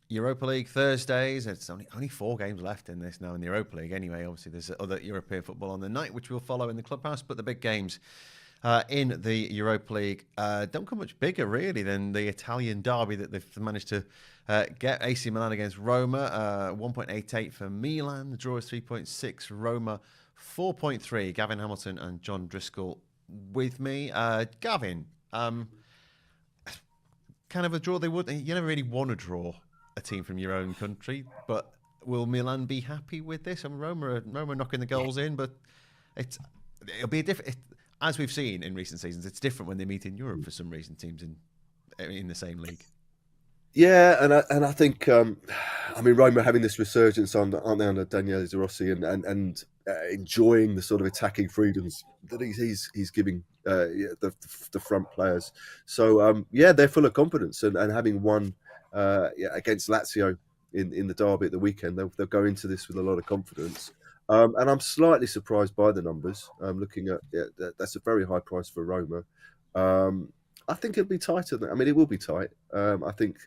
Europa League Thursdays. It's only 4 games left in this now in the Europa League. Anyway, obviously there's other European football on the night, which we'll follow in the Clubhouse. But the big games in the Europa League don't come much bigger, really, than the Italian derby that they've managed to get. AC Milan against Roma, 1.88 for Milan. The draw is 3.6. Roma, 4.3. Gavin Hamilton and John Driscoll with me. Gavin, kind of a draw they would. You never really want to draw a team from your own country, but will Milan be happy with this? And Roma knocking the goals in, but it'll be a different. As we've seen in recent seasons, it's different when they meet in Europe for some reason. Teams in the same league. Yeah, and I think Roma having this resurgence aren't they, under Daniele De Rossi and enjoying the sort of attacking freedoms that he's giving the front players. So they're full of confidence and having won against Lazio in the derby at the weekend, they'll go into this with a lot of confidence. And I'm slightly surprised by the numbers. Looking at that's a very high price for Roma. I think it'll be tighter. It will be tight. I think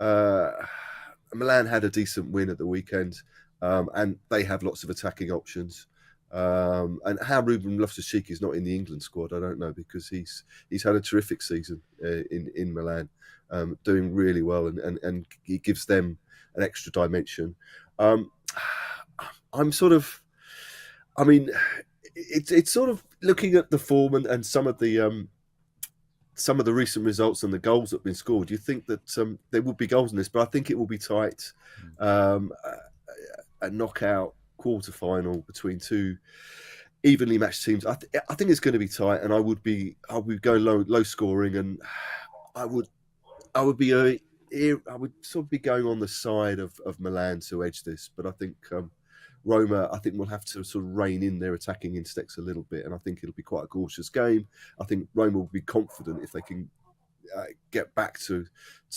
Milan had a decent win at the weekend, and they have lots of attacking options. And how Ruben Loftus-Cheek is not in the England squad, I don't know, because he's had a terrific season in Milan, doing really well, and he gives them an extra dimension. It's sort of looking at the form and some of the recent results and the goals that have been scored. You think that there will be goals in this, but I think it will be tight. A knockout quarter-final between two evenly matched teams. I think it's going to be tight, and I would be going low scoring, and I would sort of be going on the side of Milan to edge this. But I think Roma, will have to sort of rein in their attacking instincts a little bit, and I think it'll be quite a cautious game. I think Roma will be confident if they can get back to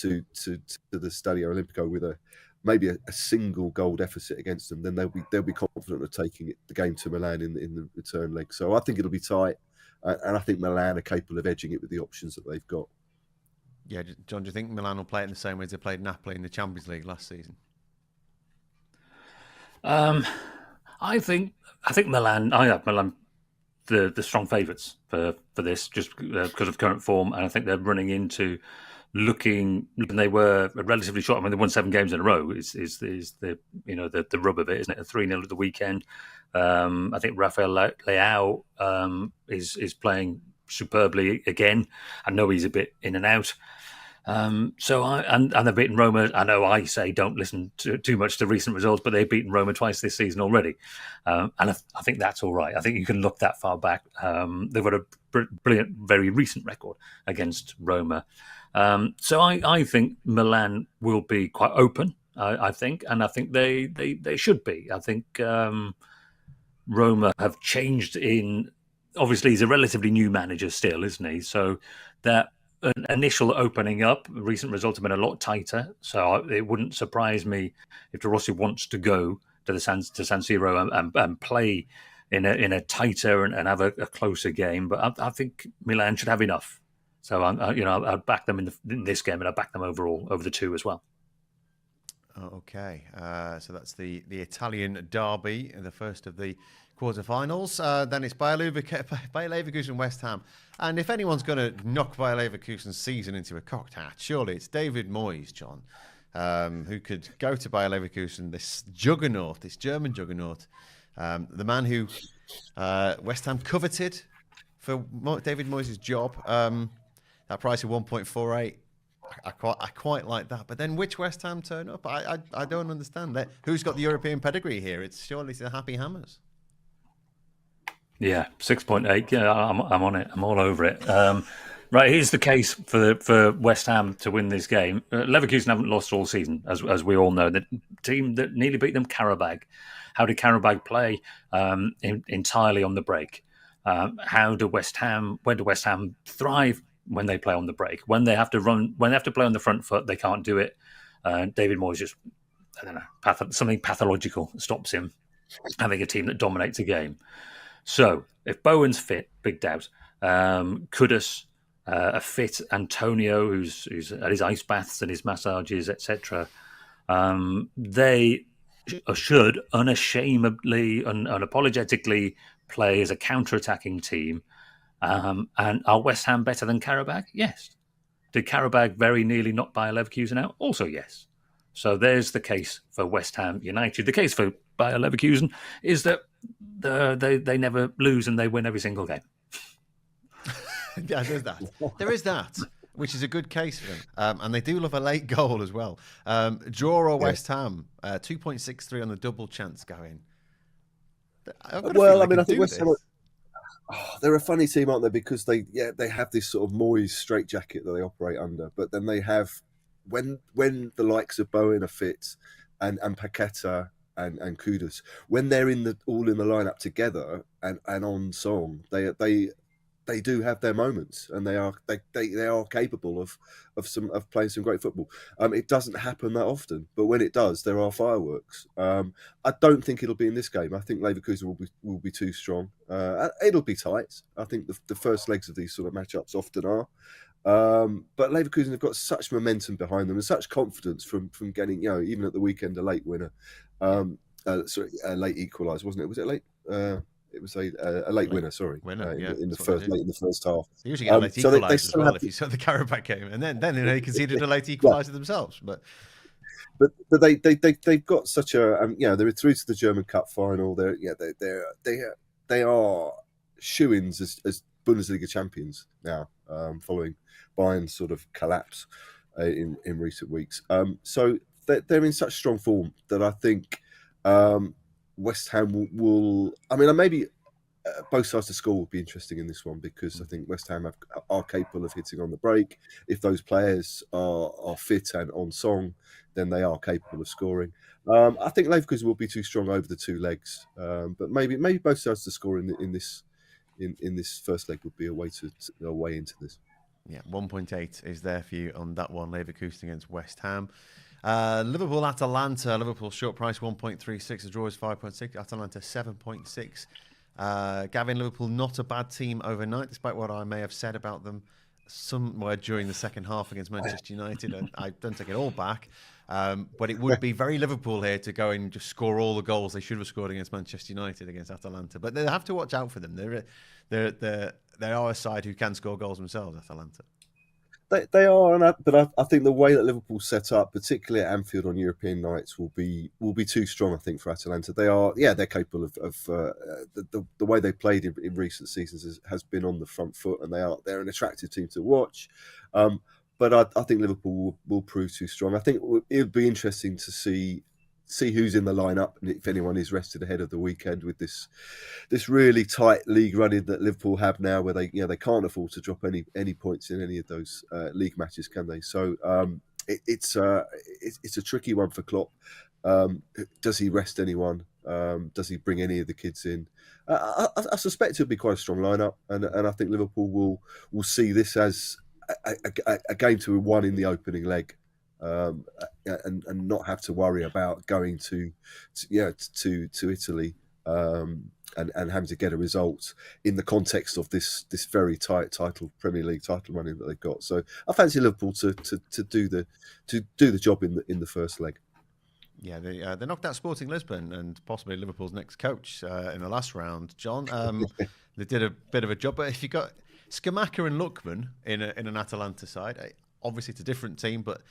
the Stadio Olimpico with maybe a single goal deficit against them. Then they'll be confident of taking the game to Milan in the return leg. So I think it'll be tight, and I think Milan are capable of edging it with the options that they've got. Yeah, John, do you think Milan will play it in the same way as they played Napoli in the Champions League last season? I think Milan. I have Milan the strong favourites for this, just because of current form, and I think they're running into looking. They were relatively short. They won 7 games in a row. Is the rub of it, isn't it? A 3-0 at the weekend. I think Rafael Leao is playing superbly again. I know he's a bit in and out. So they've beaten Roma. I know I say don't listen too much to recent results, but they've beaten Roma twice this season already, and I think that's all right. I think you can look that far back. They've got a brilliant, very recent record against Roma. So I think Milan will be quite open. I think, and I think they should be. I think Roma have changed in. Obviously, he's a relatively new manager still, isn't he? So that. An initial opening up, recent results have been a lot tighter, so it wouldn't surprise me if De Rossi wants to go to San Siro and play in a tighter and have a closer game. But I think Milan should have enough. So I'd back them in this game, and I'd back them overall over the 2 as well. Okay, so that's the Italian derby, the first of the quarterfinals. Then it's Bayer Leverkusen West Ham. And if anyone's going to knock Bayer Leverkusen's season into a cocked hat, surely it's David Moyes, John, who could go to Bayer Leverkusen, this juggernaut, this German juggernaut, the man who West Ham coveted for David Moyes' job. That price of 1.48. I quite like that, but then which West Ham turn up? I don't understand that. Who's got the European pedigree here? It's surely the Happy Hammers. Yeah, 6.8. Yeah, I'm on it. I'm all over it. Right, here's the case for West Ham to win this game. Leverkusen haven't lost all season, as we all know. The team that nearly beat them, Qarabag. How did Qarabag play? Entirely on the break. When do West Ham thrive? When they play on the break, when they have to play on the front foot, they can't do it. David Moyes just, I don't know, something pathological stops him having a team that dominates a game. So if Bowen's fit, big doubt. Kudus, a fit Antonio, who's at his ice baths and his massages, etc. They should unashamedly and unapologetically play as a counter-attacking team. And are West Ham better than Qarabağ? Yes. Did Qarabağ very nearly not buy Leverkusen out? Also yes. So there's the case for West Ham United. The case for Bayer Leverkusen is that they never lose and they win every single game. Yeah, there's that. There is that, which is a good case for them. And they do love a late goal as well. Draw or West Ham, 2.63 on the double chance going. Well, I mean, I think West Ham, they're a funny team, aren't they? Because they have this sort of Moyes straitjacket that they operate under, but then they have when the likes of Bowen are fit and Paqueta and Kudus, when they're all in the lineup together and on song, they do have their moments, and they are capable of playing some great football. It doesn't happen that often, but when it does, there are fireworks. I don't think it'll be in this game. I think Leverkusen will be too strong. It'll be tight. I think the first legs of these sort of matchups often are. But Leverkusen have got such momentum behind them and such confidence from getting, even at the weekend, a late winner. A late equaliser, wasn't it? Was it late? It was a late winner. Sorry, in the first half. They usually get a late equaliser as well if you saw the Qarabağ game, and then they conceded a late equaliser themselves. But they've got such a they're through to the German Cup final. They are shoo-ins as Bundesliga champions now, following Bayern's sort of collapse in recent weeks. So they're in such strong form that I think West Ham will. I mean, maybe both sides to score would be interesting in this one, because I think West Ham are capable of hitting on the break. If those players are fit and on song, then they are capable of scoring. I think Leverkusen will be too strong over the two legs, but maybe both sides to score in this first leg would be a way into this. Yeah, 1.8 is there for you on that one. Leverkusen against West Ham. Liverpool Atalanta. Liverpool short price 1.36. The draw is 5.6. Atalanta 7.6. Gavin, Liverpool not a bad team overnight, despite what I may have said about them somewhere during the second half against Manchester United. And I don't take it all back, but it would be very Liverpool here to go and just score all the goals they should have scored against Manchester United against Atalanta. But they have to watch out for them. They are a side who can score goals themselves, Atalanta. They are, but I think the way that Liverpool set up, particularly at Anfield on European nights, will be too strong. I think for Atalanta, they're capable of the way they played in recent seasons has been on the front foot, and they're an attractive team to watch. But I think Liverpool will prove too strong. I think it would be interesting to see who's in the lineup and if anyone is rested ahead of the weekend with this really tight league running that Liverpool have now, where they can't afford to drop any points in any of those league matches, can they? So it's a tricky one for Klopp. Does he rest anyone? Does he bring any of the kids in? I suspect it'll be quite a strong lineup, and I think Liverpool will see this as a game to be won in the opening leg. And not have to worry about going to Italy and having to get a result in the context of this very tight Premier League title running that they've got. So I fancy Liverpool to do the job in the first leg. Yeah, they knocked out Sporting Lisbon and possibly Liverpool's next coach in the last round. John, they did a bit of a job, but if you got Scamacca and Lookman in an Atalanta side, obviously it's a different team, but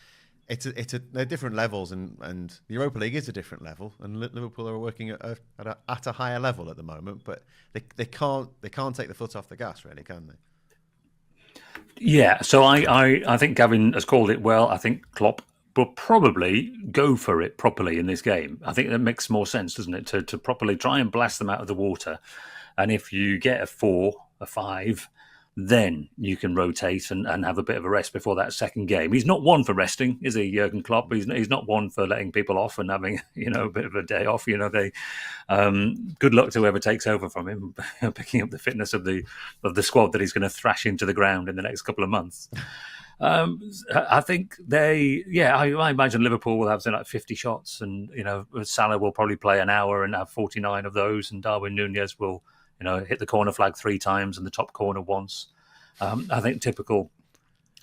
they're different levels, and the Europa League is a different level, and Liverpool are working at a higher level at the moment, but they can't take the foot off the gas, really, can they? Yeah, so I think Gavin has called it well. I think Klopp will probably go for it properly in this game. I think that makes more sense, doesn't it, to properly try and blast them out of the water, and if you get a 4, a 5. Then you can rotate and have a bit of a rest before that second game. He's not one for resting, is he, Jurgen Klopp? He's not one for letting people off and having a bit of a day off. Good luck to whoever takes over from him, picking up the fitness of the squad that he's going to thrash into the ground in the next couple of months. I think I imagine Liverpool will have something like 50 shots, and Salah will probably play an hour and have 49 of those, and Darwin Núñez will hit the corner flag 3 times and the top corner once. I think typical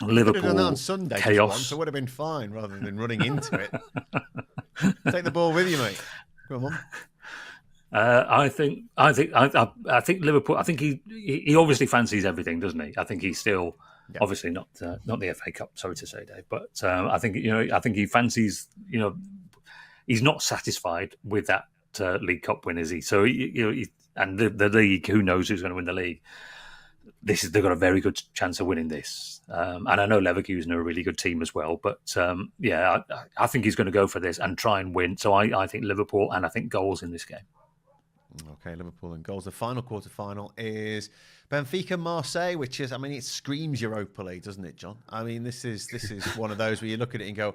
Liverpool, could have done that on Sunday, chaos. Once, it would have been fine rather than running into it. Take the ball with you, mate. Come on. I think Liverpool. I think he obviously fancies everything, doesn't he? I think he's still obviously not the FA Cup. Sorry to say, Dave, but I think he fancies. He's not satisfied with that League Cup win, is he? So and the league. Who knows who's going to win the league? They've got a very good chance of winning this. And I know Leverkusen are a really good team as well. But I think he's going to go for this and try and win. So I think Liverpool, and I think goals in this game. Okay, Liverpool and goals. The final quarter-final is Benfica Marseille, which is, it screams Europa League, doesn't it, John? this is one of those where you look at it and go,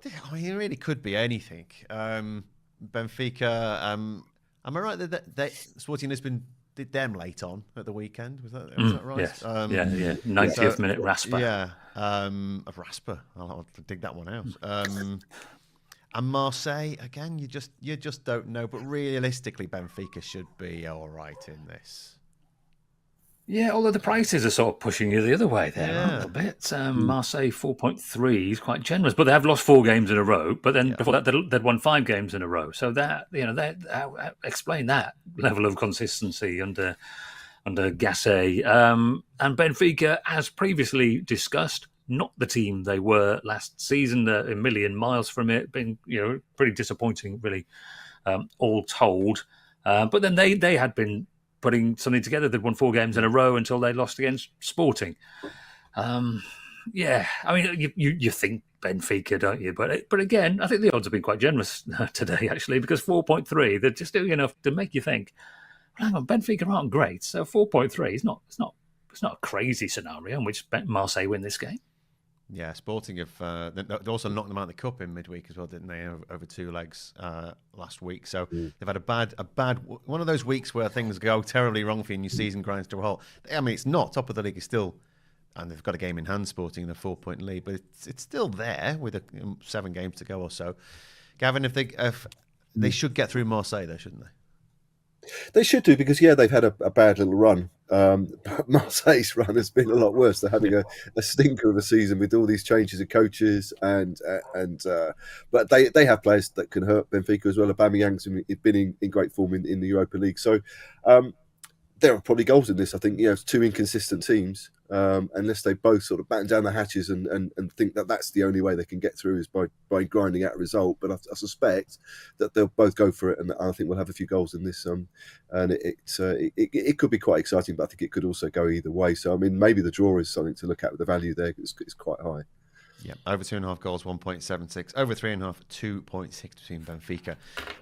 it really could be anything. Benfica, am I right that Sporting Lisbon did them late on at the weekend? Was that right? Yes. 90th minute Raspa. Yeah, of Raspa. I'll dig that one out. And Marseille, again, you just don't know. But realistically, Benfica should be all right in this. Yeah, although the prices are sort of pushing you the other way there a little bit. Marseille 4.3 is quite generous, but they have lost 4 games in a row. But then before that, they'd won 5 games in a row. So that explain that level of consistency under Gasset. And Benfica, as previously discussed, not the team they were last season. A million miles from it, been pretty disappointing, really, all told. But then they had been putting something together. They'd won 4 games in a row until they lost against Sporting. You think Benfica, don't you? But again, I think the odds have been quite generous today, actually, because 4.3, they're just doing enough to make you think, well, hang on, Benfica aren't great, so 4.3 is not a crazy scenario in which Marseille win this game. Yeah, Sporting have they also knocked them out of the cup in midweek as well, didn't they? Over 2 legs last week. So they've had a bad one of those weeks where things go terribly wrong for you and your season grinds to a halt. It's not top of the league is still, and they've got a game in hand, Sporting, in a 4-point lead, but it's still there with 7 games to go or so. Gavin, if they should get through Marseille, though, shouldn't they? They should do, because they've had a bad little run. But Marseille's run has been a lot worse. They're having a stinker of a season with all these changes of coaches, but they have players that can hurt Benfica as well. Aubameyang's been in great form in the Europa League, so there are probably goals in this. I think it's 2 inconsistent teams. Unless they both sort of batten down the hatches and think that that's the only way they can get through is by grinding out a result. But I suspect that they'll both go for it, and I think we'll have a few goals in this. And it could be quite exciting, but I think it could also go either way. So maybe the draw is something to look at. With the value there is quite high. Yeah, over 2.5 goals, 1.76. Over 3.5, 2.6 between Benfica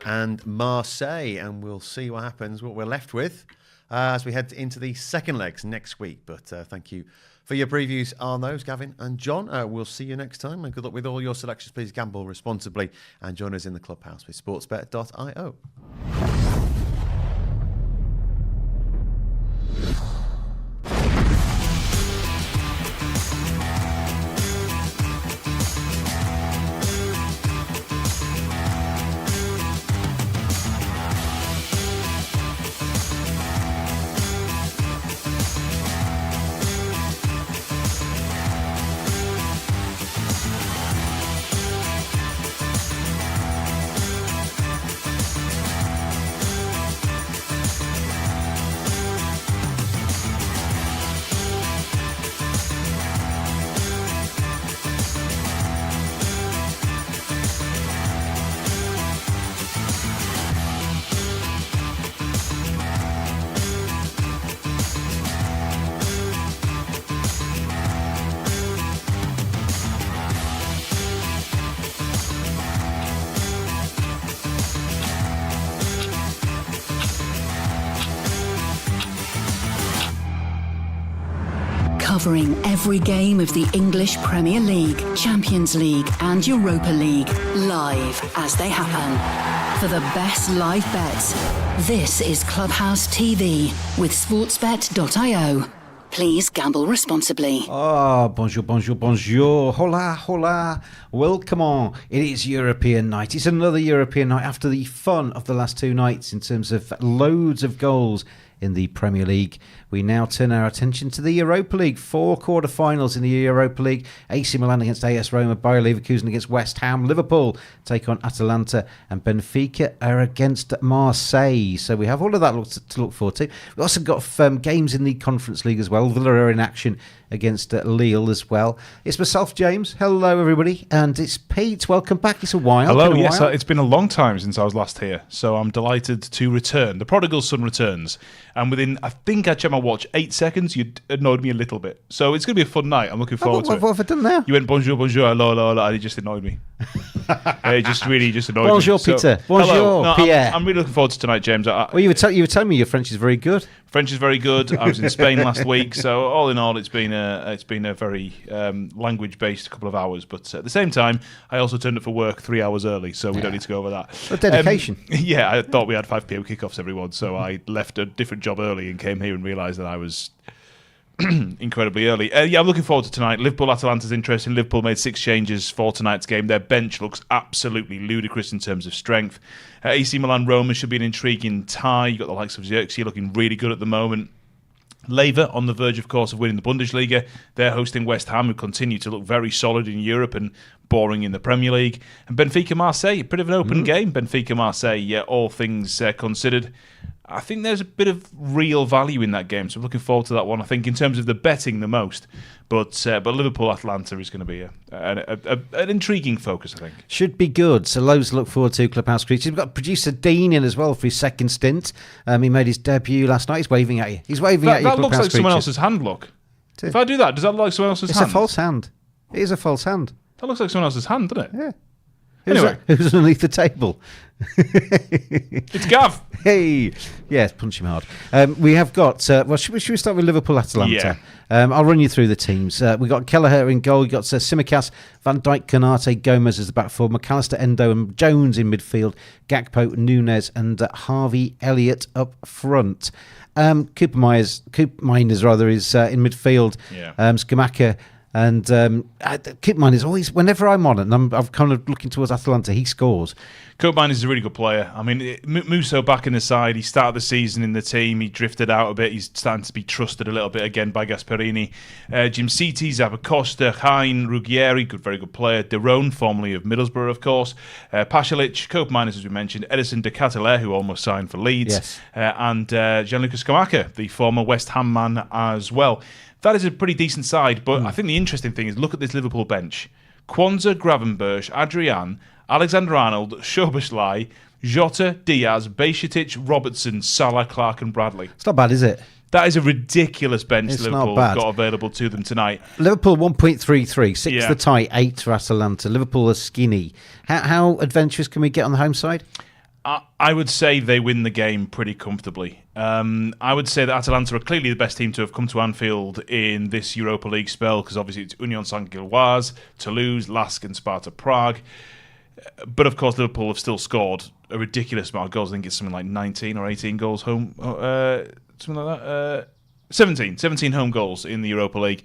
and Marseille. And we'll see what happens, what we're left with as we head into the second legs next week. But thank you for your previews on those, Gavin and John. We'll see you next time, and good luck with all your selections. Please gamble responsibly and join us in the Clubhouse with sportsbet.io. Covering every game of the English Premier League, Champions League and Europa League, live as they happen. For the best live bets, this is Clubhouse TV with sportsbet.io. Please gamble responsibly. Bonjour, bonjour, bonjour. Hola, hola. Welcome on. It is European night. It's another European night after the fun of the last 2 nights in terms of loads of goals in the Premier League. We now turn our attention to the Europa League. 4 quarter-finals in the Europa League. AC Milan against AS Roma, Bayer Leverkusen against West Ham, Liverpool take on Atalanta, and Benfica are against Marseille. So we have all of that to look forward to. We've also got games in the Conference League as well. Villa are in action against Lille as well. It's myself, James. Hello, everybody. And it's Pete. Welcome back. It's a while. Hello, yes. It's been a long time since I was last here, so I'm delighted to return. The prodigal son returns. And within, I think I checked my watch, 8 seconds, you annoyed me a little bit. So it's going to be a fun night. I'm looking forward to it. What have I done now? You went bonjour, bonjour, hello, hello, hello, and it just annoyed me. It just annoyed bonjour, me. Peter. Bonjour, no, Pierre. I'm really looking forward to tonight, James. Well, you were telling me your French is very good. French is very good. I was in Spain last week, so all in all, it's been a very language-based couple of hours. But at the same time, I also turned up for work 3 hours early, so we don't need to go over that. Dedication. Yeah, I thought we had 5 p.m. kickoffs, everyone, so I left a different job early and came here and realised that I was incredibly early. I'm looking forward to tonight. Liverpool-Atalanta's interesting. Liverpool made 6 changes for tonight's game. Their bench looks absolutely ludicrous in terms of strength. AC Milan-Roma should be an intriguing tie. You've got the likes of Xerxes looking really good at the moment. Lever on the verge, of course, of winning the Bundesliga. They're hosting West Ham, who continue to look very solid in Europe and boring in the Premier League. And Benfica-Marseille, a bit of an open game. Benfica-Marseille, all things considered. I think there's a bit of real value in that game, so I'm looking forward to that one. I think in terms of the betting, the most. But Liverpool-Atalanta is going to be an intriguing focus, I think. Should be good. So loads to look forward to, Clubhouse Creatures. We've got producer Dean in as well for his second stint. He made his debut last night. He's waving at you. That looks like someone else's hand, look. If I do that, does that look like someone else's hand? It's a false hand. It is a false hand. That looks like someone else's hand, doesn't it? Yeah. Anyway. Who's underneath the table? It's Gav. Hey. Yes, punch him hard. We have got... should we start with Liverpool-Atalanta? Yeah. I'll run you through the teams. We've got Kelleher in goal. We've got Tsimikas, Van Dijk, Konate, Gomez as the back four, McAllister, Endo and Jones in midfield, Gakpo, Nunes and Harvey Elliott up front. Cooper Miners is in midfield. Yeah. Skamaka... And keep in mind, is always whenever I'm on it, and I'm kind of looking towards Atalanta, he scores. Copeman is a really good player. I mean, Musso back in the side. He started the season in the team. He drifted out a bit. He's starting to be trusted a little bit again by Gasperini. Jim Citi, Zabacosta, Hein, Ruggieri, very good player. Derone, formerly of Middlesbrough, of course. Pasalic, Copeman, as we mentioned. Edison de Catale, who almost signed for Leeds. Yes. And Gianluca Scamacca, the former West Ham man as well. That is a pretty decent side, but I think the interesting thing is look at this Liverpool bench. Kwanzaa, Gravenberch, Adrian, Alexander-Arnold, Szoboszlai, Jota, Diaz, Bajcetic, Robertson, Salah, Clark and Bradley. It's not bad, is it? That is a ridiculous bench it's Liverpool got available to them tonight. Liverpool 1.33, 6 the tie, 8 for Atalanta. Liverpool are skinny. How adventurous can we get on the home side? I would say they win the game pretty comfortably. I would say that Atalanta are clearly the best team to have come to Anfield in this Europa League spell, because obviously it's Union Saint-Gilloise, Toulouse, Lask and Sparta Prague. But of course Liverpool have still scored a ridiculous amount of goals. I think it's something like 19 or 18 goals home, something like that. 17 home goals in the Europa League.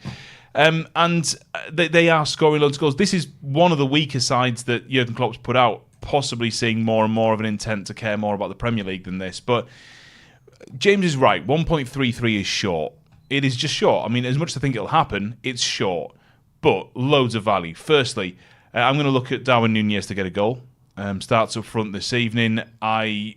And they are scoring loads of goals. This is one of the weaker sides that Jurgen Klopp's put out, possibly seeing more and more of an intent to care more about the Premier League than this. But James is right. 1.33 is short. It is just short. I mean, as much as I think it'll happen, it's short. But loads of value. Firstly, I'm going to look at Darwin Núñez to get a goal. Starts up front this evening. I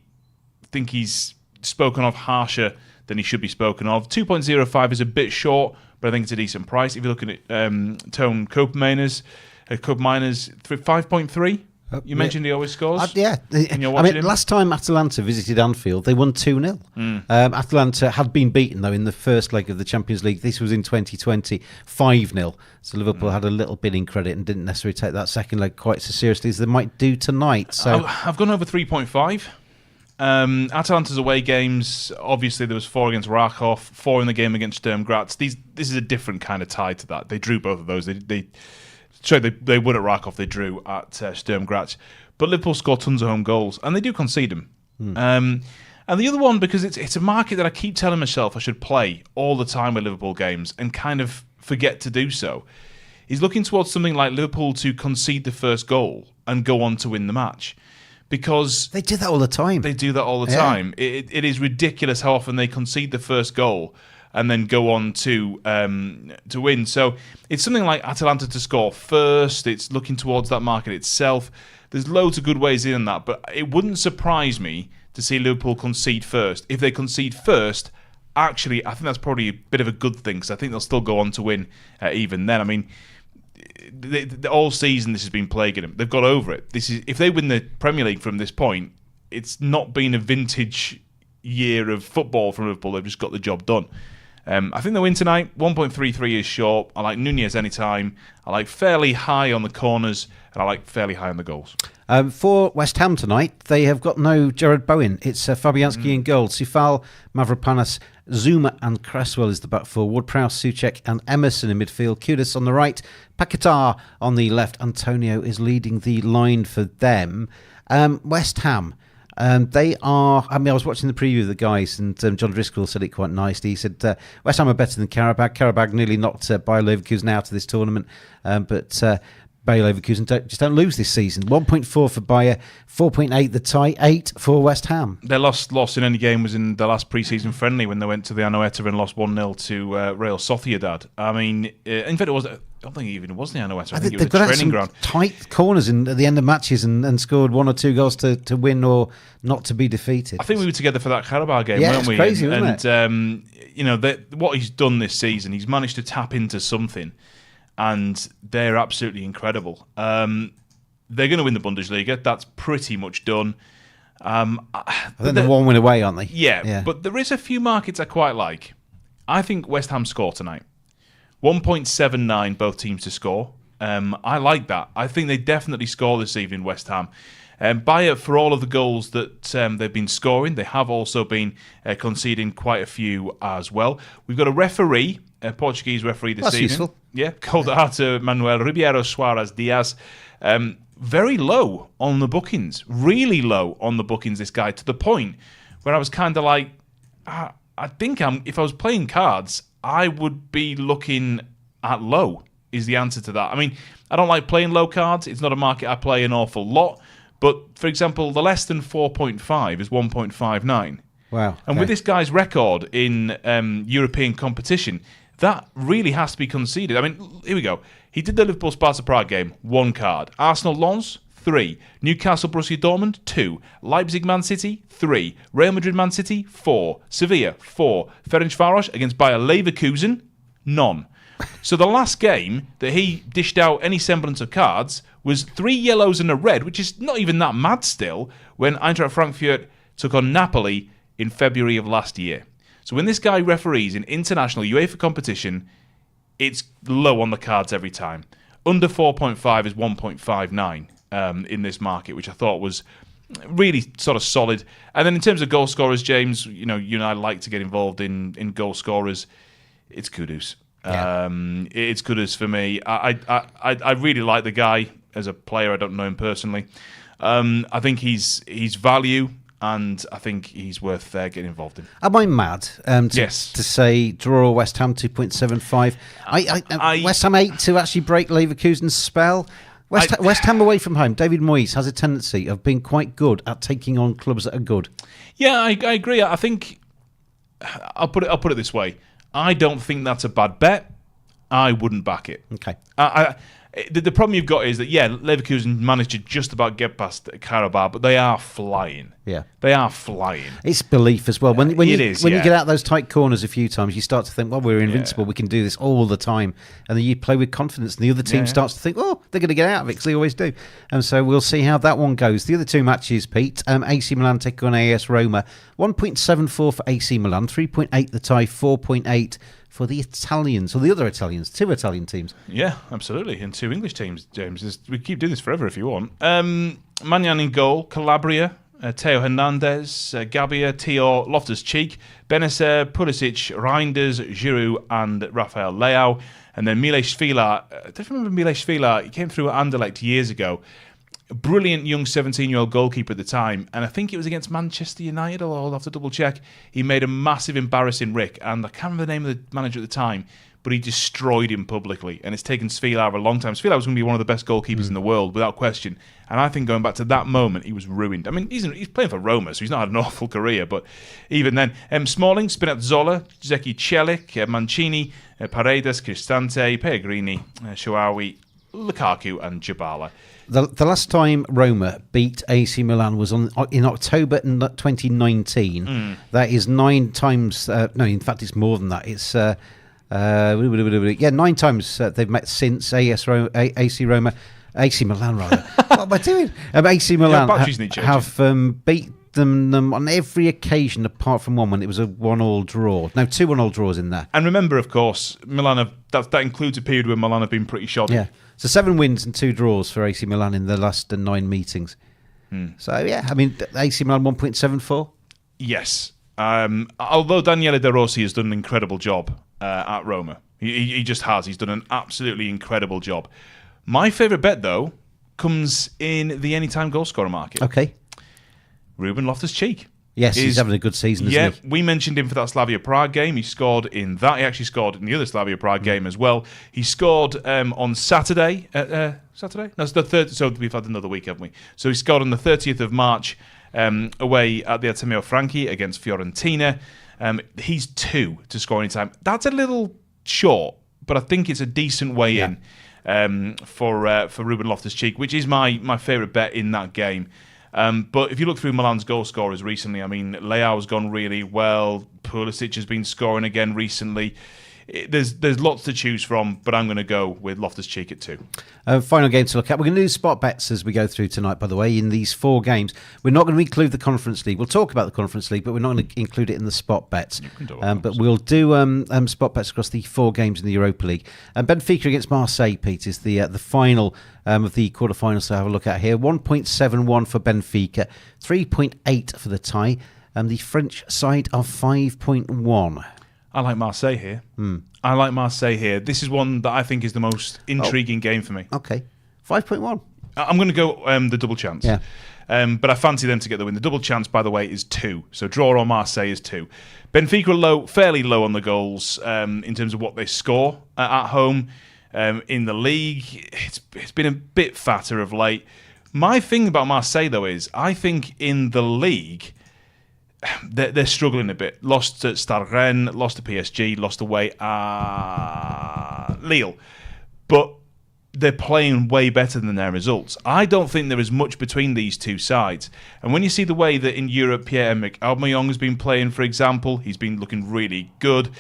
think he's spoken of harsher than he should be spoken of. 2.05 is a bit short, but I think it's a decent price. If you're looking at Tone Koopmeiners, 5.3. You mentioned he always scores. Yeah. Last time Atalanta visited Anfield, they won 2-0. Atalanta had been beaten, though, in the first leg of the Champions League. This was in 2020, 5-0. So Liverpool had a little bit in credit and didn't necessarily take that second leg quite so seriously as they might do tonight. So I've gone over 3.5. Atalanta's away games, obviously there was 4 against Rakov, 4 in the game against Sturm Graz. This is a different kind of tie to that. They drew both of those. They won at Rakov, they drew at Sturm Graz. But Liverpool score tons of home goals, and they do concede them. And the other one, because it's a market that I keep telling myself I should play all the time with Liverpool games and kind of forget to do so, is looking towards something like Liverpool to concede the first goal and go on to win the match. because They do that all the time. they do that all the time. It is ridiculous how often they concede the first goal and then go on to win. So it's something like Atalanta to score first. It's looking towards that market itself. There's loads of good ways in that, but it wouldn't surprise me to see Liverpool concede first. If they concede first, actually, I think that's probably a bit of a good thing, because I think they'll still go on to win even then. I mean, all season this has been plaguing them. They've got over it. If they win the Premier League from this point, it's not been a vintage year of football from Liverpool. They've just got the job done. I think they'll win tonight. 1.33 is short. I like Nunez anytime. I like fairly high on the corners, and I like fairly high on the goals. For West Ham tonight, they have got no Jared Bowen. It's Fabianski in goal. Sifal, Mavropanos, Zuma and Cresswell is the back four. Ward-Prowse, Souček and Emerson in midfield. Kudus on the right. Paquetá on the left. Antonio is leading the line for them. West Ham. They are. I mean, I was watching the preview of the guys, and John Driscoll said it quite nicely. He said West Ham are better than Qarabag. Qarabag nearly knocked Bayer Leverkusen out of this tournament, but Bayer Leverkusen just don't lose this season. 1.4 for Bayer, 4.8 the tie, 8 for West Ham. Their last loss in any game was in the last pre-season friendly when they went to the Anoeta and lost 1-0 to Real Sociedad. I mean, in fact, I don't think it even was the Anoeta. I think it was a training ground. Tight corners at the end of matches and scored 1 or 2 goals to win or not to be defeated. I think we were together for that Qarabag game, weren't we? Crazy, wasn't it? What he's done this season, he's managed to tap into something, and they're absolutely incredible. They're going to win the Bundesliga. That's pretty much done. I think they're 1 win away, aren't they? Yeah, but there is a few markets I quite like. I think West Ham score tonight. 1.79 both teams to score. I like that. I think they definitely score this evening, West Ham. Bayer, for all of the goals that they've been scoring, they have also been conceding quite a few as well. We've got a referee, a Portuguese referee this evening. That's useful. Yeah, called out Manuel Ribeiro Suarez Diaz. Very low on the bookings. Really low on the bookings, this guy, to the point where I was kind of like, I think if I was playing cards, I would be looking at low, is the answer to that. I mean, I don't like playing low cards. It's not a market I play an awful lot. But, for example, the less than 4.5 is 1.59. Wow. Okay. And with this guy's record in European competition, that really has to be conceded. I mean, here we go. He did the Liverpool-Sparta Prague game, 1 card. Arsenal-Lens, 3. Newcastle-Borussia Dortmund, 2. Leipzig-Man City, 3. Real Madrid-Man City, 4. Sevilla, 4. Ferencváros against Bayer Leverkusen, none. So the last game that he dished out any semblance of cards was 3 yellows and a red, which is not even that mad still, when Eintracht Frankfurt took on Napoli in February of last year. So when this guy referees in international UEFA competition, it's low on the cards every time. Under 4.5 is 1.59 in this market, which I thought was really sort of solid. And then in terms of goal scorers, James, you and I like to get involved in goal scorers. It's Kudus. Yeah. It's Kudus for me. I really like the guy as a player. I don't know him personally. I think he's value, and I think he's worth getting involved in. Am I mad Yes. to say draw West Ham 2.75? West Ham 8 to actually break Leverkusen's spell? West Ham away from home, David Moyes has a tendency of being quite good at taking on clubs that are good. Yeah, I agree. I think I'll put it this way. I don't think that's a bad bet. I wouldn't back it. Okay. The problem you've got is that, Leverkusen managed to just about get past Qarabag, but they are flying. Yeah. They are flying. It's belief as well. When you get out those tight corners a few times, you start to think, well, we're invincible. We can do this all the time. And then you play with confidence, and the other team starts to think, oh, they're going to get out of it, because they always do. And so we'll see how that one goes. The other 2 matches, Pete, AC Milan take on AS Roma. 1.74 for AC Milan, 3.8 the tie, 4.8 for the Italians, or the other Italians, 2 Italian teams. Yeah, absolutely. And 2 English teams, James. We keep doing this forever if you want. Magnan in goal, Calabria, Theo Hernandez, Gabia, Tio, Loftus-Cheek, Benacer, Pulisic, Reinders, Giroud and Rafael Leao. And then Miles Švila. I don't remember Miles Švila. He came through at Anderlecht years ago. A brilliant young 17-year-old goalkeeper at the time, and I think it was against Manchester United, I'll have to double check. He made a massive embarrassing rick, and I can't remember the name of the manager at the time, but he destroyed him publicly, and it's taken Svilar a long time. Svilar was going to be one of the best goalkeepers in the world, without question. And I think going back to that moment, he was ruined. I mean, he's playing for Roma, so he's not had an awful career, but even then, Smalling, Spinazzola, Zeki Celik, Mancini, Paredes, Cristante, Pellegrini, Shaarawy, Lukaku, and Dybala. The last time Roma beat AC Milan was in October 2019. That is 9 times. No, in fact, it's more than that. It's 9 times they've met since AC Milan rather. What am I doing? AC Milan have beat them on every occasion apart from one when it was a 1-1 draw. No, 2 1-1 draws in there. And remember, of course, Milan that includes a period where Milan have been pretty shoddy. Yeah. So 7 wins and 2 draws for AC Milan in the last 9 meetings. So, yeah, I mean, AC Milan 1.74? Yes. Although Daniele De Rossi has done an incredible job at Roma. He just has. He's done an absolutely incredible job. My favourite bet, though, comes in the anytime goal scorer market. Okay. Ruben Loftus-Cheek. Yes, he's having a good season, isn't he? Yeah, we mentioned him for that Slavia Prague game. He scored in that. He actually scored in the other Slavia Prague game as well. He scored on Saturday. Saturday? No, it's the 3rd. So we've had another week, haven't we? So he scored on the 30th of March away at the Ateneo Franchi against Fiorentina. He's 2 to score any time. That's a little short, but I think it's a decent way in for Ruben Loftus-Cheek, which is my favourite bet in that game. But if you look through Milan's goal scorers recently, I mean, Leao's gone really well. Pulisic has been scoring again recently. There's lots to choose from, but I'm going to go with Loftus-Cheek at 2. Final game to look at. We're going to do spot bets as we go through tonight, by the way, in these 4 games. We're not going to include the Conference League. We'll talk about the Conference League, but we're not going to include it in the spot bets. But we'll do spot bets across the 4 games in the Europa League. Benfica against Marseille, Pete, is the final of the quarterfinals to have a look at here. 1.71 for Benfica, 3.8 for the tie, and the French side are 5.1. I like Marseille here. I like Marseille here. This is one that I think is the most intriguing game for me. Okay. 5.1. I'm going to go the double chance. Yeah. But I fancy them to get the win. The double chance, by the way, is 2. So draw on Marseille is 2. Benfica are fairly low on the goals in terms of what they score at home. In the league, it's been a bit fatter of late. My thing about Marseille, though, is I think in the league, they're struggling a bit. Lost to Stade Rennes, lost to PSG, lost away at Lille. But they're playing way better than their results. I don't think there is much between these two sides. And when you see the way that in Europe Pierre-Emerick Aubameyang has been playing, for example, he's been looking really good.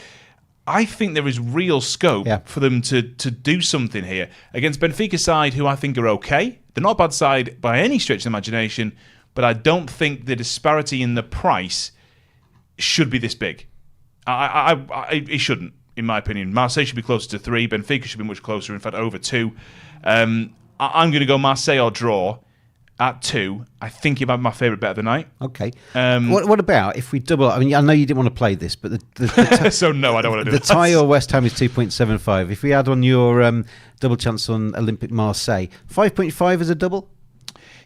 I think there is real scope for them to do something here. Against Benfica side, who I think are okay. They're not a bad side by any stretch of the imagination, but I don't think the disparity in the price should be this big. It shouldn't, in my opinion. Marseille should be closer to 3. Benfica should be much closer, in fact, over 2. I'm going to go Marseille or draw at 2. I think it might be my favourite bet of the night. Okay. What about if we double? I mean, I know you didn't want to play this, but so no, I don't want to do the tie or West Ham is 2.75. If we add on your double chance on Olympic Marseille, 5.5 as a double.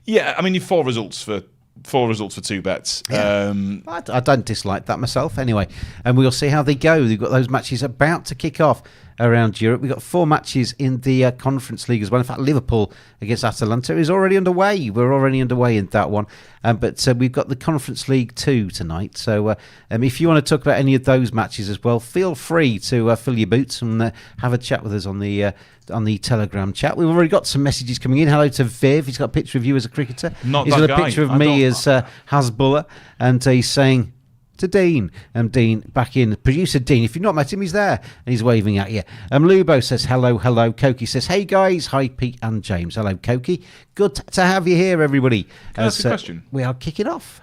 Yeah, I mean, you've 4 results for 2 bets. Yeah. I don't dislike that myself anyway. And we'll see how they go. We've got those matches about to kick off around Europe. We've got 4 matches in the Conference League as well. In fact, Liverpool against Atalanta is already underway. We're already underway in that one. But we've got the Conference League 2 tonight. So if you want to talk about any of those matches as well, feel free to fill your boots and have a chat with us on the Telegram chat. We've already got some messages coming in. Hello to Viv. He's got a picture of you as a cricketer. He's got a picture of me as Hasbulla, and he's saying to Dean, Dean back in. Producer Dean, if you've not met him, he's there and he's waving at you. Lubo says hello. Koki says hey guys, hi Pete and James. Hello Koki, good to have you here everybody. Can I ask a question? We are kicking off.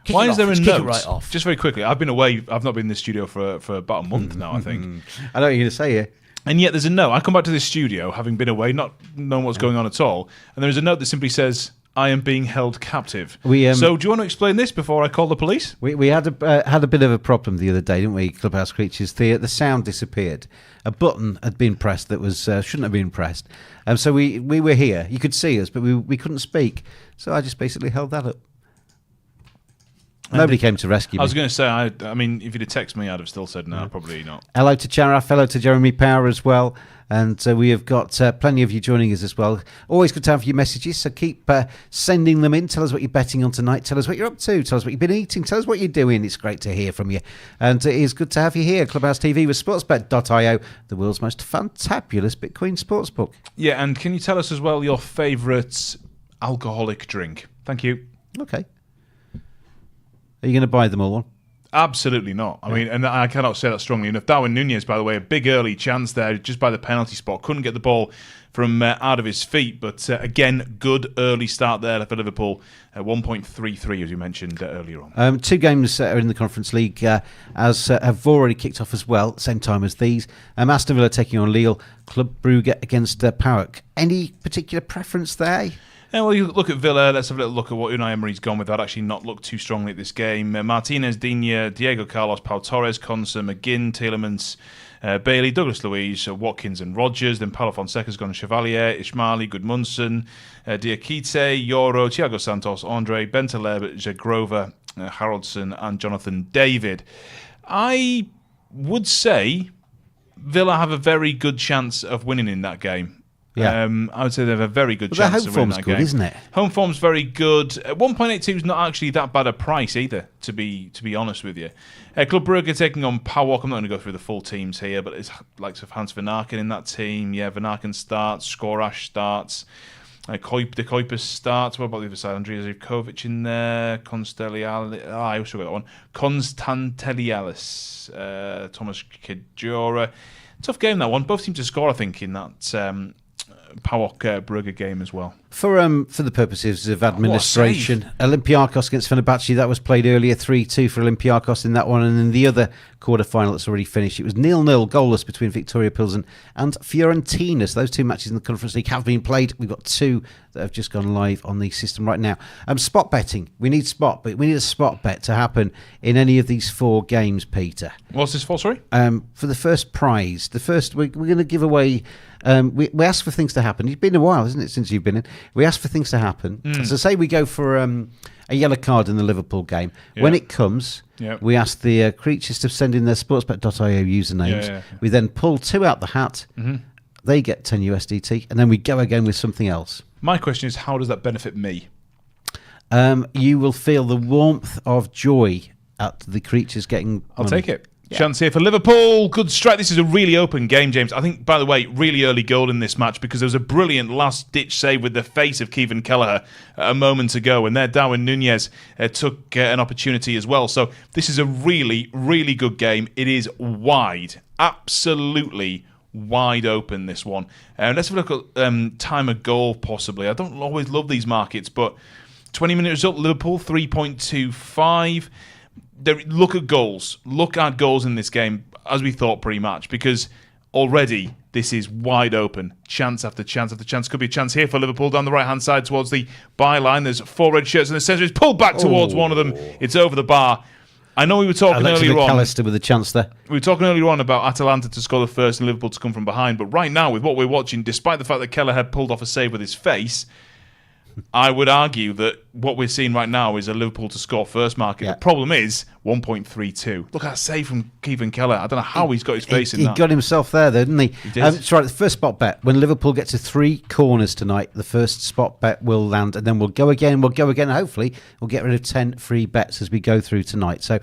Why is there a note? Right off. Just very quickly, I've been away. I've not been in the studio for about a month now, I think. I know what you're going to say here. And yet there's a note. I come back to this studio having been away, not knowing what's going on at all, and there's a note that simply says, I am being held captive. So do you want to explain this before I call the police? We had a bit of a problem the other day, didn't we, Clubhouse Creatures? The sound disappeared. A button had been pressed that was shouldn't have been pressed. So we were here. You could see us, but we couldn't speak. So I just basically held that up. Nobody came to rescue me. I was going to say, I mean, if you'd have texted me, I'd have still said no, probably not. Hello to Charaf, hello to Jeremy Power as well. And we have got plenty of you joining us as well. Always good to have your messages, so keep sending them in. Tell us what you're betting on tonight. Tell us what you're up to. Tell us what you've been eating. Tell us what you're doing. It's great to hear from you. And it is good to have you here. Clubhouse TV with sportsbet.io, the world's most fantabulous Bitcoin sportsbook. Yeah, and can you tell us as well your favourite alcoholic drink? Thank you. Okay. Are you going to buy them all one? Absolutely not. I mean, and I cannot say that strongly enough. Darwin Nunez, by the way, a big early chance there just by the penalty spot. Couldn't get the ball from out of his feet. But again, good early start there for Liverpool. 1.33, as you mentioned earlier on. 2 games are in the Conference League as have already kicked off as well, same time as these. Aston Villa taking on Lille, Club Brugge against PAOK. Any particular preference there? Yeah, well, you look at Villa. Let's have a little look at what Unai Emery's gone with. I'd actually not looked too strongly at this game. Martinez, Digne, Diego Carlos, Pau Torres, Konsa, McGinn, Tielemans, Bailey, Douglas Luiz, Watkins and Rodgers. Then Paulo Fonseca's gone Chevalier, Ismaili, Gudmundsson, Diakite, Yoro, Thiago Santos, Andre, Bentaleb, Jagrova, Haraldson and Jonathan David. I would say Villa have a very good chance of winning in that game. Yeah. I would say they have a very good chance of winning that game. Home form's good, isn't it? Home form's very good. 1.82 is not actually that bad a price either, to be honest with you. Club Brugge taking on PAOK. I'm not going to go through the full teams here, but it's likes of Hans Van Aken in that team. Yeah, Van Aken starts, Skorash starts, De Kuipers starts. What about the other side? Andrea Zivkovic in there. I also got that one. Constantelialis. Thomas Kidjora. Tough game, that one. Both teams to score, I think, in that PAOK Brugge game as well. For the purposes of administration, Olympiacos against Fenerbahce, that was played earlier, 3-2 for Olympiacos in that one, and in the other quarter-final that's already finished, it was 0-0 goalless between Victoria Pilsen and Fiorentina. So those 2 matches in the Conference League have been played. We've got 2 that have just gone live on the system right now. Spot betting. We need a spot bet to happen in any of these 4 games, Peter. What's this for, sorry? For the first prize, we're going to give away. We ask for things to happen. It's been a while, isn't it, since you've been in? We ask for things to happen. So say we go for a yellow card in the Liverpool game. Yeah. When it comes, we ask the creatures to send in their sportsbet.io usernames. Yeah. We then pull 2 out the hat. Mm-hmm. They get 10 USDT, and then we go again with something else. My question is, how does that benefit me? You will feel the warmth of joy at the creatures getting I'll take it. Yeah. Chance here for Liverpool. Good strike. This is a really open game, James. I think, by the way, really early goal in this match because there was a brilliant last-ditch save with the face of Kevin Kelleher a moment ago, and there Darwin Nunez took an opportunity as well. So this is a really, really good game. It is wide, absolutely wide open, this one. Let's have a look at time of goal, possibly. I don't always love these markets, but 20-minute result, Liverpool 3.25. Look at goals. Look at goals in this game, as we thought pretty much, because already this is wide open. Chance after chance after chance. Could be a chance here for Liverpool down the right-hand side towards the byline. There's 4 red shirts in the centre. It's pulled back towards one of them. It's over the bar. I know we were talking earlier on. McAllister with a chance there. We were talking earlier on about Atalanta to score the first and Liverpool to come from behind. But right now, with what we're watching, despite the fact that Kelleher had pulled off a save with his face, I would argue that what we're seeing right now is a Liverpool to score first market. Yeah. The problem is 1.32. Look at that save from Kevin Kelleher. I don't know how he's got his face in that. He got himself there, though, didn't he? He did. That's right, the first spot bet. When Liverpool get to 3 corners tonight, the first spot bet will land, and then we'll go again. Hopefully, we'll get rid of 10 free bets as we go through tonight. So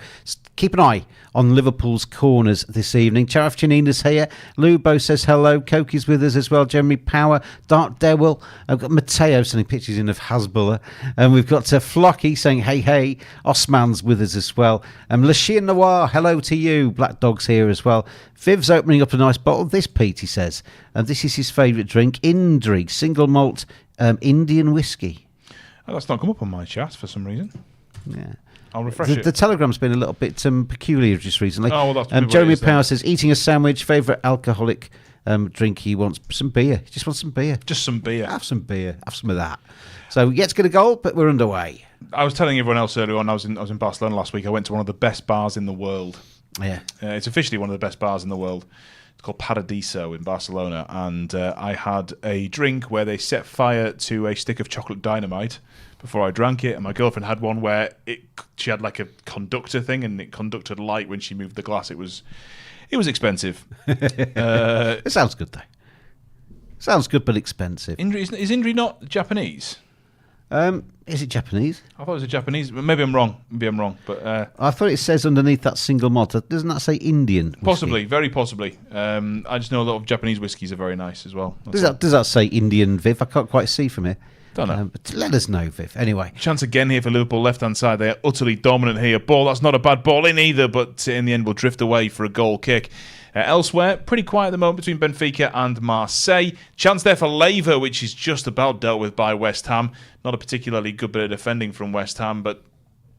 keep an eye on Liverpool's corners this evening. Charaf Chanina's here. Lubo says hello. Koki's with us as well. Jeremy Power. Dark Dewell. I've got Matteo sending pictures in of Hasbulla. And we've got Flocky saying hey, hey. Osman's with us as well. Lashir Noir, hello to you. Black Dog's here as well. Viv's opening up a nice bottle of this, Pete, he says. And this is his favourite drink, Indrig, single malt Indian whiskey. Oh, that's not come up on my chat for some reason. Yeah. I'll refresh it. The Telegram's been a little bit peculiar just recently. Oh, well, that's Jeremy Power says, eating a sandwich, favourite alcoholic drink. He wants some beer. He just wants some beer. Just some beer. Have some beer. Have some of that. So, yet to get a goal, but we're underway. I was telling everyone else earlier on, I was in Barcelona last week. I went to one of the best bars in the world. Yeah. It's officially one of the best bars in the world. It's called Paradiso in Barcelona, and I had a drink where they set fire to a stick of chocolate dynamite before I drank it, and my girlfriend had one where she had like a conductor thing, and it conducted light when she moved the glass. It was expensive. It sounds good though. Sounds good, but expensive. Is Indri not Japanese? Is it Japanese? I thought it was a Japanese. Maybe I'm wrong. But I thought it says underneath that single malt. Doesn't that say Indian whiskey? Possibly, very possibly. I just know a lot of Japanese whiskies are very nice as well. Does that say Indian, Viv? I can't quite see from here. Don't know. But let us know, Viv. Anyway. Chance again here for Liverpool left-hand side. They are utterly dominant here. Ball, that's not a bad ball in either, but in the end will drift away for a goal kick. Elsewhere, pretty quiet at the moment between Benfica and Marseille. Chance there for Lever, which is just about dealt with by West Ham. Not a particularly good bit of defending from West Ham, but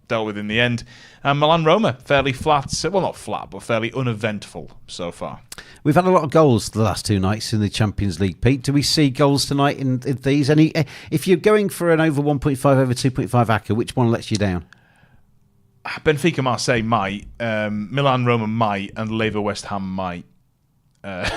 dealt with in the end. And Milan Roma, fairly flat. Well, not flat, but fairly uneventful so far. We've had a lot of goals the last two nights in the Champions League, Pete. Do we see goals tonight in these? If you're going for an over 1.5, over 2.5 ACCA, which one lets you down? Benfica Marseille might, Milan Roma might, and Lever West Ham might. But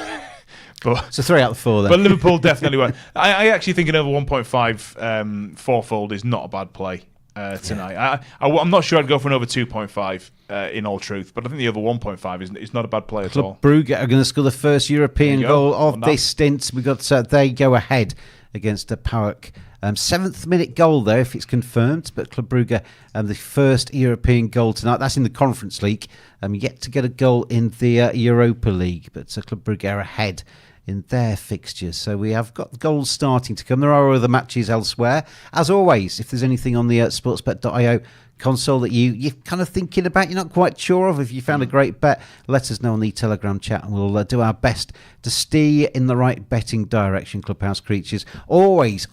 so 3 out of 4 then. But Liverpool definitely won't. I actually think an over 1.5 fourfold is not a bad play tonight. Yeah. I'm not sure I'd go for an over 2.5 in all truth, but I think the over 1.5 is not a bad play at all. Brugge are going to score the first European goal of this stint. We've got they go ahead against PAOK. 7th minute goal there if it's confirmed, but Club Brugge the first European goal tonight. That's in the Conference League. Yet to get a goal in the Europa League, but Club Brugge are ahead in their fixtures. So we have got goals starting to come. There are other matches elsewhere. As always, if there's anything on the sportsbet.io console that you're kind of thinking about, you're not quite sure of, if you found a great bet, let us know on the Telegram chat and we'll do our best to steer in the right betting direction. Clubhouse creatures, always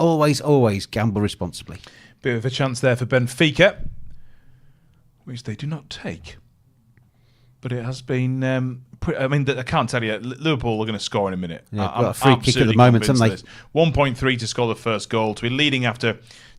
gamble responsibly. Bit of a chance there for Benfica, which they do not take. But it has been... I can't tell you. Liverpool are going to score in a minute. Yeah, got a free kick at the moment, haven't they? 1.3 to score the first goal. To be leading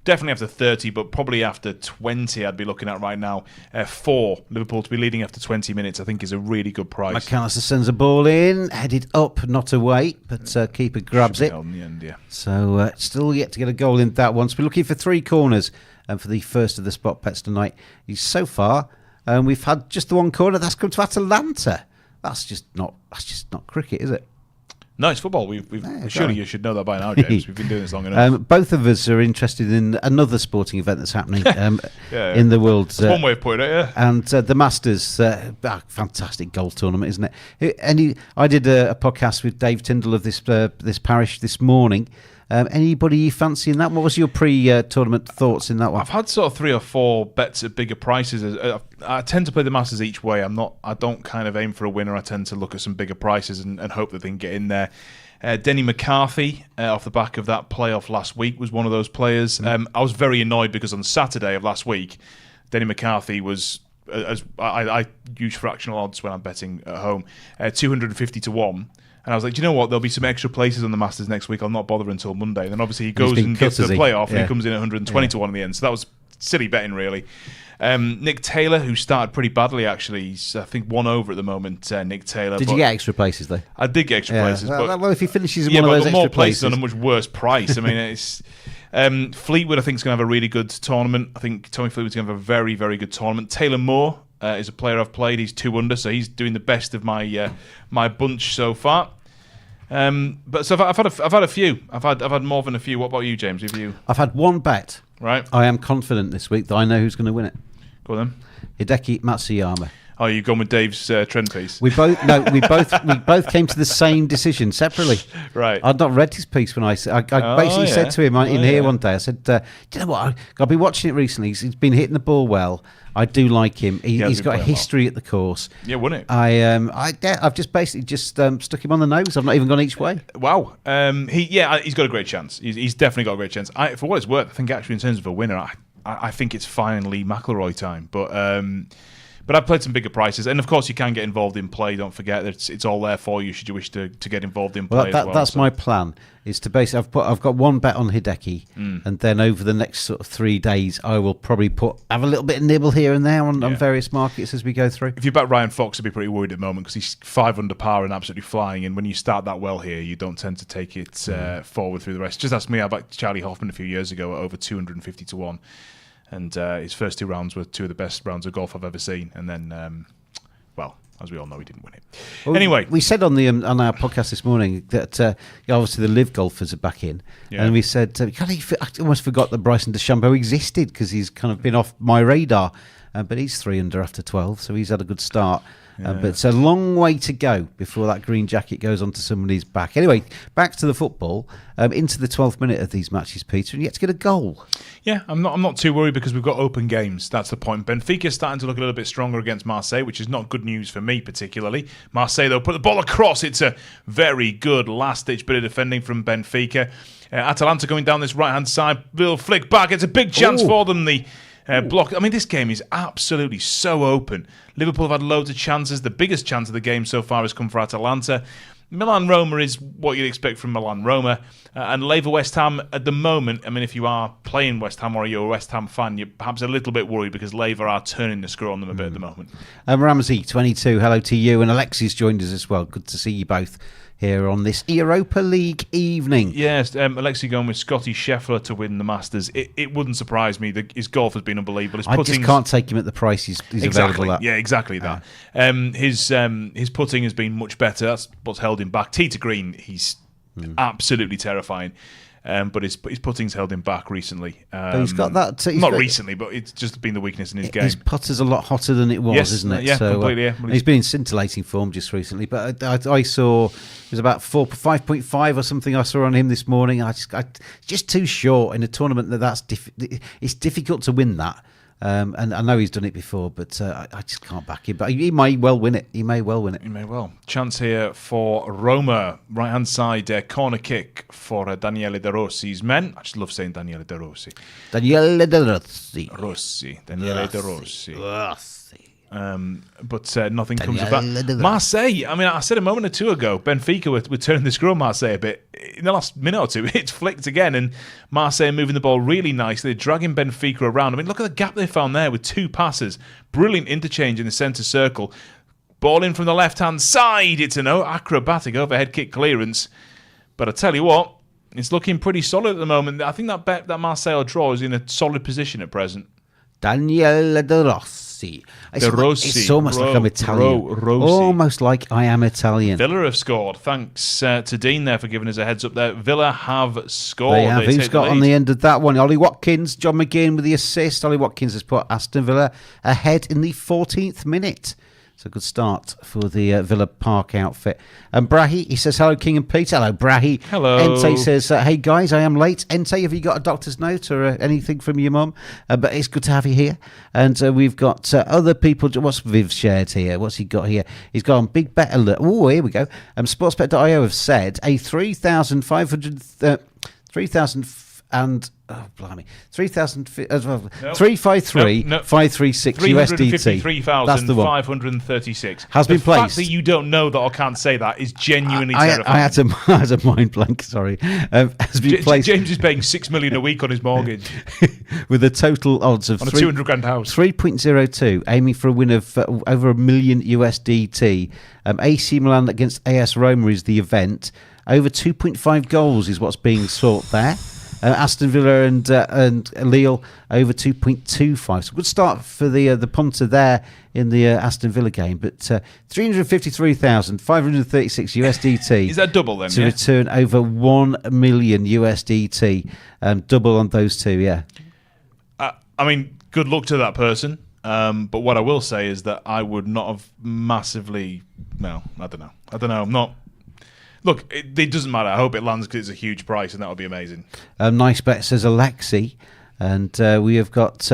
definitely after 30, but probably after 20 I'd be looking at right now. 4, Liverpool to be leading after 20 minutes, I think is a really good price. McAllister sends a ball in, headed up, not away, but keeper grabs it. In the end, yeah. So still yet to get a goal in that one. So we're looking for 3 corners for the first of the spot bets tonight. So far, we've had just the 1 corner. That's come to Atalanta. That's just not cricket, is it? No, it's football. Surely you should know that by now, James. We've been doing this long enough. Both of us are interested in another sporting event that's happening in the world. That's one way of putting it, yeah. And the Masters, fantastic golf tournament, isn't it? I did a podcast with Dave Tyndall of this parish this morning. Anybody you fancy in that? What was your pre-tournament thoughts in that one? I've had sort of 3 or 4 bets at bigger prices. I tend to play the Masters each way. I don't kind of aim for a winner. I tend to look at some bigger prices and hope that they can get in there. Denny McCarthy, off the back of that playoff last week, was one of those players. I was very annoyed because on Saturday of last week, Denny McCarthy was, as I use fractional odds when I'm betting at home, 250 to 1. And I was like, do you know what? There'll be some extra places on the Masters next week. I'll not bother until Monday. And then obviously he goes and gets to the playoff and he comes in at 120 to 1 in the end. So that was silly betting, really. Nick Taylor, who started pretty badly, actually. He's, I think, 1 over at the moment, Nick Taylor. Did you get extra places, though? I did get extra places. Well, if he finishes in one of those extra more places. on a much worse price. I mean, it's... Fleetwood, I think, is going to have a really good tournament. I think Tommy Fleetwood's going to have a very, very good tournament. Taylor Moore is a player I've played. He's 2 under, so he's doing the best of my my bunch so far. But so I've had a few. I've had more than a few. What about you, James? Have you? I've had 1 bet. Right. I am confident this week that I know who's going to win it. Go on then. Hideki Matsuyama. Oh, you've gone with Dave's trend piece. We both came to the same decision separately. Right. I'd not read his piece when I basically said to him here one day. I said, "Do you know what? I've been watching it recently. He's been hitting the ball well. I do like him. He's got a history at the course. Yeah, wouldn't it? I've just basically stuck him on the nose. I've not even gone each way. Wow. He's got a great chance. He's definitely got a great chance. For what it's worth, I think actually in terms of a winner, I think it's finally McIlroy time. But But I've played some bigger prices, and of course you can get involved in play. Don't forget that it's all there for you should you wish to get involved in play. That's my plan. Is to basically I've got one bet on Hideki, and then over the next sort of 3 days I will probably have a little bit of nibble here and there on various markets as we go through. If you bet Ryan Fox, I'd be pretty worried at the moment because he's 5 under par and absolutely flying. And when you start that well here, you don't tend to take it forward through the rest. Just ask me. I backed Charlie Hoffman a few years ago at over 250 to 1, and his first 2 rounds were 2 of the best rounds of golf I've ever seen. And then, as we all know, he didn't win it. Well, anyway, we said on our podcast this morning that obviously the live golfers are back in, and we said I almost forgot that Bryson DeChambeau existed because he's kind of been off my radar, but he's 3 under after 12, so he's had a good start. But it's a long way to go before that green jacket goes onto somebody's back. Anyway, back to the football, into the 12th minute of these matches, Peter, and yet to get a goal. Yeah, I'm not too worried because we've got open games. That's the point. Benfica's starting to look a little bit stronger against Marseille, which is not good news for me particularly. Marseille, though, put the ball across. It's a very good last-ditch bit of defending from Benfica. Atalanta going down this right-hand side, little flick back. It's a big chance for them. The block. I mean, this game is absolutely so open. Liverpool have had loads of chances. The biggest chance of the game so far has come for Atalanta. Milan-Roma is what you'd expect from Milan-Roma. And Lever-West Ham at the moment, I mean, if you are playing West Ham or you're a West Ham fan, you're perhaps a little bit worried because Lever are turning the screw on them a bit at the moment. Ramsey, 22, hello to you. And Alexis joined us as well. Good to see you both here on this Europa League evening. Yes, Alexi going with Scotty Scheffler to win the Masters. It wouldn't surprise me. His golf has been unbelievable. I just can't take him at the price he's available at. Yeah, exactly that. His putting has been much better. That's what's held him back. Tee to green, he's absolutely terrifying. But his putting's held him back recently. But he's got that. Recently, but it's just been the weakness in his game. His putter's a lot hotter than it was, isn't it? Yeah, completely. Yeah. He's been in scintillating form just recently. But I saw it was about 5.5 or something. I saw on him this morning. Just too short in a tournament it's difficult to win that. And I know he's done it before, but I just can't back him. But he may well win it. He may well. Chance here for Roma. Right-hand side, corner kick for Daniele De Rossi's men. I just love saying Daniele De Rossi. Daniele De Rossi. Daniele De Rossi. But nothing comes of that. Marseille, I mean, I said a moment or two ago, Benfica were turning the screw on Marseille a bit. In the last minute or two, it's flicked again, and Marseille moving the ball really nicely, dragging Benfica around. I mean, look at the gap they found there with 2 passes. Brilliant interchange in the centre circle. Ball in from the left-hand side. It's an acrobatic overhead kick clearance. But I tell you what, it's looking pretty solid at the moment. I think that Marseille draw is in a solid position at present. Daniele De Rossi. It's almost like I'm Italian. Almost like I am Italian. Villa have scored. Thanks to Dean there for giving us a heads up there. Villa have scored. They have. Who's got on the end of that one? Ollie Watkins, John McGinn with the assist. Ollie Watkins has put Aston Villa ahead in the 14th minute. It's a good start for the Villa Park outfit. And Brahi, he says, hello, King and Peter. Hello, Brahi. Hello. Ente says, hey, guys, I am late. Ente, have you got a doctor's note or anything from your mum? But it's good to have you here. And we've got other people. What's Viv shared here? What's he got here? He's got on Big Bet Alert. Oh, here we go. Sportsbet.io have said a 353,536 USDT. That's the one. 536. Has been placed. The fact that you don't know that or can't say that is genuinely terrifying. I had a mind blank. Sorry. Has been placed. James is paying $6 million a week on his mortgage with a total odds of on a $200,000 house. 3.02, aiming for a win of over $1 million USDT. AC Milan against AS Roma is the event. Over 2.5 goals is what's being sought there. Aston Villa and Lille over 2.25. So good start for the punter there in the Aston Villa game. But 353,536 USDT. Is that double then? To return over 1 million USDT. Double on those two, yeah. I mean, good luck to that person. But what I will say is that I would not have massively. No, I don't know. I'm not. Look, it doesn't matter. I hope it lands because it's a huge price, and that would be amazing. Nice bet, says Alexi. And we have got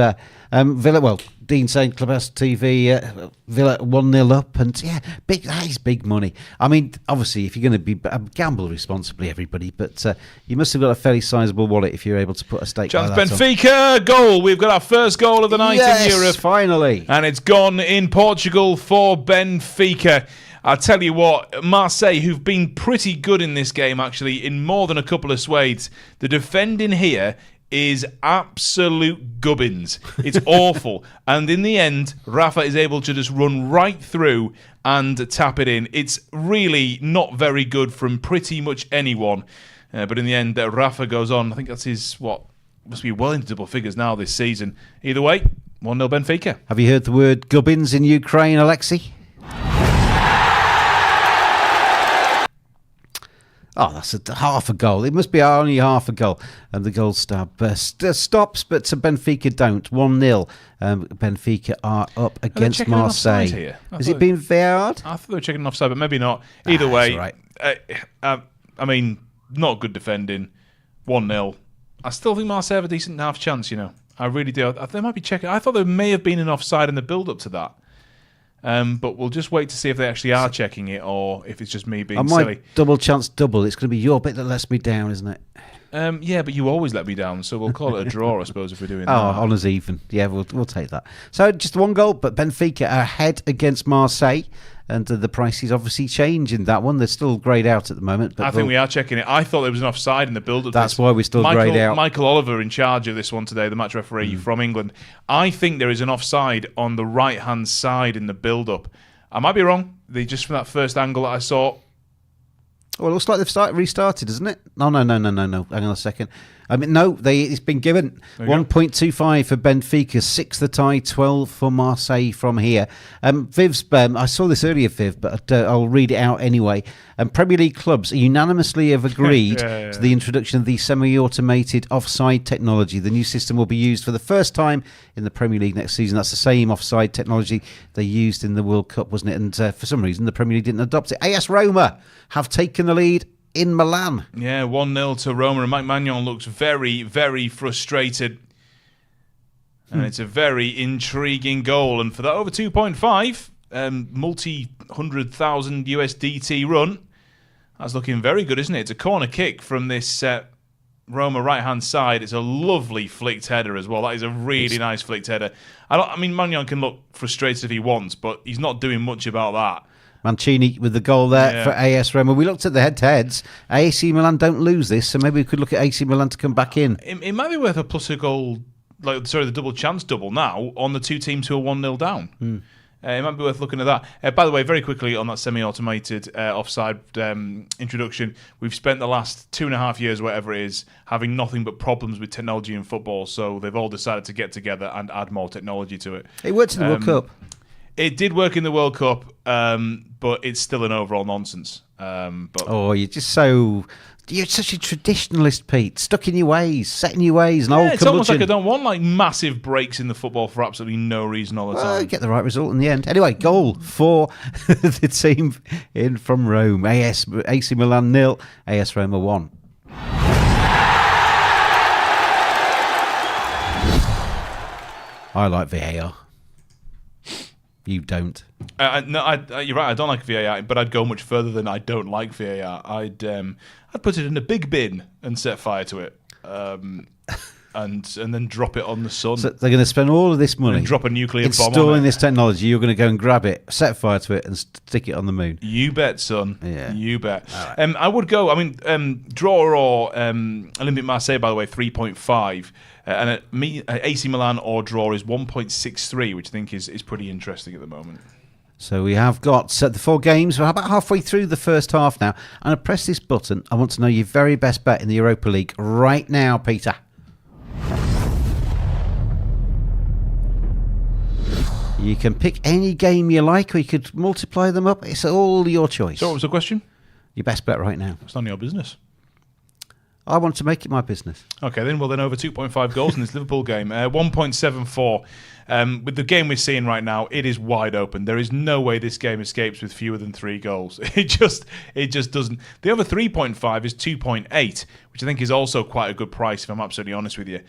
Villa. Well, Dean saying Clubhouse TV, Villa 1-0 up, and that is big money. I mean, obviously, if you're going to be gamble responsibly, everybody, but you must have got a fairly sizable wallet if you're able to put a stake. Chance like that Benfica goal. We've got our first goal of the night in Europe. Finally, and it's gone in Portugal for Benfica. I'll tell you what, Marseille, who've been pretty good in this game, actually, in more than a couple of swades, the defending here is absolute gubbins. It's awful. And in the end, Rafa is able to just run right through and tap it in. It's really not very good from pretty much anyone. But in the end, Rafa goes on. I think that's his, must be well into double figures now this season. Either way, 1-0 Benfica. Have you heard the word gubbins in Ukraine, Alexi? Oh, that's half a goal. It must be only half a goal. And the goal stab stops, but Benfica don't. 1-0. Benfica are up against Marseille. Has it been VAR'd? I thought they were checking an offside, but maybe not. Either way, right. I mean, not good defending. 1-0. I still think Marseille have a decent half chance, I really do. They might be checking. I thought there may have been an offside in the build-up to that. But we'll just wait to see if they actually are checking it or if it's just me being silly. Double chance double. It's going to be your bit that lets me down, isn't it? Yeah, but you always let me down, so we'll call it a draw, I suppose, if we're doing that. Oh, honours even. Yeah, we'll take that. So just one goal, but Benfica are ahead against Marseille. And the prices obviously change in that one. They're still greyed out at the moment. But I think we are checking it. I thought there was an offside in the build-up. That's why we're still greyed out. Michael Oliver in charge of this one today, the match referee from England. I think there is an offside on the right-hand side in the build-up. I might be wrong. Just from that first angle that I saw. Well, it looks like they've restarted, isn't it? No. Hang on a second. No, it's been given 1.25 for Benfica, 6 the tie, 12 for Marseille from here. Viv's, I saw this earlier, Viv, but I'll read it out anyway. Premier League clubs unanimously have agreed to the introduction of the semi-automated offside technology. The new system will be used for the first time in the Premier League next season. That's the same offside technology they used in the World Cup, wasn't it? And for some reason, the Premier League didn't adopt it. AS Roma have taken the lead in Milan. Yeah, 1-0 to Roma, and Mike Maignan looks very, very frustrated. And it's a very intriguing goal. And for that over 2.5, multi-100,000 USDT run, that's looking very good, isn't it? It's a corner kick from this Roma right-hand side. It's a lovely flicked header as well. That is a really nice flicked header. I mean, Maignan can look frustrated if he wants, but he's not doing much about that. Mancini with the goal there for AS Roma. We looked at the head-to-heads. AC Milan don't lose this, so maybe we could look at AC Milan to come back in. It might be worth a plus a goal, the double chance double now on the two teams who are 1-0 down. It might be worth looking at that. By the way, very quickly on that semi-automated offside introduction, we've spent the last 2.5 years, whatever it is, having nothing but problems with technology in football, so they've all decided to get together and add more technology to it. It worked in the World Cup. It did work in the World Cup, but it's still an overall nonsense. You're such a traditionalist, Pete. Stuck in your ways, set in your ways. It's almost like I don't want massive breaks in the football for absolutely no reason all the time. You get the right result in the end. Anyway, goal for the team in from Rome. AC Milan 0, AS Roma 1. I like VAR. You don't. No, you're right. I don't like VAR, but I'd go much further than I don't like VAR. I'd put it in a big bin and set fire to it, and then drop it on the sun. So they're going to spend all of this money and drop a nuclear bomb on it. Installing this technology. You're going to go and grab it, set fire to it, and stick it on the moon. You bet, son. Yeah. You bet. Right. I would go. Draw or Olympique Marseille, by the way, 3.5. And AC Milan or draw is 1.63, which I think is pretty interesting at the moment. So we have got the 4 games. We're about halfway through the first half now. And I press this button. I want to know your very best bet in the Europa League right now, Peter. You can pick any game you like, or you could multiply them up. It's all your choice. So what was the question? Your best bet right now. It's none of your business. I want to make it my business. Okay, then over 2.5 goals in this Liverpool game. 1.74. With the game we're seeing right now, it is wide open. There is no way this game escapes with fewer than 3 goals. It just doesn't. The over 3.5 is 2.8, which I think is also quite a good price, if I'm absolutely honest with you.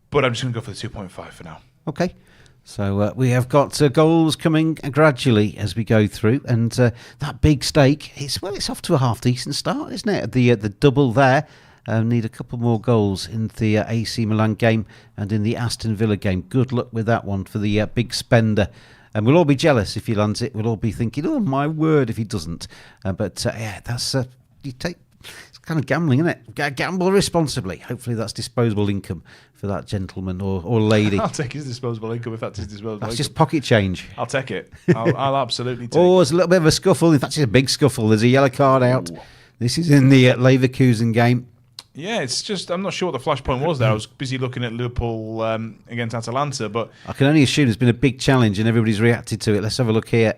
But I'm just going to go for the 2.5 for now. Okay. So we have got goals coming gradually as we go through, and that big stake, it's off to a half decent start, isn't it? The double there. Need a couple more goals in the AC Milan game and in the Aston Villa game. Good luck with that one for the big spender. And we'll all be jealous if he lands it. We'll all be thinking, oh, my word, if he doesn't. But that's it's kind of gambling, isn't it? Gamble responsibly. Hopefully that's disposable income for that gentleman or lady. I'll take his disposable income if that's his disposable income. That's just pocket change. I'll take it. I'll absolutely take it. Oh, there's a little bit of a scuffle. In fact, it's a big scuffle. There's a yellow card out. This is in the Leverkusen game. Yeah, it's just, I'm not sure what the flashpoint was there. I was busy looking at Liverpool against Atalanta, but I can only assume there's been a big challenge and everybody's reacted to it. Let's have a look here.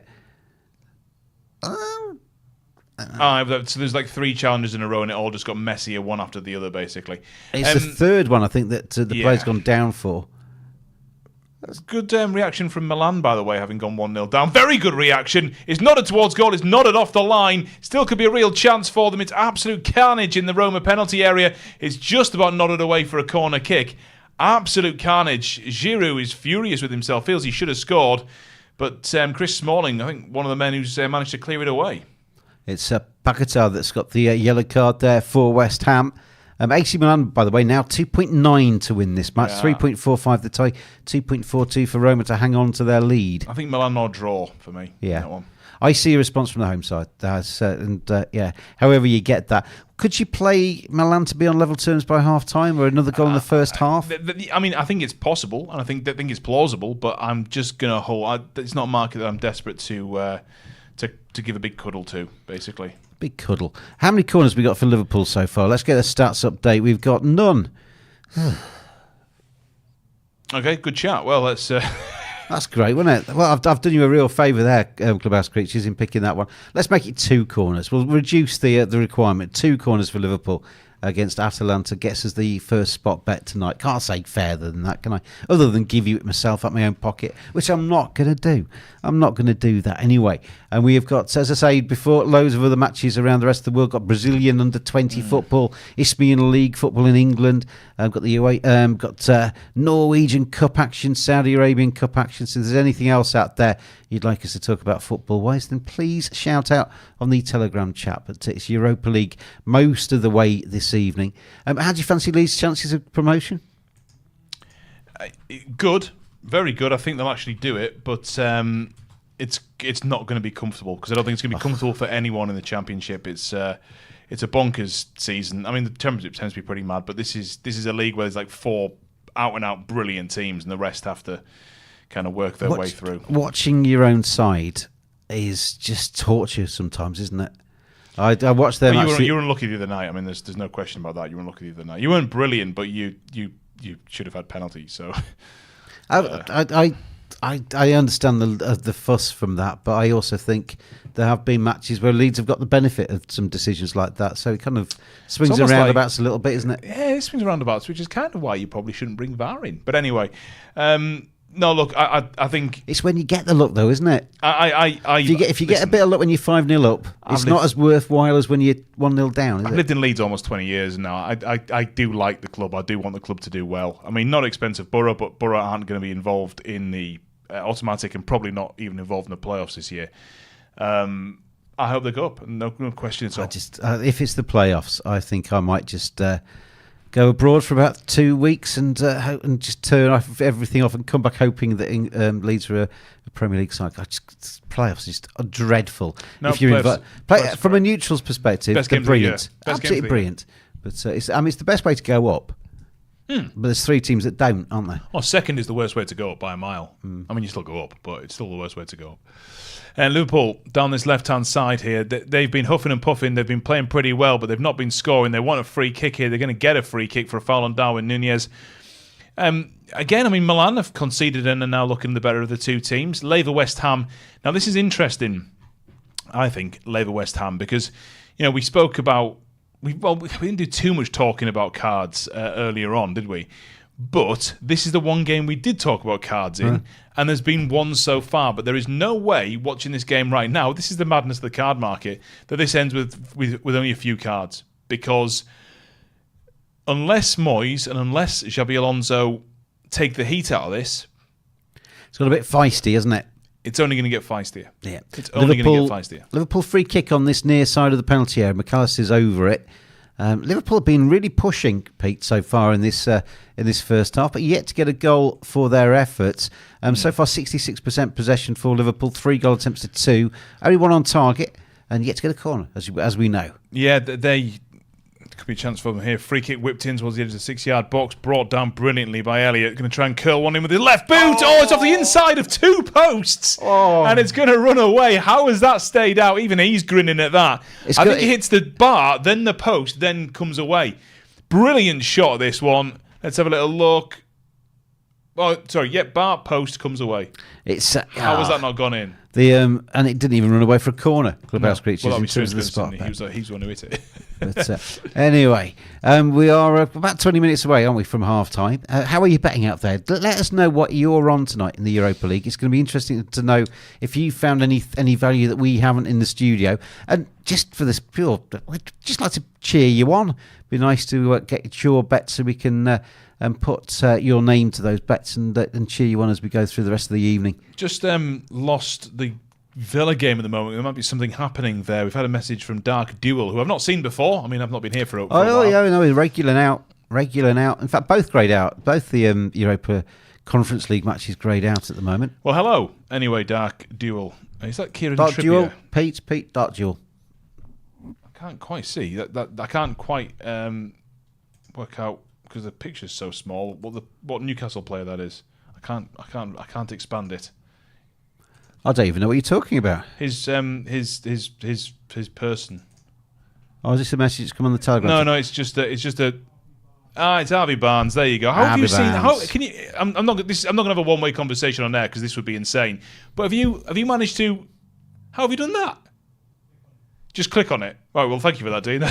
So there's like 3 challenges in a row and it all just got messier one after the other, basically. It's the third one, I think, that the player's gone down for. That's good reaction from Milan, by the way, having gone 1-0 down. Very good reaction. It's nodded towards goal. It's nodded off the line. Still could be a real chance for them. It's absolute carnage in the Roma penalty area. It's just about nodded away for a corner kick. Absolute carnage. Giroud is furious with himself. Feels he should have scored. But Chris Smalling, I think one of the men who's managed to clear it away. It's Paquetá that's got the yellow card there for West Ham. AC Milan, by the way, now 2.9 to win this match, 3.45 the tie, 2.42 for Roma to hang on to their lead. I think Milan or draw for me. Yeah, that one. I see a response from the home side. However you get that. Could you play Milan to be on level terms by half time or another goal in the first half? I mean, I think it's possible and I think it's plausible, but I'm just going to hold. It's not a market that I'm desperate to give a big cuddle to, basically. Big cuddle. How many corners have we got for Liverpool so far? Let's get a stats update. We've got none. Okay, good chat. Well, let's... That's great, wasn't it? Well, I've done you a real favour there, Clubhouse Creatures, in picking that one. Let's make it 2 corners. We'll reduce the requirement. 2 corners for Liverpool against Atalanta gets us the first spot bet tonight. Can't say fairer than that, can I? Other than give you it myself out my own pocket, which I'm not going to do. I'm not going to do that anyway. And we have got, as I said before, loads of other matches around the rest of the world. Got Brazilian under-20 football, Isthmian League football in England. Got the got Norwegian Cup action, Saudi Arabian Cup action. So if there's anything else out there you'd like us to talk about football-wise, then please shout out on the Telegram chat. But it's Europa League most of the way this evening. How do you fancy Leeds' chances of promotion? Good, very good. I think they'll actually do it, but it's not going to be comfortable because I don't think it's going to be comfortable for anyone in the Championship. It's a bonkers season. I mean, the Championship tends to be pretty mad, but this is a league where there's like 4 out-and-out brilliant teams, and the rest have to kind of work their way through. Watching your own side is just torture sometimes, isn't it? I watched them. You were unlucky the other night. I mean, there's no question about that. You were unlucky the other night. You weren't brilliant, but you should have had penalties. So, I understand the fuss from that, but I also think there have been matches where Leeds have got the benefit of some decisions like that. So it kind of swings and roundabouts a little bit, isn't it? Yeah, it swings and roundabouts, which is kind of why you probably shouldn't bring VAR in. But anyway. No, look, I think... It's when you get the luck, though, isn't it? If you get a bit of luck when you're 5-0 up, it's not as worthwhile as when you're 1-0 down, is it? I've lived in Leeds almost 20 years now. I do like the club. I do want the club to do well. I mean, not expensive Borough, but Borough aren't going to be involved in the automatic and probably not even involved in the playoffs this year. I hope they go up. No question at all. If it's the playoffs, I think I might just... go abroad for about 2 weeks and just turn everything off and come back hoping that Leeds are a Premier League side. Playoffs is just dreadful. No, if you're from a neutral's perspective, they're brilliant, absolutely brilliant. But it's the best way to go up. But there's 3 teams that don't, aren't there? Well, second is the worst way to go up by a mile. I mean, you still go up, but it's still the worst way to go up. And Liverpool, down this left-hand side here, they've been huffing and puffing. They've been playing pretty well, but they've not been scoring. They want a free kick here. They're going to get a free kick for a foul on Darwin Nunez. Again, I mean, Milan have conceded and are now looking the better of the 2 teams. Lever West Ham. Now, this is interesting, I think, Lever West Ham, because, we spoke about... We didn't do too much talking about cards earlier on, did we? But this is the one game we did talk about cards in, and there's been one so far. But there is no way, watching this game right now, this is the madness of the card market, that this ends with only a few cards. Because unless Moyes and unless Xabi Alonso take the heat out of this... It's got a bit feisty, hasn't it? It's only going to get feistier. Yeah. It's only going to get feistier. Liverpool free kick on this near side of the penalty area. McAllister's over it. Liverpool have been really pushing, Pete, so far in this first half, but yet to get a goal for their efforts. So far, 66% possession for Liverpool, 3 goal attempts to 2, only 1 on target, and yet to get a corner, as we know. Yeah, there could be a chance for them here. Free kick whipped in towards the edge of the 6-yard box, brought down brilliantly by Elliott. Going to try and curl one in with his left boot. Oh, it's off the inside of 2 posts. And it's going to run away. How has that stayed out? Even he's grinning at that. I think it hits the bar, then the post, then comes away. Brilliant shot, this one. Let's have a little look. Oh, sorry. Yep, bar, post, comes away. How has that not gone in? And it didn't even run away for a corner. Clubhouse creatures well, in terms of the spot. He's the one who hit it. But anyway, we are about 20 minutes away, aren't we, from half-time? How are you betting out there? Let us know what you're on tonight in the Europa League. It's going to be interesting to know if you found any value that we haven't in the studio. And just for this pure, we'd just like to cheer you on. Be nice to get your bets so we can put your name to those bets and cheer you on as we go through the rest of the evening. Just lost the Villa game at the moment. There might be something happening there. We've had a message from Dark Duel, who I've not seen before. I mean, I've not been here for a while. Yeah, no, he's regular now. In fact, both greyed out. Both the Europa Conference League matches greyed out at the moment. Well, hello. Anyway, Dark Duel. Is that Kieran Dark Trippier? Duel? Pete, Dark Duel. I can't quite see. That I can't quite work out because the picture's so small. What Newcastle player that is? I can't expand it. I don't even know what you're talking about. His person. Oh, is this a message that's come on the Telegram? No, it's just a. It's Harvey Barnes. There you go. How have you seen? How can you? I'm not going to have a one-way conversation on there because this would be insane. But have you managed to? How have you done that? Just click on it. Right. Well, thank you for that, Dean.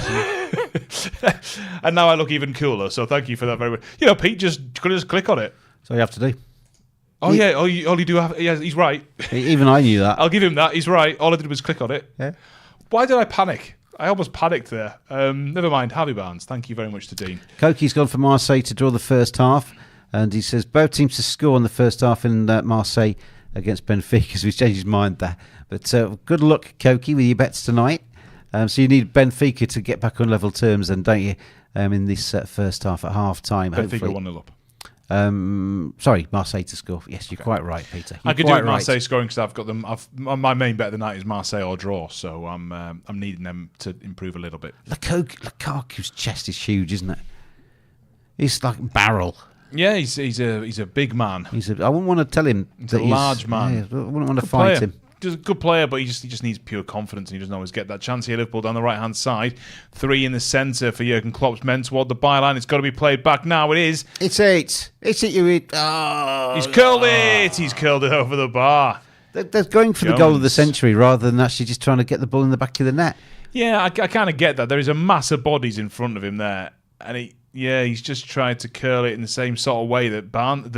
And now I look even cooler. So thank you for that very much. Pete, just click on it. That's all you have to do. Oh yeah. All you do have. Yeah, he's right. Even I knew that. I'll give him that. He's right. All I did was click on it. Yeah. Why did I panic? I almost panicked there. Never mind. Harvey Barnes. Thank you very much to Dean. Koki's gone for Marseille to draw the first half, and he says both teams to score in the first half in Marseille against Benfica. So he's changed his mind there. But good luck, Koki, with your bets tonight. So you need Benfica to get back on level terms, then, don't you? In this first half at half time. Benfica 1-0 up. Sorry, Marseille to score. Yes, you're quite right, Peter. I could do Marseille scoring because I've got them. My main bet of the night is Marseille or draw, so I'm needing them to improve a little bit. Lukaku's chest is huge, isn't it? He's like a barrel. Yeah, he's a big man. I wouldn't want to tell him he's a large man. Yeah, I wouldn't want to fight him. Just a good player, but he just needs pure confidence, and he doesn't always get that chance here. Liverpool down the right-hand side. 3 in the centre for Jurgen Klopp's men toward the byline. It's got to be played back now. It is. It's 8. It's it, you eat. Oh, he's curled it. He's curled it over the bar. They're going for the goal of the century rather than actually just trying to get the ball in the back of the net. Yeah, I kind of get that. There is a mass of bodies in front of him there, and he's just tried to curl it in the same sort of way that Harvey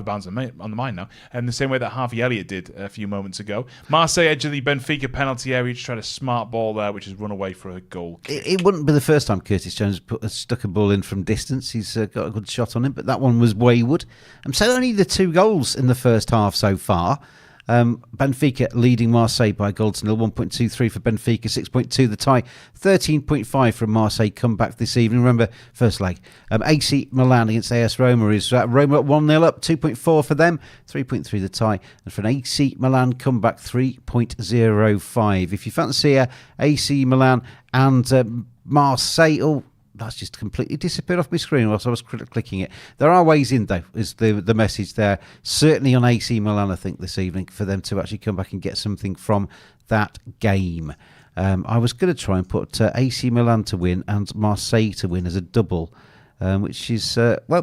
Barnes on the mind now, and the same way that Harvey Elliott did a few moments ago. Marseille edge of the Benfica penalty area, just tried a smart ball there, which has run away for a goal kick. It wouldn't be the first time Curtis Jones stuck a ball in from distance. He's got a good shot on him, but that one was wayward. So only the 2 goals in the first half so far. Benfica leading Marseille by a goal to 0, 1.23 for Benfica, 6.2 the tie, 13.5 from Marseille comeback this evening. Remember, first leg, AC Milan against AS Roma is Roma 1-0 up, 2.4 for them, 3.3 the tie, and for an AC Milan comeback, 3.05. If you fancy AC Milan and Marseille, that's just completely disappeared off my screen whilst I was clicking it. There are ways in, though, is the message there. Certainly on AC Milan, I think, this evening, for them to actually come back and get something from that game. I was going to try and put AC Milan to win and Marseille to win as a double, which is,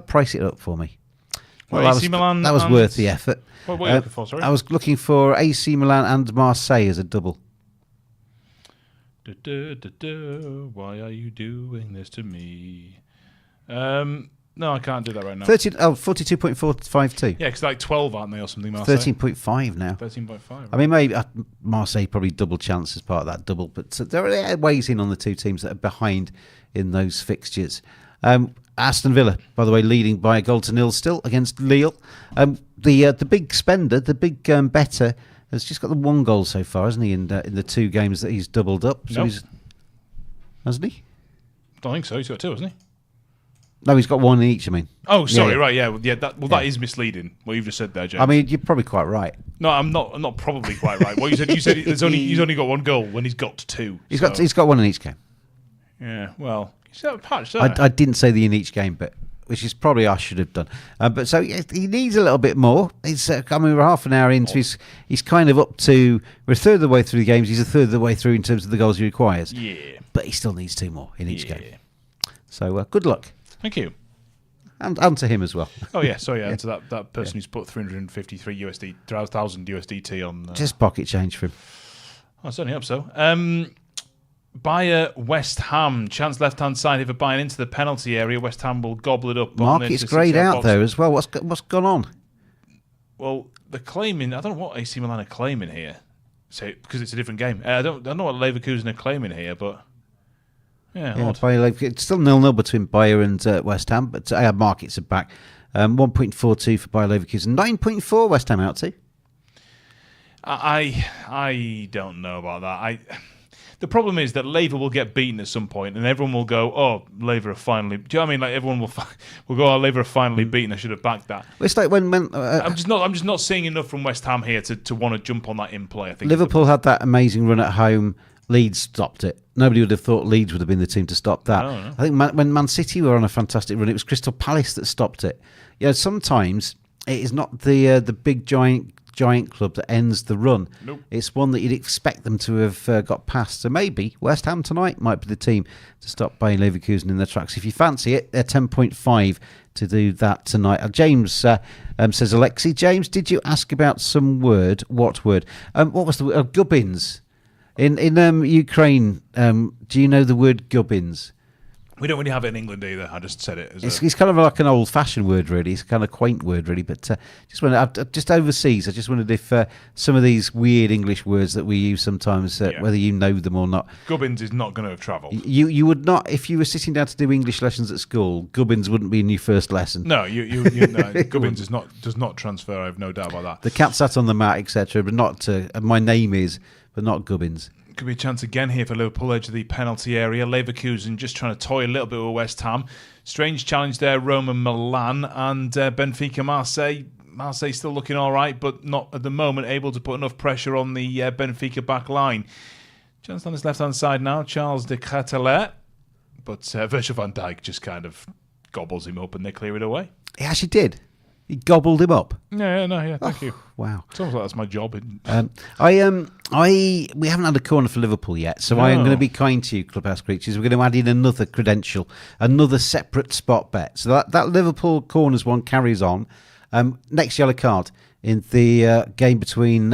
price it up for me. AC Milan that was worth the effort. What were you looking for, sorry? I was looking for AC Milan and Marseille as a double. Why are you doing this to me? No, I can't do that right now. 42.452. Yeah, because like 12, aren't they, or something, Marseille? 13.5 now. 13.5. Right? I mean, maybe Marseille probably double chance as part of that double, but there are ways in on the 2 teams that are behind in those fixtures. Aston Villa, by the way, leading by a goal to nil still against Lille. The big spender, the big better, has just got the 1 goal so far, hasn't he? In the 2 games that he's doubled up, so hasn't he? Don't think so. He's got 2, hasn't he? No, he's got 1 in each. I mean. Oh, sorry. Right. Yeah. That is misleading. What you've just said there, James. I mean, you're probably quite right. No, I'm not probably quite right. What you said. He's only got 1 goal when he's got 2. He's got 1 in each game. Yeah. Well, he's got a patch. I didn't say the in each game, but which is probably I should have done. But so he needs a little bit more. It's we're half an hour into. He's kind of up to. We're a third of the way through the games. He's a third of the way through in terms of the goals he requires. Yeah. But he still needs 2 more in each game. So good luck. Thank you. And to him as well. Oh yeah, sorry, and to that person who's put 353 thousand USDT on. Just pocket change for him. I certainly hope so. Bayer West Ham, chance left hand side if a Bayern into the penalty area. West Ham will gobble it up. Market's greyed out there as well. What's gone on? Well, they're claiming. I don't know what AC Milan are claiming here. So because it's a different game. I don't know what Leverkusen are claiming here, but. Yeah, it's still 0-0 between Bayer and West Ham, but our markets are back. 1.42 for Bayer Leverkusen, 9.4 West Ham out to. I don't know about that. The problem is that Lever will get beaten at some point, and everyone will go, "Oh, Lever are finally." Do you know what I mean? Like everyone will go, "Oh, Lever are finally beaten. I should have backed that." It's like when I'm just not seeing enough from West Ham here to want to jump on that in play. I think Liverpool had that amazing run at home. Leeds stopped it. Nobody would have thought Leeds would have been the team to stop that. No. I think when Man City were on a fantastic run, it was Crystal Palace that stopped it. Yeah, sometimes it is not the big giant club that ends the run. Nope. It's one that you'd expect them to have got past. So maybe West Ham tonight might be the team to stop Bayer Leverkusen in their tracks. If you fancy it, they're 10.5 to do that tonight. James says, Alexi, James, did you ask about some word? What word? What was the word? Gubbins. In Ukraine, do you know the word gubbins? We don't really have it in England either. I just said it. It's kind of like an old-fashioned word, really. It's a kind of quaint word, really. But just overseas, I just wondered if some of these weird English words that we use sometimes, whether you know them or not. Gubbins is not going to have travelled. You would not, if you were sitting down to do English lessons at school. Gubbins wouldn't be in your first lesson. No, no, Gubbins does not transfer. I have no doubt about that. The cat sat on the mat, etc. But not. My name is, but not Gubbins. Could be a chance again here for Liverpool, edge of the penalty area. Leverkusen just trying to toy a little bit with West Ham. Strange challenge there, Roma, Milan, and Benfica, Marseille. Marseille still looking all right, but not at the moment able to put enough pressure on the Benfica back line. Chance on his left-hand side now, Charles de Ketelaere. But Virgil van Dijk just kind of gobbles him up and they clear it away. He actually did. He gobbled him up. Yeah, thank you. Wow. It's almost like that's my job. We haven't had a corner for Liverpool yet, so I am going to be kind to you, Clubhouse Creatures. We're going to add in another credential, another separate spot bet. So that Liverpool corners one carries on. Next yellow card in the game between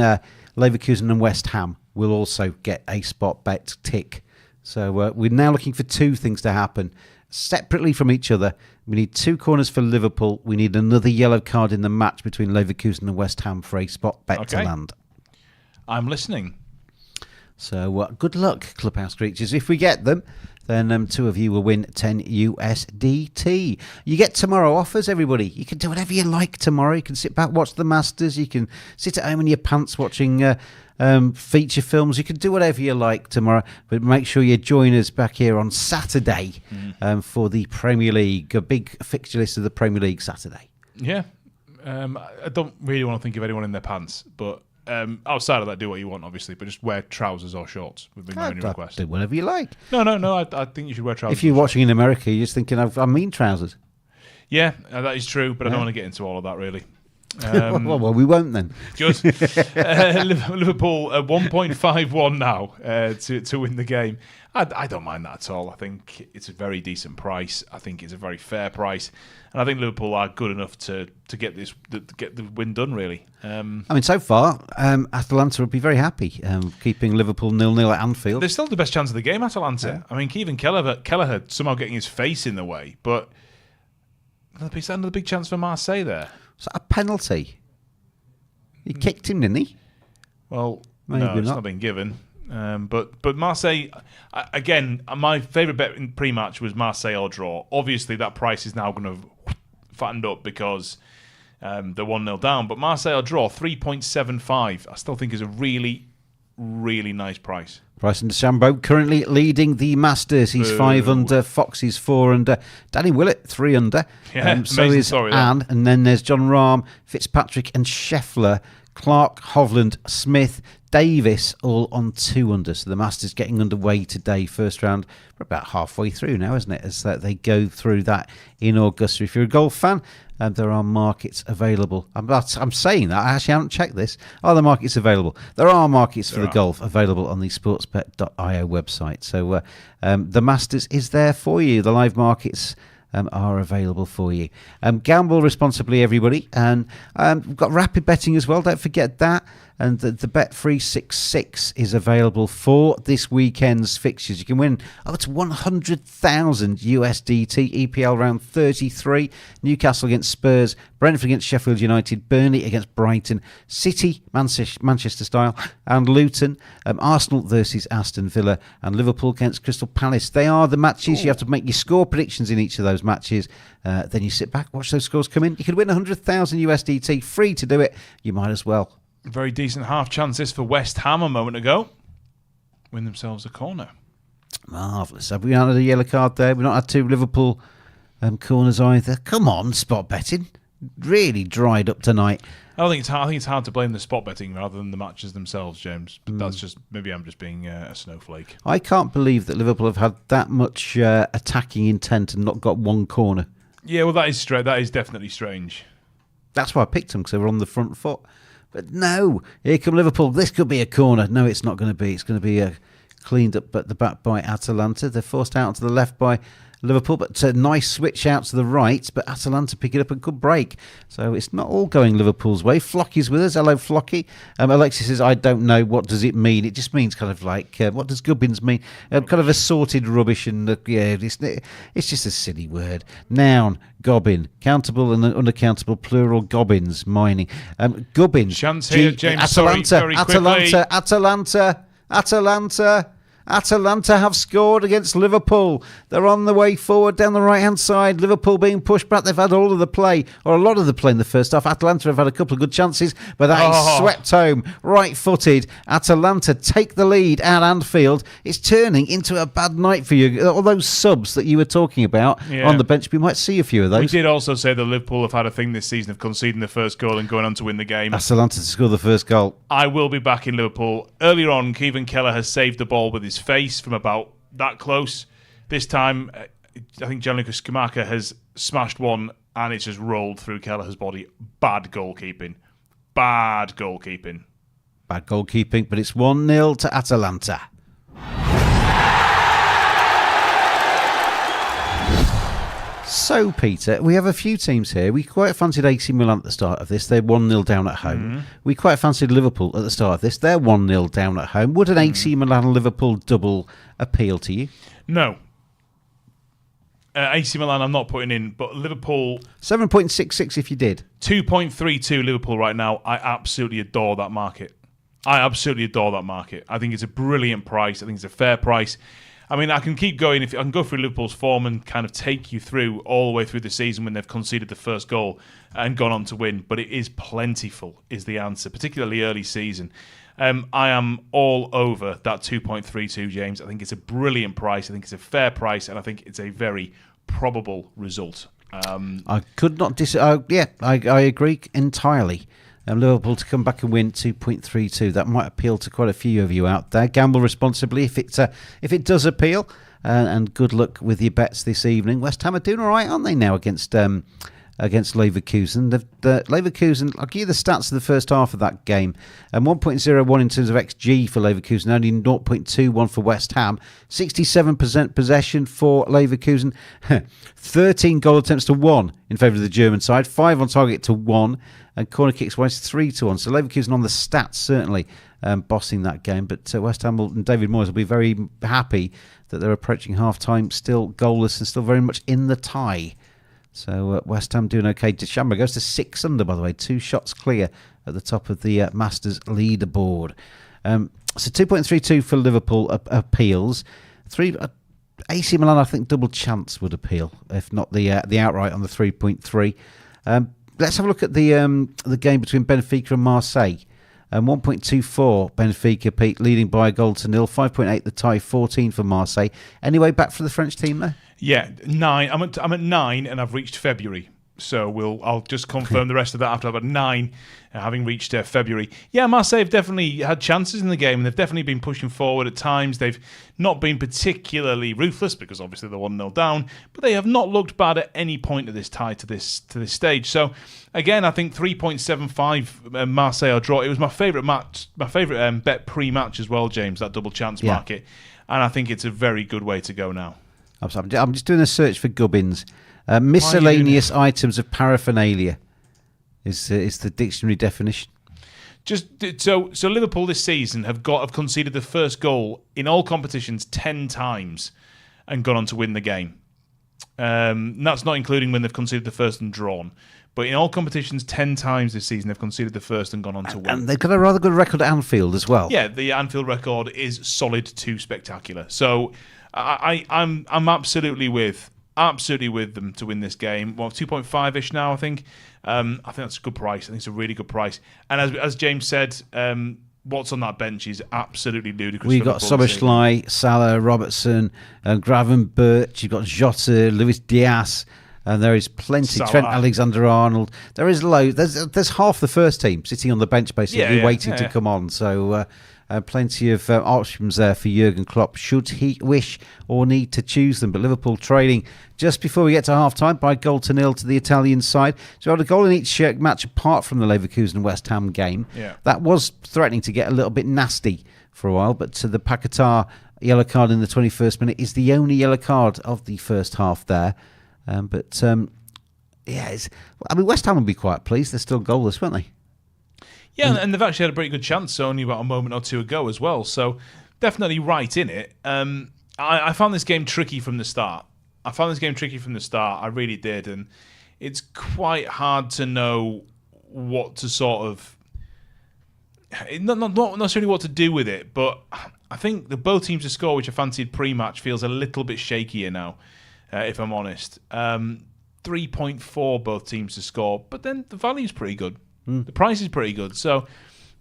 Leverkusen and West Ham will also get a spot bet tick. So we're now looking for 2 things to happen separately from each other. We need 2 corners for Liverpool. We need another yellow card in the match between Leverkusen and West Ham for a spot bet to land. I'm listening. So good luck, Clubhouse Creatures. If we get them, then 2 of you will win 10 USDT. You get tomorrow offers, everybody. You can do whatever you like tomorrow. You can sit back, watch the Masters. You can sit at home in your pants watching feature films. You can do whatever you like tomorrow, but make sure you join us back here on Saturday for the Premier League, a big fixture list of the Premier League Saturday. Yeah. I don't really want to think of anyone in their pants, but outside of that, do what you want, obviously, but just wear trousers or shorts would be my only request. Do whatever you like. No, I think you should wear trousers. If you're watching in America, you're just thinking, I mean trousers. Yeah, that is true, but I don't want to get into all of that, really. Well, we won't then. Good. Liverpool 1.51 now to win the game. I don't mind that at all. I think it's a very decent price. I think it's a very fair price, and I think Liverpool are good enough to get the win done. Really. I mean, so far, Atalanta would be very happy keeping Liverpool 0-0 at Anfield. They're still the best chance of the game, Atalanta. Yeah. I mean, Kevin Kelleher somehow getting his face in the way, but another big chance for Marseille there. Was that a penalty? He kicked him, didn't he? Well, maybe no, it's not been given. But Marseille, again, my favourite bet in pre-match was Marseille or draw. Obviously, that price is now going to fattened up because they're 1-0 down. But Marseille or draw, 3.75. I still think is a really, really nice price. Bryson DeChambeau currently leading the Masters. He's 5 under. Fox is 4 under. Danny Willett 3 under. Yeah, so is story, Anne. And then there's John Rahm, Fitzpatrick and Scheffler, Clark, Hovland, Smith, Davis all on 2 under. So the Masters getting underway today. First round, we're about halfway through now, isn't it? As they go through that in Augusta. If you're a golf fan, there are markets available. I'm saying that. I actually haven't checked this. Are the markets available? There are markets for the golf available on the sportsbet.io website. So the Masters is there for you. The live markets are available for you. Gamble responsibly, everybody. And we've got rapid betting as well. Don't forget that. And the Bet366 is available for this weekend's fixtures. You can win up to 100,000 USDT. EPL round 33. Newcastle against Spurs. Brentford against Sheffield United. Burnley against Brighton. City, Manchester style. And Luton. Arsenal versus Aston Villa. And Liverpool against Crystal Palace. They are the matches. You have to make your score predictions in each of those matches. Then you sit back, watch those scores come in. You could win 100,000 USDT. Free to do it. You might as well. Very decent half chances for West Ham a moment ago. Win themselves a corner. Marvellous. Have we had a yellow card there? We've not had 2 Liverpool corners either. Come on, spot betting. Really dried up tonight. I think it's hard to blame the spot betting rather than the matches themselves, James. But that's just, maybe I'm just being a snowflake. I can't believe that Liverpool have had that much attacking intent and not got 1 corner. Yeah, well, that is straight. That is definitely strange. That's why I picked them, because they were on the front foot. But no, here come Liverpool. This could be a corner. No, it's not going to be. It's going to be cleaned up at the back by Atalanta. They're forced out to the left by Liverpool, but a nice switch out to the right. But Atalanta pick it up and good break. So it's not all going Liverpool's way. Flocky's with us. Hello, Flocky. Alexis says, I don't know. What does it mean? It just means kind of like, what does gubbins mean? Kind of assorted rubbish. And yeah, it's just a silly word. Noun, gobbin. Countable and unaccountable, plural, gobbins, mining. Gubbins. Chance here, James. Atalanta, sorry, very quickly. Atalanta have scored against Liverpool. They're on the way forward down the right-hand side. Liverpool being pushed back. They've had all of the play, or a lot of the play in the first half. Atalanta have had a couple of good chances, but that is swept home, right-footed. Atalanta take the lead at Anfield. It's turning into a bad night for you. All those subs that you were talking about on the bench, we might see a few of those. We did also say that Liverpool have had a thing this season of conceding the first goal and going on to win the game. Atalanta to score the first goal. I will be back in Liverpool. Earlier on, Kevin Keller has saved the ball with his face from about that close. This time, I think Gianluca Scamacca has smashed one and it's just rolled through Kelleher's body. Bad goalkeeping. Bad goalkeeping. Bad goalkeeping, but it's 1-0 to Atalanta. So, Peter, we have a few teams here. We quite fancied AC Milan at the start of this. They're 1-0 down at home. Mm-hmm. We quite fancied Liverpool at the start of this. They're 1-0 down at home. Would an AC Milan-Liverpool double appeal to you? No. AC Milan I'm not putting in, but Liverpool... 7.66 if you did. 2.32 Liverpool right now. I absolutely adore that market. I think it's a brilliant price. I think it's a fair price. I mean, I can keep going. If I can go through Liverpool's form and kind of take you through all the way through the season when they've conceded the first goal and gone on to win, but it is plentiful, is the answer, particularly early season. I am all over that 2.32, James. I think it's a brilliant price. I think it's a fair price, and I think it's a very probable result. I could not I agree entirely. Liverpool to come back and win 2.32. That might appeal to quite a few of you out there. Gamble responsibly if it does appeal. And good luck with your bets this evening. West Ham are doing all right, aren't they, now against Leverkusen? Leverkusen, I'll give you the stats of the first half of that game. 1.01 in terms of XG for Leverkusen, only 0.21 for West Ham. 67% possession for Leverkusen. 13 goal attempts to 1 in favour of the German side. 5 on target to 1. And corner kicks wise 3-1. So Leverkusen on the stats certainly bossing that game. But West Ham and David Moyes will be very happy that they're approaching half-time, still goalless and still very much in the tie. So West Ham doing okay. DeChambeau goes to 6 under, by the way. 2 shots clear at the top of the Masters leaderboard. So 2.32 for Liverpool appeals. AC Milan, I think double chance would appeal, if not the outright on the 3.3. Let's have a look at the game between Benfica and Marseille. 1.24 Benfica, Pete, leading by a goal to nil. 5.8 the tie, 14 for Marseille. Anyway, back for the French team there? Yeah, 9. I'm at 9, and I've reached February. So I'll just confirm the rest of that after I've had 9, having reached February. Yeah, Marseille have definitely had chances in the game, and they've definitely been pushing forward at times. They've not been particularly ruthless because obviously they're 1-0 down, but they have not looked bad at any point of this tie to this stage. So again, I think 3.75 Marseille draw. It was my favourite match, my favourite bet pre-match as well, James. That double chance market, and I think it's a very good way to go now. I'm just doing a search for gubbins. Miscellaneous items of paraphernalia is the dictionary definition. Just so Liverpool this season have conceded the first goal in all competitions 10 times and gone on to win the game. That's not including when they've conceded the first and drawn. But in all competitions 10 times this season they've conceded the first and gone on to win. And they've got a rather good record at Anfield as well. Yeah, the Anfield record is solid to spectacular. So I'm absolutely with them to win this game. Well, 2.5-ish now, I think. I think that's a good price. I think it's a really good price. And as James said, what's on that bench is absolutely ludicrous. We've got Szoboszlai, Salah, Robertson, Gravenberch. You've got Jota, Luis Diaz. And there is plenty. Salah. Trent Alexander-Arnold. There is loads. There's half the first team sitting on the bench basically waiting to come on. So plenty of options there for Jurgen Klopp should he wish or need to choose them. But Liverpool trailing just before we get to half-time by 1-0 to the Italian side. So we had a goal in each match apart from the Leverkusen West Ham game. Yeah. That was threatening to get a little bit nasty for a while. But the Paquetá yellow card in the 21st minute is the only yellow card of the first half there. West Ham will be quite pleased. They're still goalless, weren't they? Yeah, and they've actually had a pretty good chance only about a moment or two ago as well. So definitely right in it. I found this game tricky from the start. I really did. And it's quite hard to know what to sort of... Not necessarily what to do with it, but I think the both teams to score, which I fancied pre-match, feels a little bit shakier now. If I'm honest. 3.4 both teams to score, but then the value's pretty good. The price is pretty good, so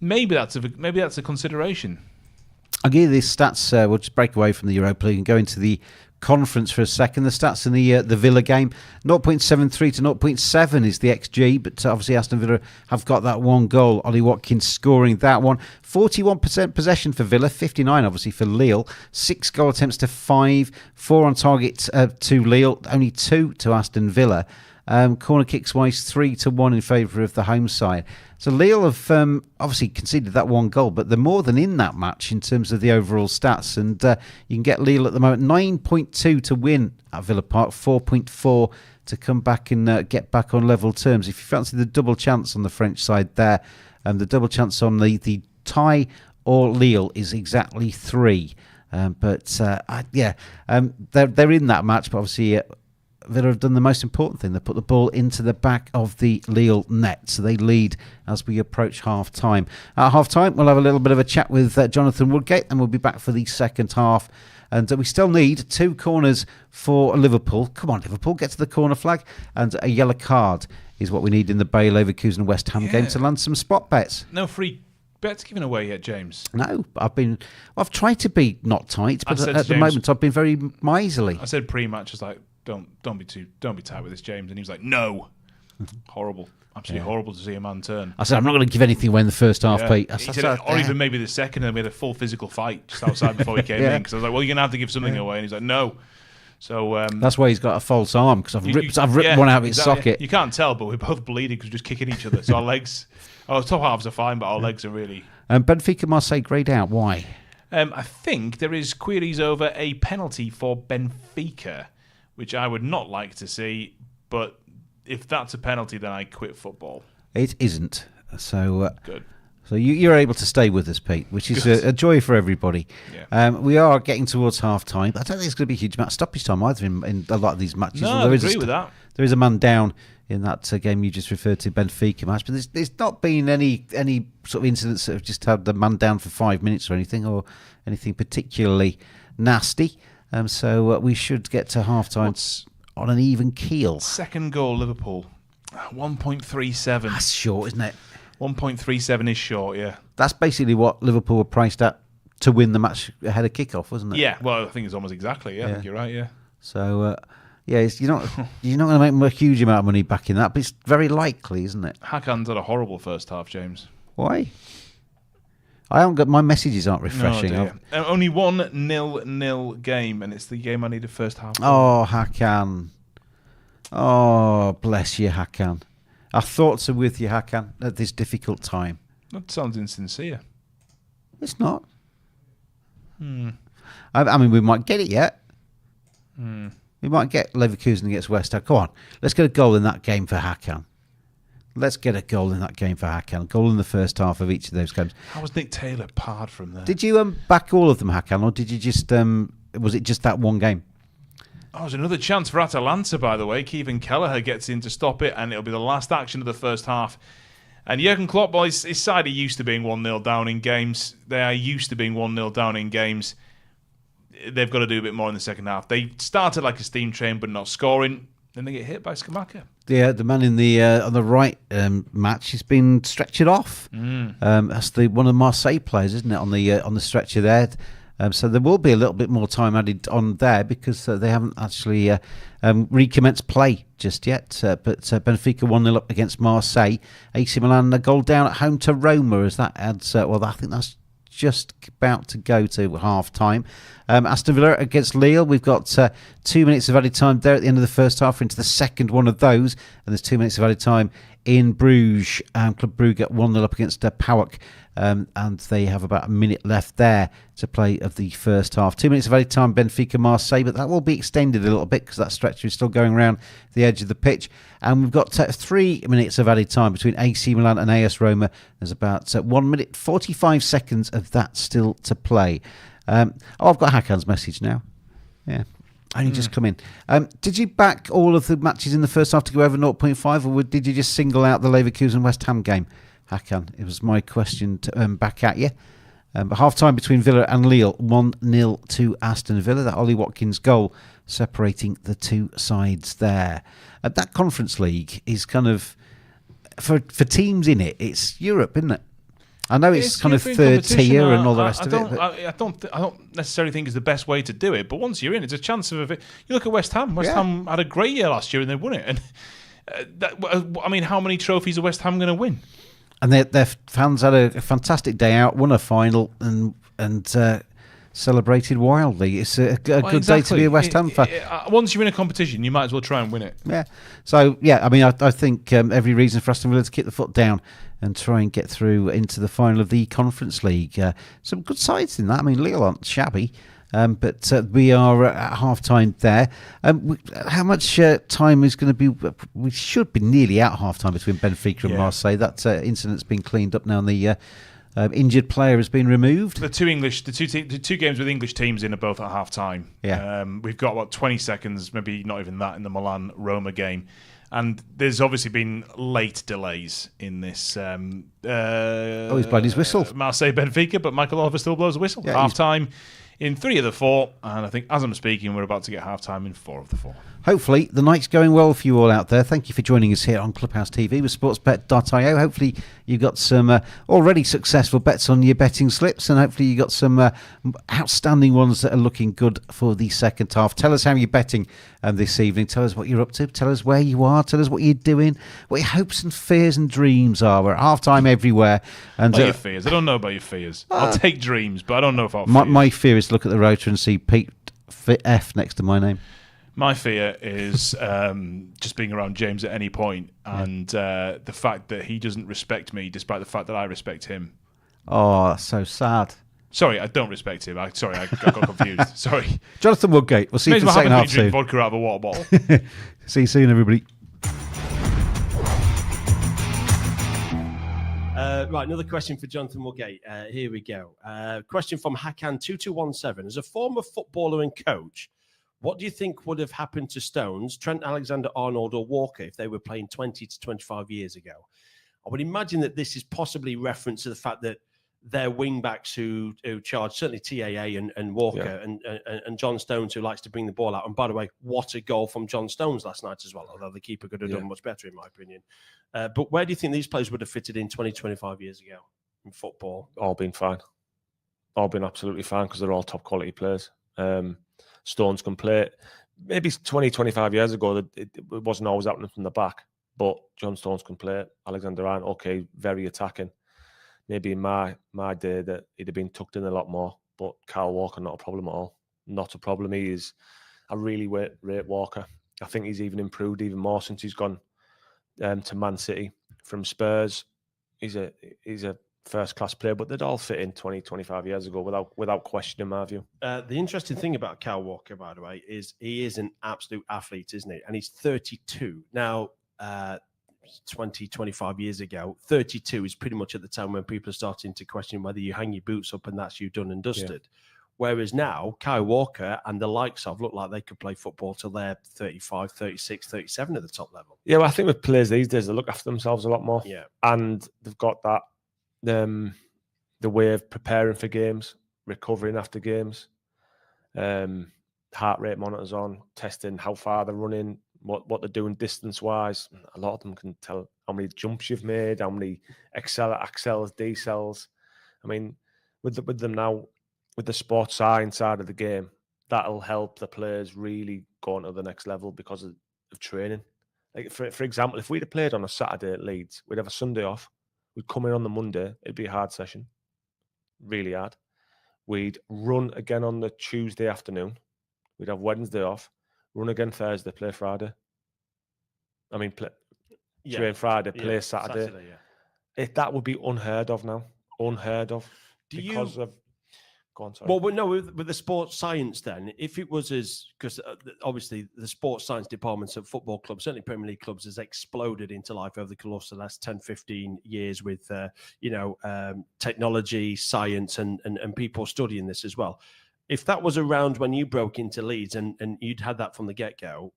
maybe that's a consideration. I'll give you these stats. We'll just break away from the Europa League and go into the conference for a second. The stats in the Villa game, 0.73 to 0.7 is the XG, but obviously Aston Villa have got that one goal. Ollie Watkins scoring that one. 41% possession for Villa, 59 obviously for Lille. 6 goal attempts to 5, 4 on target to Lille, only 2 to Aston Villa. Corner kicks wise 3-1 in favour of the home side. So Lille have obviously conceded that one goal, but they're more than in that match in terms of the overall stats. And you can get Lille at the moment 9.2 to win at Villa Park, 4.4 to come back and get back on level terms. If you fancy the double chance on the French side there, the double chance on the tie or Lille is exactly 3. They're in that match, but obviously... Villa have done the most important thing. They put the ball into the back of the Lille net. So they lead as we approach half-time. At half-time, we'll have a little bit of a chat with Jonathan Woodgate, and we'll be back for the second half. And we still need 2 corners for Liverpool. Come on, Liverpool, get to the corner flag. And a yellow card is what we need in the Bayer Leverkusen West Ham game to land some spot bets. No free bets given away yet, James. No, I've tried to be not tight, but at the moment I've been very miserly. I said pre-match, was like, don't be tight with this, James. And he was like, no. Horrible. Absolutely horrible to see a man turn. I said, I'm not going to give anything away in the first half, Pete. Or even maybe the second, and we had a full physical fight just outside before he came in. Because I was like, well, you're going to have to give something away. And he's like, no. So that's why he's got a false arm, because I've ripped one out of its socket. You can't tell, but we're both bleeding because we're just kicking each other. So our legs, our top halves are fine, but our legs are really... Benfica Marseille greyed out. Why? I think there is queries over a penalty for Benfica, which I would not like to see, but if that's a penalty, then I quit football. It isn't. So good. So you're able to stay with us, Pete, which is a joy for everybody. Yeah. We are getting towards half-time. I don't think it's going to be a huge amount of stoppage time either in a lot of these matches. No, I agree with that. There is a man down in that game you just referred to, Benfica match. But there's not been any sort of incidents that have just had the man down for 5 minutes or anything particularly nasty. So we should get to half-time on an even keel. Second goal, Liverpool. 1.37. That's short, isn't it? 1.37 is short, yeah. That's basically what Liverpool were priced at to win the match ahead of kick-off, wasn't it? Yeah, well, I think it's almost exactly, I think you're right, yeah. So, you're not going to make a huge amount of money back in that, but it's very likely, isn't it? Hakan's had a horrible first half, James. Why? I haven't got... My messages aren't refreshing. Only 1-0 game, and it's the game I needed first half. Oh, Hakan. Oh, bless you, Hakan. Our thoughts are with you, Hakan, at this difficult time. That sounds insincere. It's not. I mean, we might get it yet. We might get Leverkusen against West Ham. Come on, let's get a goal in that game for Hakan. Let's get a goal in that game for Hakan. A goal in the first half of each of those games. How was Nick Taylor parred from there? Did you back all of them, Hakan, or did you just... was it just that one game? Oh, there's another chance for Atalanta, by the way. Kevin Kelleher gets in to stop it, and it'll be the last action of the first half. And Jurgen Klopp, his side are used to being 1-0 down in games. They are used to being 1-0 down in games. They've got to do a bit more in the second half. They started like a steam train, but not scoring. Then they get hit by Skamaka. Yeah, the man in the on the right match has been stretchered off. That's one of the Marseille players, isn't it, on the stretcher there? So there will be a little bit more time added on there because they haven't actually recommenced play just yet. But Benfica 1-0 up against Marseille. AC Milan a goal down at home to Roma as that adds... I think that's just about to go to half-time. Aston Villa against Lille. We've got 2 minutes of added time there at the end of the first half. We're into the second one of those. And there's 2 minutes of added time in Bruges. Club Brugge at 1-0 up against PAOK. And they have about a minute left there to play of the first half. 2 minutes of added time, Benfica, Marseille, but that will be extended a little bit because that stretcher is still going around the edge of the pitch. And we've got 3 minutes of added time between AC Milan and AS Roma. There's about 1 minute, 45 seconds of that still to play. I've got Hakan's message now. Yeah. Only just come in. Did you back all of the matches in the first half to go over 0.5, or did you just single out the Leverkusen West Ham game? Hakan, it was my question to back at you. But half-time between Villa and Lille, 1-0 to Aston Villa. That Ollie Watkins goal separating the two sides there. That Conference League is kind of, for teams in it, it's Europe, isn't it? I know it's kind of third tier and all the rest of it. But I don't necessarily think it's the best way to do it, but once you're in, it's a chance of it. You look at West Ham. West Ham had a great year last year and they won it. And how many trophies are West Ham going to win? And their fans had a fantastic day out, won a final, and celebrated wildly. It's a good day to be a West Ham fan. Once you're in a competition, you might as well try and win it. Yeah. So, I think every reason for Aston Villa to keep the foot down and try and get through into the final of the Conference League. Some good sides in that. I mean, Lille aren't shabby. But we are at half-time there. How much time is going to be... We should be nearly at half-time between Benfica and Marseille. That incident's been cleaned up now and the injured player has been removed. The two games with English teams in are both at half-time. Yeah. We've got, 20 seconds, maybe not even that, in the Milan-Roma game. And there's obviously been late delays in this. He's blown his whistle. Marseille-Benfica, but Michael Oliver still blows a whistle. Yeah, half-time in 3 of the 4, and I think as I'm speaking, we're about to get half-time in 4 of the 4. Hopefully, the night's going well for you all out there. Thank you for joining us here on Clubhouse TV with sportsbet.io. Hopefully, you've got some already successful bets on your betting slips, and hopefully you got some outstanding ones that are looking good for the second half. Tell us how you're betting this evening. Tell us what you're up to. Tell us where you are. Tell us what you're doing. What your hopes and fears and dreams are. We're at half-time everywhere. And your fears. I don't know about your fears. I'll take dreams, but I don't know if I'll my fear is to look at the rotor and see Pete F next to my name. My fear is just being around James at any point, and the fact that he doesn't respect me despite the fact that I respect him. Oh, that's so sad. Sorry, I don't respect him. I got confused. Sorry. Jonathan Woodgate. We'll see you for the second half soon. Drink vodka out of a water bottle. See you soon, everybody. Right, another question for Jonathan Woodgate. Here we go. Question from Hakan2217. As a former footballer and coach, What do you think would have happened to Stones, Trent Alexander-Arnold or Walker if they were playing 20 to 25 years ago? I would imagine that this is possibly reference to the fact that their wing-backs who charge, certainly TAA and Walker and John Stones, who likes to bring the ball out. And by the way, what a goal from John Stones last night as well, although the keeper could have done much better, in my opinion. But where do you think these players would have fitted in 20, 25 years ago in football? All been fine. All been absolutely fine because they're all top-quality players. Stones can play. Maybe 20, 25 years ago, it wasn't always happening from the back, but John Stones can play. Alexander-Arnold, okay, very attacking. Maybe in my day that he'd have been tucked in a lot more, but Kyle Walker, not a problem at all. Not a problem. He is. I really rate Walker. I think he's even improved even more since he's gone to Man City from Spurs. He's a first-class player, but they'd all fit in 20, 25 years ago without question, in my view. The interesting thing about Kyle Walker, by the way, is he is an absolute athlete, isn't he? And he's 32. Now, 20, 25 years ago, 32 is pretty much at the time when people are starting to question whether you hang your boots up and that's you done and dusted. Yeah. Whereas now, Kyle Walker and the likes of look like they could play football till they're 35, 36, 37 at the top level. Yeah, well, I think with players these days, they look after themselves a lot more. Yeah. And they've got that, the way of preparing for games, recovering after games, heart rate monitors on, testing how far they're running, what they're doing distance-wise. A lot of them can tell how many jumps you've made, how many accels, decels. I mean, with them now, with the sports science side of the game, that'll help the players really go on to the next level because of training. Like for example, if we'd have played on a Saturday at Leeds, we'd have a Sunday off. We'd come in on the Monday. It'd be a hard session, really hard. We'd run again on the Tuesday afternoon. We'd have Wednesday off. Run again Thursday, play Friday. I mean, train Friday, play Saturday. That would be unheard of now. Unheard of. Go on, sorry. Well, no, with the sports science then, if it was because obviously the sports science departments of football clubs, certainly Premier League clubs, has exploded into life over the course of the last 10, 15 years with, technology, science, and people studying this as well. If that was around when you broke into Leeds and you'd had that from the get-go,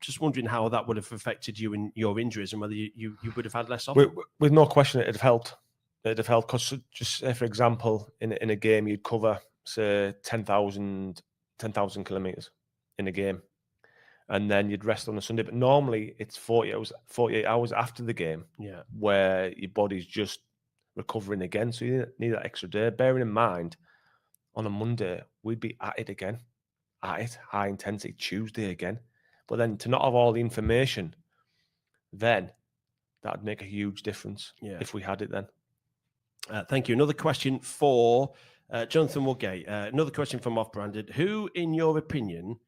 just wondering how that would have affected you in your injuries and whether you would have had less of it. With no question, it'd have helped. It'd have helped because, just say, for example, in a game, you'd cover, say, 10,000 kilometres in a game. And then you'd rest on a Sunday. But normally, it's 48 hours after the game where your body's just recovering again. So you need that extra day. Bearing in mind, on a Monday, we'd be at it again. At it, high intensity, Tuesday again. But then to not have all the information, then that'd make a huge difference if we had it then. Thank you. Another question for Jonathan Woodgate. Another question from Off-Branded. Who, in your opinion,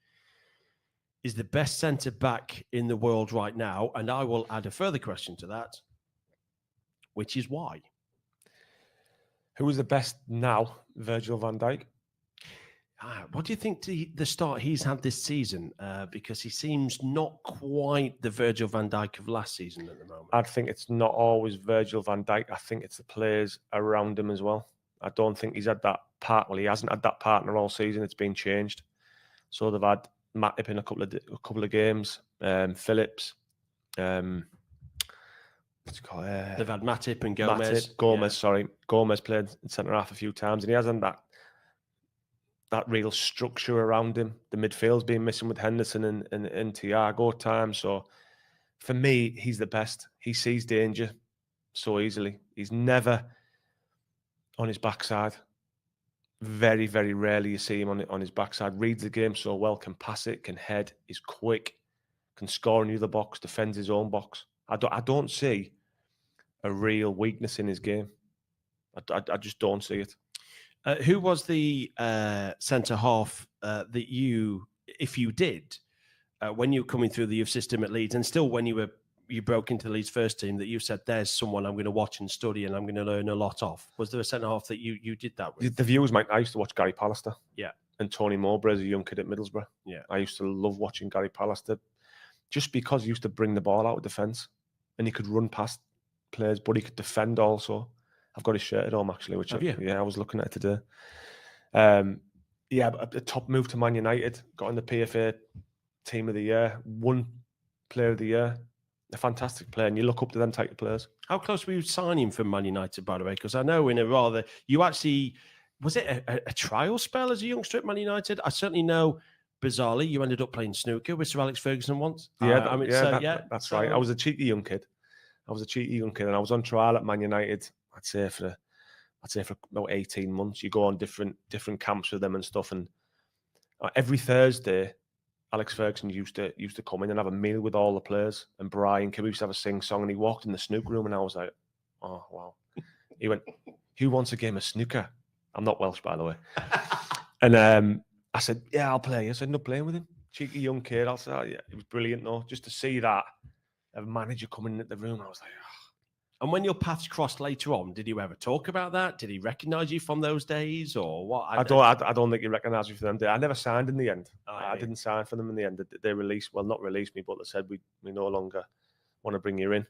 is the best centre-back in the world right now? And I will add a further question to that, which is why? Who is the best now? Virgil van Dijk. What do you think the start he's had this season? Because he seems not quite the Virgil van Dijk of last season at the moment. I think it's not always Virgil van Dijk. I think it's the players around him as well. I don't think he's had that part. Well, he hasn't had that partner all season. It's been changed. So they've had Matip in a couple of games. Phillips. They've had Matip and Gomez. Gomez played in centre half a few times, and he hasn't that real structure around him. The midfield's been missing with Henderson and Thiago at times. So for me, he's the best. He sees danger so easily. He's never on his backside. Very, very rarely you see him on his backside. Reads the game so well, can pass it, can head, is quick, can score in the other box, defends his own box. I don't see a real weakness in his game. I just don't see it. Who was the centre half that you, if you did, when you were coming through the youth system at Leeds, and still when you broke into the Leeds first team, that you said, "There's someone I'm going to watch and study, and I'm going to learn a lot of"? Was there a centre half that you did that with? The viewers might. I used to watch Gary Pallister. Yeah. And Tony Mowbray as a young kid at Middlesbrough. Yeah. I used to love watching Gary Pallister, just because he used to bring the ball out of defence, and he could run past players, but he could defend also. I've got his shirt at home, actually, which I was looking at today. Yeah, a top move to Man United. Got in the PFA Team of the Year. Won Player of the Year. A fantastic player, and you look up to them type of players. How close were you signing from Man United, by the way? Because I know you actually, was it a trial spell as a youngster at Man United? I certainly know, bizarrely, you ended up playing snooker with Sir Alex Ferguson once. That's right. I was a cheeky young kid. And I was on trial at Man United. I'd say for about 18 months. You go on different camps with them and stuff. And every Thursday, Alex Ferguson used to come in and have a meal with all the players. And Brian Kim used to have a sing song. And he walked in the snooker room, and I was like, "Oh wow!" He went, "Who wants a game of snooker?" I'm not Welsh, by the way. And I said, "Yeah, I'll play." I said, "No, playing with him." Cheeky young kid. I said, "Oh, yeah, it was brilliant, though." Just to see that a manager coming in at the room, I was like, "Oh." And when your paths crossed later on, did you ever talk about that? Did he recognise you from those days, or what? I don't think he recognised me for them. I never signed in the end. I didn't sign for them in the end. They not released me, but they said we no longer want to bring you in.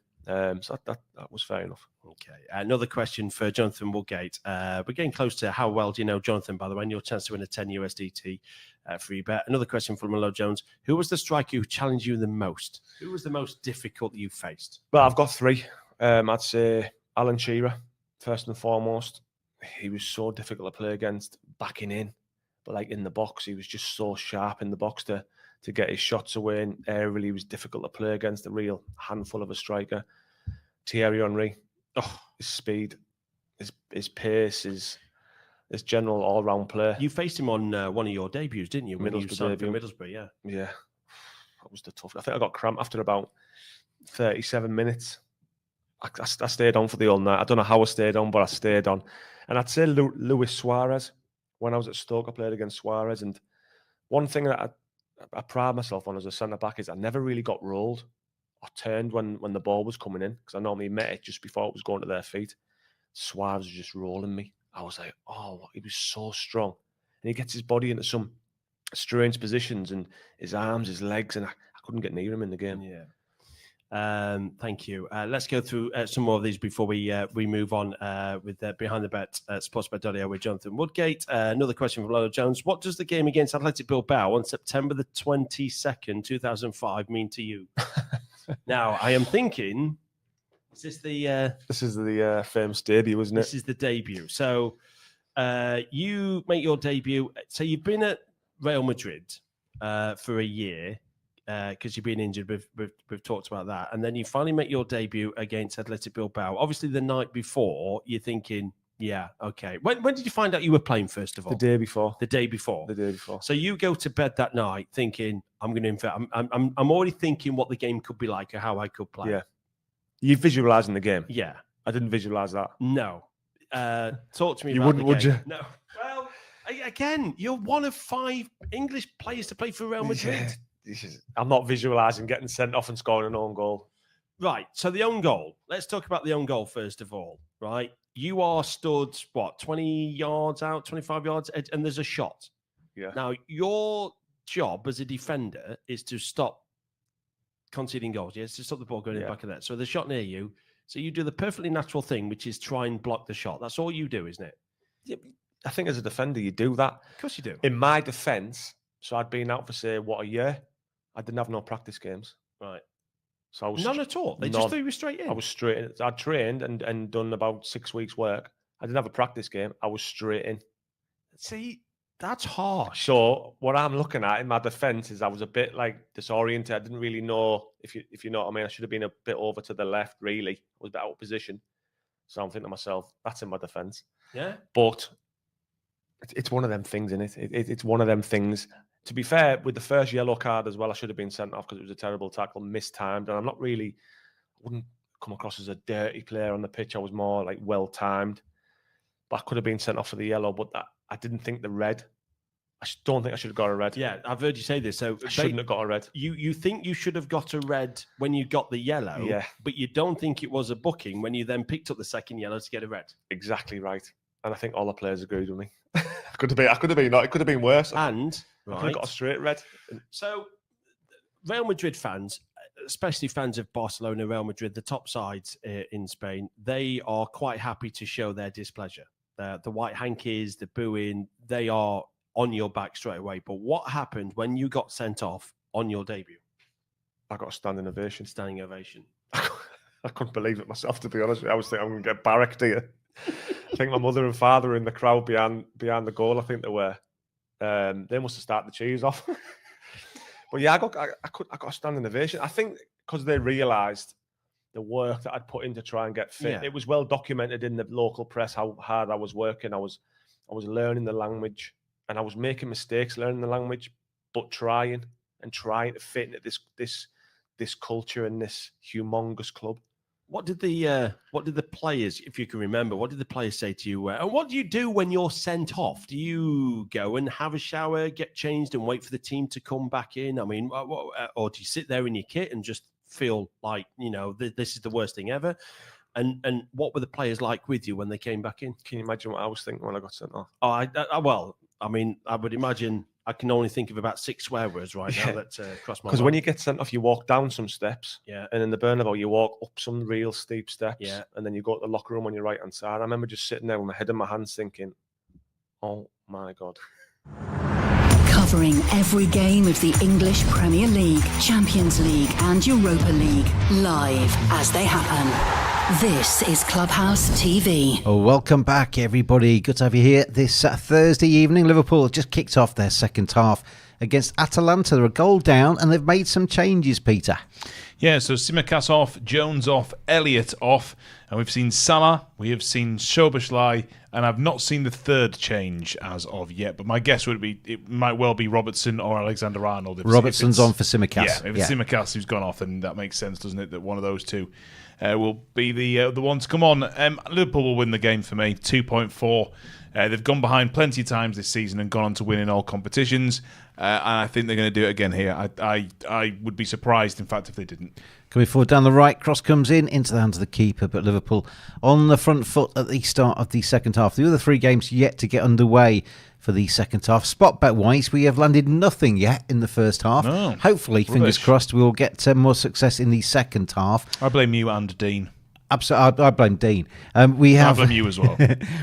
So that was fair enough. Okay. Another question for Jonathan Woodgate. We're getting close to how well do you know Jonathan, by the way, and your chance to win a 10 USDT free bet. Another question from Mellor Jones. Who was the striker who challenged you the most? Who was the most difficult that you faced? Well, I've got three. I'd say Alan Shearer, first and foremost. He was so difficult to play against, backing in, but like in the box, he was just so sharp in the box to get his shots away. And aerially, he was difficult to play against, a real handful of a striker. Thierry Henry, his speed, his pace, his general all-round play. You faced him on one of your debuts, didn't you? Middlesbrough, yeah. Yeah, that was the tough. I think I got cramp after about 37 minutes. I stayed on for the whole night. I don't know how I stayed on, but I stayed on. And I'd say Luis Suarez. When I was at Stoke, I played against Suarez. And one thing that I pride myself on as a centre-back is I never really got rolled or turned when the ball was coming in, because I normally met it just before it was going to their feet. Suarez was just rolling me. I was like, oh, he was so strong. And he gets his body into some strange positions, and his arms, his legs, and I couldn't get near him in the game. Yeah. Thank you. Let's go through some more of these before we move on with Behind the Bet, sportsbet.io with Jonathan Woodgate. Another question from Mellor Jones. What does the game against Athletic Bilbao on September the 22nd, 2005 mean to you? Now, I am thinking, is this the... This is the famous debut, isn't it? This is the debut. So you make your debut. So you've been at Real Madrid for a year, because you've been injured. We've talked about that. And then you finally make your debut against Athletic Bilbao. Obviously, the night before, you're thinking, yeah, okay. When did you find out you were playing, first of all? The day before. The day before. The day before. So you go to bed that night thinking, I'm already thinking what the game could be like or how I could play. Yeah. You visualising the game? Yeah. I didn't visualise that. No. Talk to me you about wouldn't, the would game. you? No. Well, again, you're one of 5 English players to play for Real Madrid. Yeah. I'm not visualising getting sent off and scoring an own goal. Right. So the own goal. Let's talk about the own goal first of all. Right. You are stood, 20 yards out, 25 yards, and there's a shot. Yeah. Now, your job as a defender is to stop conceding goals. Yes, to stop the ball going in the back of that. So the shot near you. So you do the perfectly natural thing, which is try and block the shot. That's all you do, isn't it? Yeah, I think as a defender, you do that. Of course you do. In my defence, so I'd been out for, say, a year. I didn't have no practice games. Right. So I was none at all. They just threw you straight in. I was straight in. I'd trained and done about 6 weeks' work. I didn't have a practice game. I was straight in. See, that's harsh. So what I'm looking at in my defence is I was a bit like disoriented. I didn't really know if you know what I mean. I should have been a bit over to the left. Really, I was a bit out of position. So I'm thinking to myself, that's in my defence. Yeah. But it's one of them things, isn't it? It's one of them things. To be fair, with the first yellow card as well, I should have been sent off because it was a terrible tackle, mistimed. And I wouldn't come across as a dirty player on the pitch. I was more like well-timed. But I could have been sent off for the yellow, but I didn't think the red. I don't think I should have got a red. Yeah, I've heard you say this. So I shouldn't have got a red. You think you should have got a red when you got the yellow, yeah, but you don't think it was a booking when you then picked up the second yellow to get a red. Exactly right. And I think all the players agreed with me. I could have been worse. And I could have got a straight red. So Real Madrid fans, especially fans of Barcelona, Real Madrid, the top sides in Spain, they are quite happy to show their displeasure. The white hankies, the booing, they are on your back straight away. But what happened when you got sent off on your debut? I got a standing ovation. Standing ovation. I couldn't believe it myself, to be honest with you. I was thinking I'm going to get barracked here. I think my mother and father were in the crowd behind the goal. I think they were. They must have started the cheese off. But yeah, I got a standing ovation. I think because they realised the work that I'd put in to try and get fit. Yeah. It was well documented in the local press how hard I was working. I was learning the language, and I was making mistakes learning the language, but trying to fit into this culture and this humongous club. What did the players, if you can remember, what did the players say to you? And what do you do when you're sent off? Do you go and have a shower, get changed, and wait for the team to come back in? I mean, or do you sit there in your kit and just feel like, this is the worst thing ever? And what were the players like with you when they came back in? Can you imagine what I was thinking when I got sent off? I would imagine. I can only think of about 6 swear words right now that cross my mind. Because when you get sent off, you walk down some steps. Yeah. And in the Bernabeu, you walk up some real steep steps. Yeah. And then you go to the locker room on your right-hand side. I remember just sitting there with my head in my hands thinking, oh, my God. Covering every game of the English Premier League, Champions League and Europa League, live as they happen. This is Clubhouse TV. Oh, welcome back, everybody. Good to have you here this Thursday evening. Liverpool just kicked off their second half against Atalanta. They're a goal down, and they've made some changes, Peter. Yeah, so Tsimikas off, Jones off, Elliott off, and we've seen Salah, we have seen Szoboszlai, and I've not seen the third change as of yet, but my guess would be it might well be Robertson or Alexander-Arnold. Robertson's on for Tsimikas. Yeah, if it's Tsimikas who's gone off, then that makes sense, doesn't it, that one of those two will be the one to come on. Liverpool will win the game for me, 2.4. They've gone behind plenty of times this season and gone on to win in all competitions, and I think they're going to do it again here. I would be surprised, in fact, if they didn't. Coming forward down the right, cross comes in into the hands of the keeper, but Liverpool on the front foot at the start of the second half. The other 3 games yet to get underway for the second half. Spot bet wise, we have landed nothing yet in the first half. No. Hopefully, fingers crossed, we'll get more success in the second half. I blame you and Dean. Absolutely, I blame Dean. I blame you as well.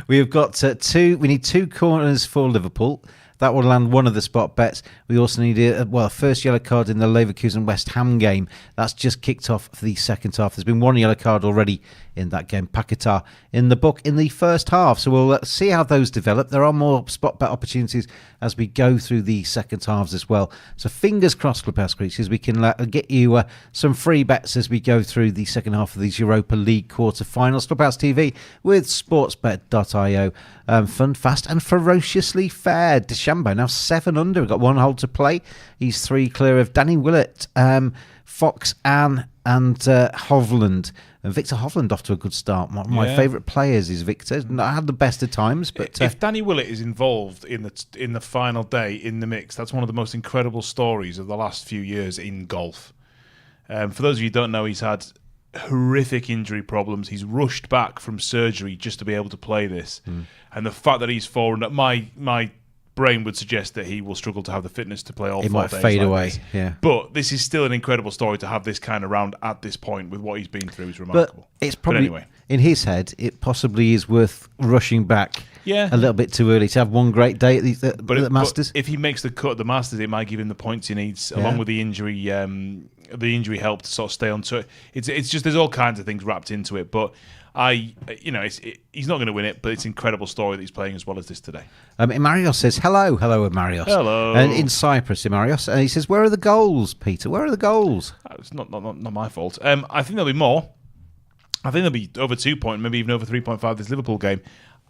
We have got 2. We need 2 corners for Liverpool. That will land one of the spot bets. We also need a first yellow card in the Leverkusen West Ham game. That's just kicked off for the second half. There's been 1 yellow card already in that game. Paquetá in the book in the first half. So we'll see how those develop. There are more spot bet opportunities as we go through the second halves as well. So fingers crossed, Clubhouse Creatures, we can get you some free bets as we go through the second half of these Europa League quarter-finals. Clubhouse TV with sportsbet.io. Fun, fast and ferociously fair. DeChambeau now 7 under. We've got 1 hole to play. He's 3 clear of Danny Willett, Fox, Anne and Hovland. And Victor Hovland off to a good start. One of my favourite players is Victor. Not had the best of times, but if Danny Willett is involved in the final day in the mix, that's one of the most incredible stories of the last few years in golf. For those of you who don't know, he's had horrific injury problems. He's rushed back from surgery just to be able to play this, and the fact that he's forward, my brain would suggest that he will struggle to have the fitness to play all 4 days. It might fade away, yeah. But this is still an incredible story to have this kind of round at this point with what he's been through is remarkable. But it's probably, anyway, in his head, it possibly is worth rushing back a little bit too early to have one great day at the Masters. But if he makes the cut at the Masters, it might give him the points he needs, along with the injury help to sort of stay on to it. It's just there's all kinds of things wrapped into it, but he's not going to win it, but it's an incredible story that he's playing as well as this today. Imarios says, hello, Imarios. Hello. And in Cyprus, Imarios. And he says, where are the goals, Peter? Where are the goals? It's not my fault. I think there'll be more. I think there'll be over 2 point, maybe even over 3.5 this Liverpool game.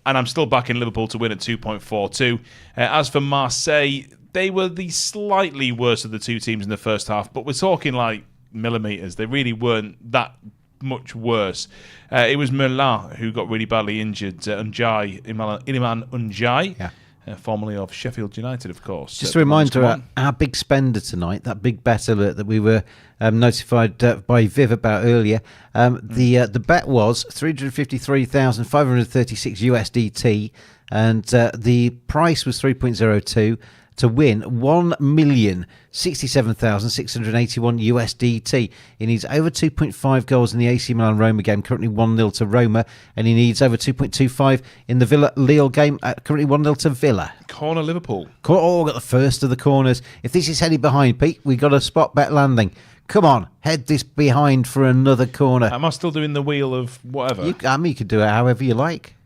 And I'm still backing Liverpool to win at 2.42. As for Marseille, they were the slightly worse of the 2 teams in the first half, but we're talking like millimetres. They really weren't that much worse. It was Milan who got really badly injured. Iliman Ndiaye, formerly of Sheffield United, of course. Just a reminder, our big spender tonight, that big bet alert that we were notified by Viv about earlier. The bet was 353,536 USDT, and the price was 3.02. to win $1,067,681 USDT. He needs over 2.5 goals in the AC Milan Roma game, currently 1-0 to Roma, and he needs over 2.25 in the Villa Lille game, currently 1-0 to Villa. Corner Liverpool. Got the first of the corners. If this is headed behind, Pete, we got a spot bet landing. Come on, head this behind for another corner. Am I still doing the wheel of whatever? You can do it however you like.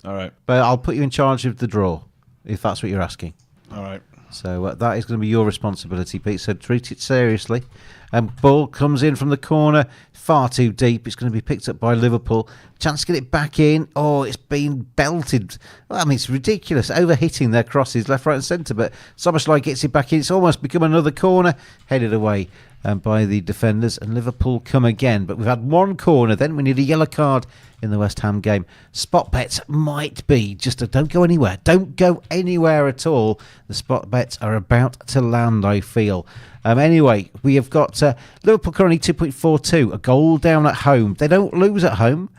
All right. But I'll put you in charge of the draw, if that's what you're asking. All right. So that is going to be your responsibility, Pete. So treat it seriously. Ball comes in from the corner, far too deep. It's going to be picked up by Liverpool. Chance to get it back in. Oh, it's been belted. Well, I mean, it's ridiculous. Overhitting their crosses left, right and centre. But Szoboszlai gets it back in. It's almost become another corner. Headed away by the defenders. And Liverpool come again. But we've had one corner then. We need a yellow card in the West Ham game. Spot bets might be don't go anywhere. Don't go anywhere at all. The spot bets are about to land, I feel. Anyway, we have got Liverpool currently 2.42, a goal down at home. They don't lose at home.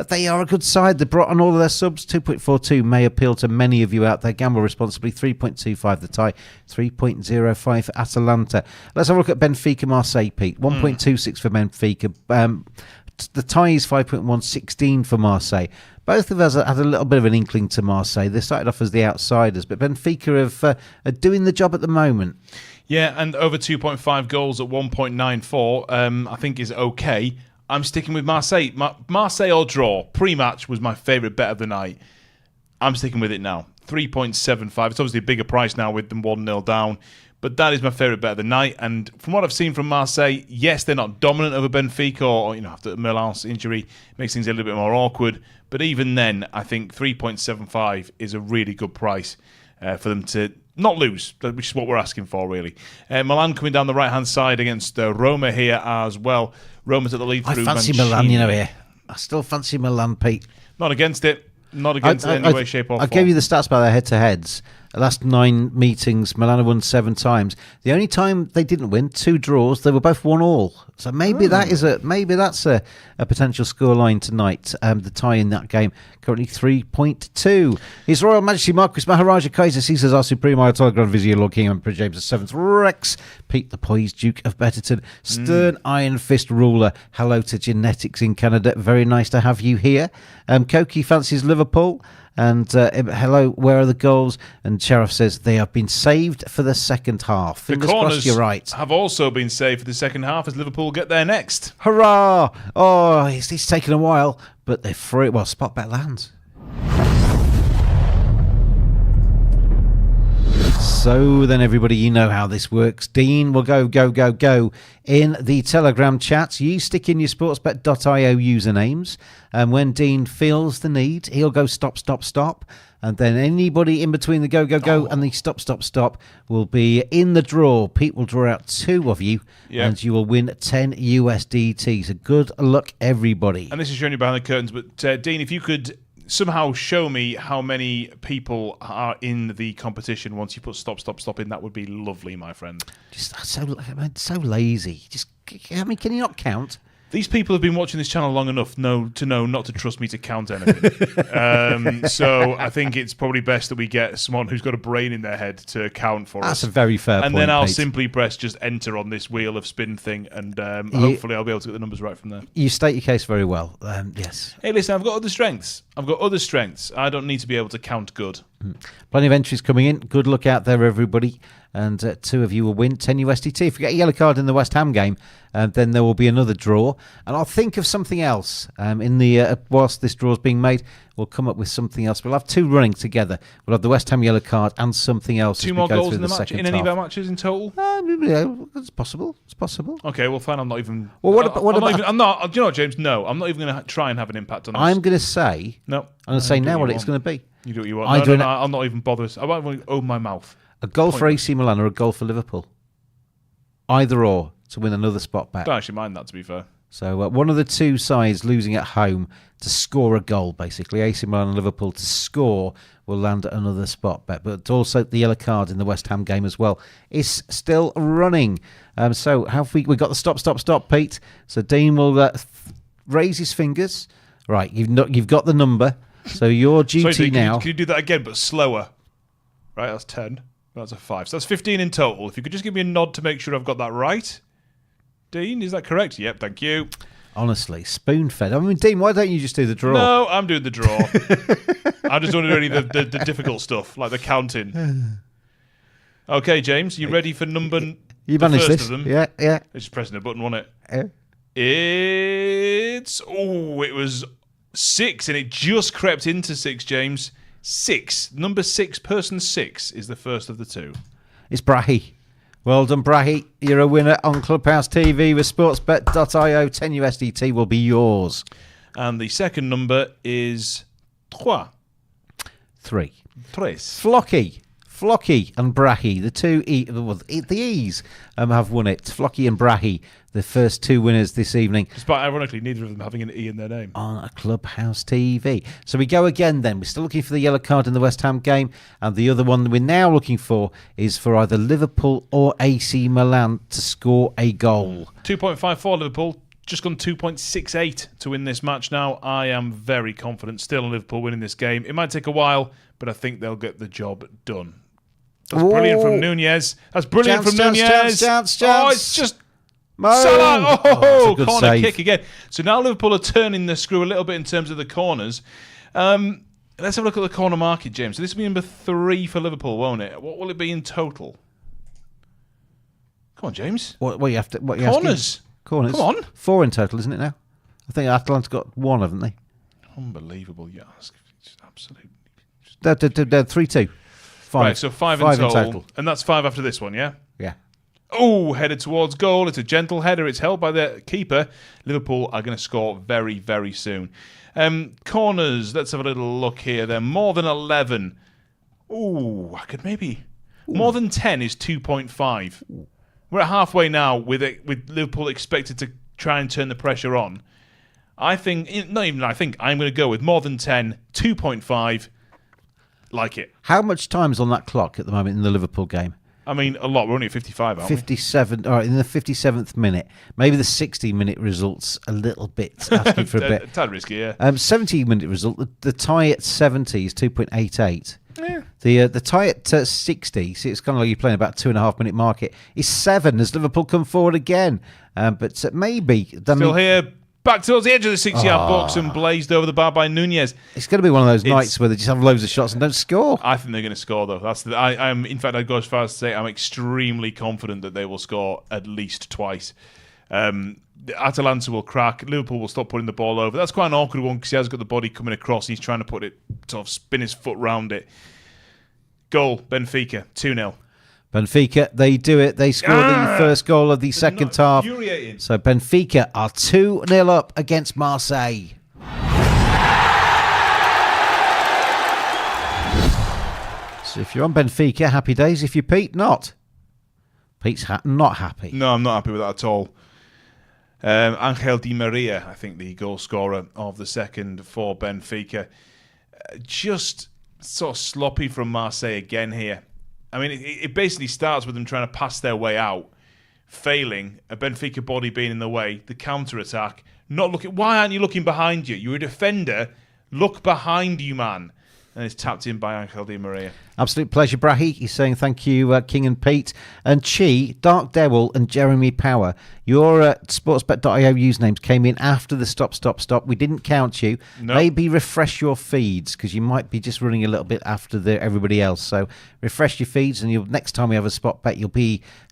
They are a good side. They brought on all of their subs. 2.42 may appeal to many of you out there. Gamble responsibly. 3.25 the tie. 3.05 for Atalanta. Let's have a look at Benfica Marseille, Pete. 1.26 for Benfica. The tie is 5.116 for Marseille. Both of us had a little bit of an inkling to Marseille. They started off as the outsiders, but Benfica are doing the job at the moment. Yeah, and over 2.5 goals at 1.94, I think is okay. I'm sticking with Marseille. Marseille or draw, pre-match was my favourite bet of the night. I'm sticking with it now. 3.75. It's obviously a bigger price now with them 1-0 down. But that is my favourite bet of the night. And from what I've seen from Marseille, yes, they're not dominant over Benfica, or after Milan's injury, it makes things a little bit more awkward. But even then, I think 3.75 is a really good price for them to not lose, which is what we're asking for, really. Milan coming down the right-hand side against Roma here as well. Roma's at the lead through I fancy Mancini. Milan, here. I still fancy Milan, Pete. Not against it. Not against it in any way, shape or form. I gave you the stats about their head-to-heads. The last 9 meetings, Milan have won 7 times. The only time they didn't win, 2 draws. They were both 1-1. So maybe that's a potential scoreline tonight. The tie in that game currently 3.2. His Royal Majesty Marquis Maharaja Kaiser Caesars our Supreme Ayatollah Grand Vizier Lord King Emperor James VII Rex Pete the Poised Duke of Betterton, stern Iron Fist ruler. Hello to Genetics in Canada. Very nice to have you here. Koki fancies Liverpool. And hello, where are the goals? And Sheriff says they have been saved for the second half. Fingers crossed you're right. Have also been saved for the second half as Liverpool get there next. Hurrah! Oh, it's taken a while, but they're free. Well, spot bet lands. So then, everybody, you know how this works. Dean will go in the Telegram chat. You stick in your sportsbet.io usernames, and when Dean feels the need, he'll go stop. And then anybody in between the go and the stop will be in the draw. Pete will draw out 2 of you, and you will win 10 USDT. So good luck, everybody. And this is showing you behind the curtains, but Dean, if you could somehow show me how many people are in the competition once you put stop in, that would be lovely, my friend. Just so lazy. Can you not count? These people have been watching this channel long enough to know not to trust me to count anything. So I think it's probably best that we get someone who's got a brain in their head to count for us. That's a very fair point, And then I'll Pete. simply press just enter on this wheel of spin thing, and hopefully I'll be able to get the numbers right from there. You state your case very well. Yes. Hey, listen, I've got other strengths. I don't need to be able to count good. Plenty of entries coming in. Good luck out there, everybody. And 2 of you will win 10 USDT. If you get a yellow card in the West Ham game, then there will be another draw. And I'll think of something else in the whilst this draw is being made. We'll come up with something else. We'll have 2 running together. We'll have the West Ham yellow card and something else. 2 more goals in the match in any of our matches in total. It's possible. Okay, well, fine. I'm not even. Well, I'm not. Do you know what, James? No, I'm not even going to try and have an impact on this. I'm going to say. No. I'm going to say now what it's going to be. You do what you want. No, I'll not even bother. I won't even open my mouth. A goal for AC Milan or a goal for Liverpool. Either or to win another spot bet. I don't actually mind that, to be fair. So one of the 2 sides losing at home to score a goal, basically. AC Milan and Liverpool to score will land another spot bet. But also the yellow card in the West Ham game as well is still running. So have we got the stop, Pete? So Dean will raise his fingers. Right, you've got the number. So your duty now. Can you do that again, but slower? Right, that's 10. That's a 5. So that's 15 in total. If you could just give me a nod to make sure I've got that right. Dean, is that correct? Yep, thank you. Honestly, spoon-fed. I mean, Dean, why don't you just do the draw? No, I'm doing the draw. I just don't do any of the difficult stuff, like the counting. Okay, James, you ready for number... You the managed first this. of them? Yeah. It's just pressing a button, wasn't Yeah. it? It was 6, and it just crept into 6, James. 6. Number 6, person 6, is the first of the two. It's Brahi. Well done, Brahi. You're a winner on Clubhouse TV with sportsbet.io. 10 USDT will be yours. And the second number is 3. 3. Tres. Flocky and Brahi, the two the E's have won it. Flocky and Brahi, the first two winners this evening. Despite, ironically, neither of them having an E in their name. On a Clubhouse TV. So we go again then. We're still looking for the yellow card in the West Ham game. And the other one we're now looking for is for either Liverpool or AC Milan to score a goal. 2.54 Liverpool. Just gone 2.68 to win this match now. I am very confident still in Liverpool winning this game. It might take a while, but I think they'll get the job done. That's brilliant from Nunez. That's brilliant from Nunez. Oh, it's just... Salah! Oh, corner save. Kick again. So now Liverpool are turning the screw a little bit in terms of the corners. Let's have a look at the corner market, James. So this will be number 3 for Liverpool, won't it? What will it be in total? Come on, James. What you have to... What you Corners. Corners. Come on. 4 in total, isn't it now? I think Atalanta got 1, haven't they? Unbelievable, you ask. It's absolutely... They're 3-2. 5. Right, so 5 in total. And that's 5 after this one, yeah? Yeah. Oh, headed towards goal. It's a gentle header. It's held by the keeper. Liverpool are going to score very, very soon. Corners, let's have a little look here. They're more than 11. Ooh, I could maybe... More than 10 is 2.5. We're at halfway now with Liverpool expected to try and turn the pressure on. I think, not even I think, I'm going to go with more than 10, 2.5. Like it. How much time's on that clock at the moment in the Liverpool game? I mean, a lot. We're only at 55, aren't 57. All right, in the 57th minute. Maybe the 60-minute result's a little bit asking for a bit. A tad risky, yeah. 70-minute result. The tie at 70 is 2.88. Yeah. The tie at 60, see, it's kind of like you're playing about 2.5-minute market, is 7 as Liverpool come forward again. But maybe... Still here. Back towards the edge of the 6-yard box and blazed over the bar by Nunez. It's going to be one of those nights where they just have loads of shots and don't score. I think they're going to score, though. In fact, I'd go as far as to say I'm extremely confident that they will score at least twice. Atalanta will crack. Liverpool will stop putting the ball over. That's quite an awkward one because he has got the body coming across. And he's trying to put it, sort of spin his foot round it. Goal, Benfica, 2-0. Benfica, they do it. They score the first goal of the second half. So Benfica are 2-0 up against Marseille. So if you're on Benfica, happy days. If you're Pete, not. Pete's not happy. No, I'm not happy with that at all. Angel Di Maria, I think the goal scorer of the second for Benfica. Just sort of sloppy from Marseille again here. I mean, it basically starts with them trying to pass their way out, failing, a Benfica body being in the way, the counter-attack, not looking... Why aren't you looking behind you? You're a defender. Look behind you, man. And it's tapped in by Angel Di Maria. Absolute pleasure, Brahi. He's saying thank you, King and Pete. And Chi, Dark Devil and Jeremy Power. Your sportsbet.io usernames came in after the stop. We didn't count you. Nope. Maybe refresh your feeds because you might be just running a little bit after everybody else. So refresh your feeds and next time we have a spot bet, you'll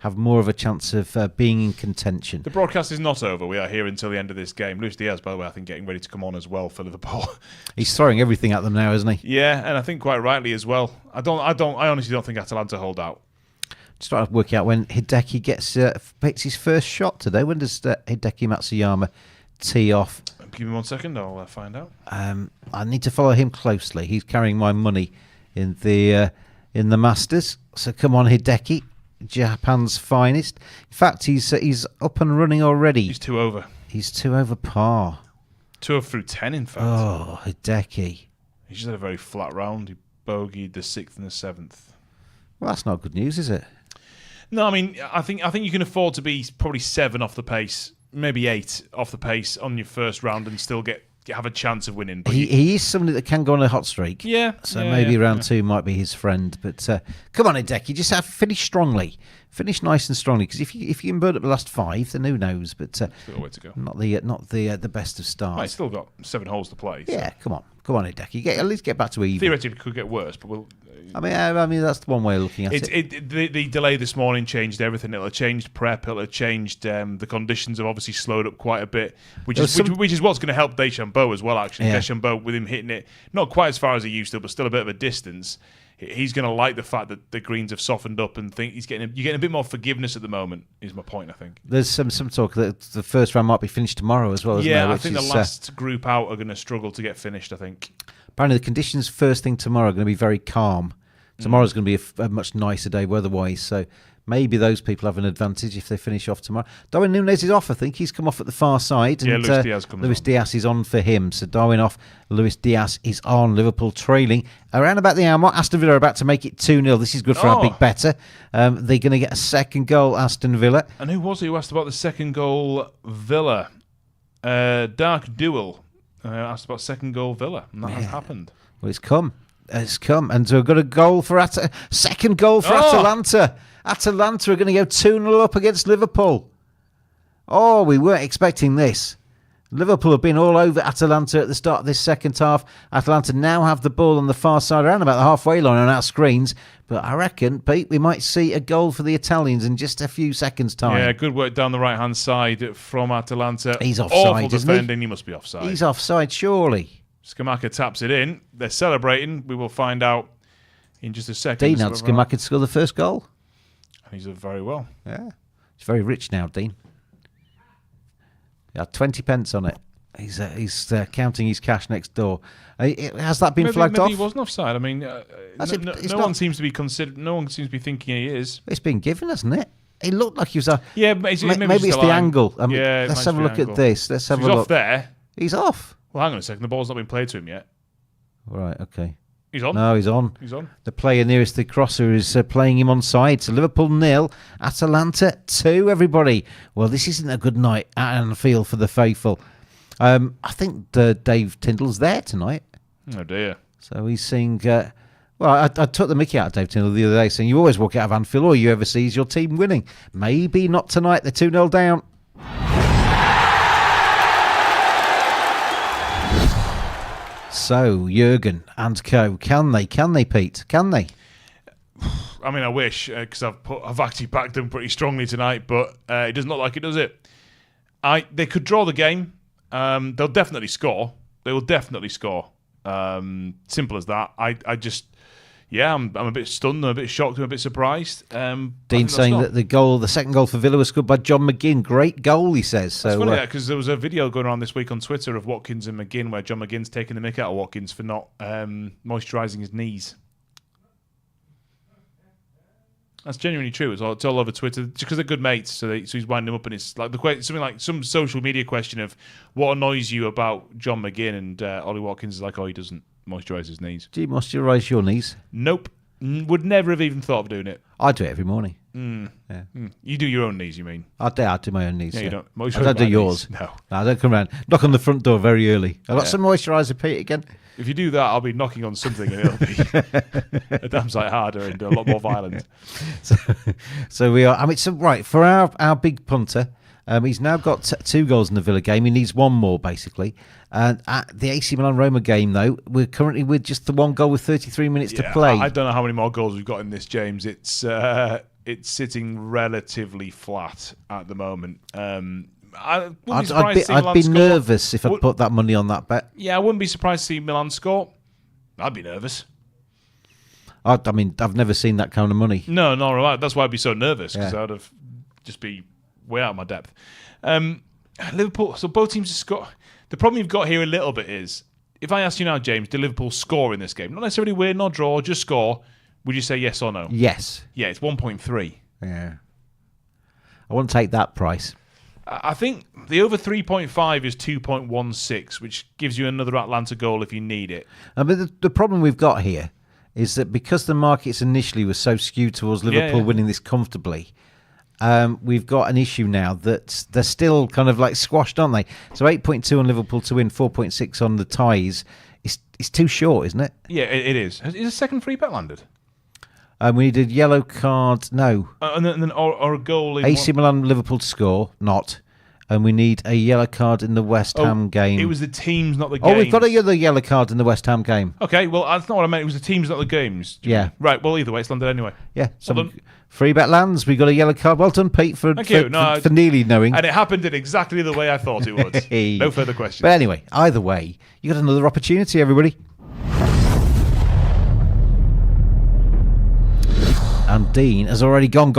have more of a chance of being in contention. The broadcast is not over. We are here until the end of this game. Luis Diaz, by the way, I think getting ready to come on as well for Liverpool. He's throwing everything at them now, isn't he? Yeah, and I think quite rightly as well. I honestly don't think Atalanta hold out. Just trying to work out when Hideki gets his first shot today. When does Hideki Matsuyama tee off? Give me 1 second, I'll find out. I need to follow him closely. He's carrying my money in the Masters. So come on, Hideki, Japan's finest. In fact, he's up and running already. He's 2 over. He's 2 over par. 2 over through 10, in fact. Oh, Hideki. He just had a very flat round. He bogeyed the 6th and the 7th. Well, that's not good news, is it? No, I mean, I think you can afford to be probably 7 off the pace, maybe 8 off the pace on your first round and still get have a chance of winning. But he is somebody that can go on a hot streak. Yeah. So maybe round 2 might be his friend. But come on, Hideki, just finish strongly. Finish nice and strongly, because if you can burn up the last 5, then who knows? But still a way to go. Not the best of starts. Well, he's still got 7 holes to play. So. Yeah, come on, Hideki. At least get back to even. Theoretically, it could get worse, but we'll. I mean that's one way of looking at it. The delay this morning changed everything. It'll have changed prep. It'll have changed the conditions have obviously slowed up quite a bit, which is what's going to help Deschambault as well. Actually, Deschambault, with him hitting it not quite as far as he used to, but still a bit of a distance. He's going to like the fact that the greens have softened up and think you're getting a bit more forgiveness at the moment. Is my point. I think there's some talk that the first round might be finished tomorrow as well. Isn't there? I think the last group out are going to struggle to get finished. I think. Apparently, the conditions first thing tomorrow are going to be very calm. Tomorrow's going to be a much nicer day weather-wise, so maybe those people have an advantage if they finish off tomorrow. Darwin Núñez is off, I think. He's come off at the far side. Yeah, and, Luis Diaz comes Luis on. Diaz is on for him. So Darwin off, Luis Diaz is on. Liverpool trailing. Around about the hour mark, Aston Villa are about to make it 2-0. This is good for our big better. They're going to get a second goal, Aston Villa. And who was it who asked about the second goal, Villa? Dark Duel asked about second goal, Villa. And that has happened. Well, it's come. And so we've got a goal for second goal for Atalanta. Atalanta are going to go 2-0 up against Liverpool. Oh, we weren't expecting this. Liverpool have been all over Atalanta at the start of this second half. Atalanta now have the ball on the far side, around about the halfway line on our screens. But I reckon, Pete, we might see a goal for the Italians in just a few seconds' time. Yeah, good work down the right-hand side from Atalanta. He's offside, Awful defending. isn't He must be offside. He's offside, surely. Skamaka taps it in. They're celebrating. We will find out in just a second. Dean had Skamaka to score the first goal. He's done very well. Yeah. He's very rich now, Dean. He had 20 pence on it. He's counting his cash next door. Has that been flagged off? Maybe he wasn't offside. I mean, no one seems to be considered. No one seems to be thinking he is. It's been given, hasn't it? It looked like he was. Yeah, maybe it's the angle. Let's have a look at this. Let's have a look. He's off there. He's off. Well, hang on a second. The ball's not been played to him yet. Right, okay. He's on? No, he's on. He's on. The player nearest the crosser is playing him onside. So Liverpool 0, Atalanta 2, everybody. Well, this isn't a good night at Anfield for the faithful. I think Dave Tyndall's there tonight. Oh, dear. So he's saying... I took the mickey out of Dave Tyndall the other day, saying you always walk out of Anfield, all you ever see is your team winning. Maybe not tonight. They're 2-0 down. So, Jurgen and co, can they, Pete? Can they? I mean, I wish, because I've actually backed them pretty strongly tonight, but it doesn't look like it, does it? They could draw the game. They'll definitely score. They will definitely score. Simple as that. I'm a bit stunned, I'm a bit shocked, I'm a bit surprised. Dean saying that the second goal for Villa was scored by John McGinn. Great goal, he says. So, it's funny because there was a video going around this week on Twitter of Watkins and McGinn where John McGinn's taking the mick out of Watkins for not moisturising his knees. That's genuinely true. It's all over Twitter just because they're good mates. So he's winding him up, and it's like something like some social media question of what annoys you about John McGinn, and Ollie Watkins is like, he doesn't moisturise his knees. Do you moisturise your knees? Nope. Would never have even thought of doing it. I do it every morning. Yeah. You do your own knees, you mean? I do my own knees. Yeah, you don't. I don't do yours. No, I don't come around. Knock on the front door very early. I've got some moisturiser, Pete, again. If you do that, I'll be knocking on something and it'll be a damn sight harder and a lot more violent. So we are. I mean, so right for our big punter. He's now got 2 goals in the Villa game. He needs 1 more, basically. And at the AC Milan Roma game, though, we're currently with just the 1 goal with 33 minutes to play. I don't know how many more goals we've got in this, James. It's sitting relatively flat at the moment. I'd be nervous if I'd put that money on that bet. Yeah, I wouldn't be surprised to see Milan score. I'd be nervous. I mean, I've never seen that kind of money. No, no, that's why I'd be so nervous, because I'd have just be way out of my depth. Liverpool, so both teams have scored. The problem you've got here a little bit is, if I ask you now, James, did Liverpool score in this game? Not necessarily win or draw, just score. Would you say yes or no? Yes. Yeah, it's 1.3. Yeah. I wouldn't take that price. I think the over 3.5 is 2.16, which gives you another Atalanta goal if you need it. But the problem we've got here is that because the markets initially were so skewed towards Liverpool winning this comfortably, we've got an issue now that they're still kind of like squashed, aren't they? So 8.2 on Liverpool to win, 4.6 on the ties. It's too short, isn't it? Yeah, it is. Is a second free bet landed? We needed yellow card, no. And then or a goal in AC Milan, Liverpool to score, not. And we need a yellow card in the West Ham game. It was the teams, not the games. Oh, we've got a yellow card in the West Ham game. Okay, well, that's not what I meant. It was the teams, not the games. Yeah. Right, well, either way, it's landed anyway. Yeah. Well done. Free bet lands. We got a yellow card. Well done, Pete, for nearly knowing. And it happened in exactly the way I thought it would. No further questions. But anyway, either way, you got another opportunity, everybody. And Dean has already gone.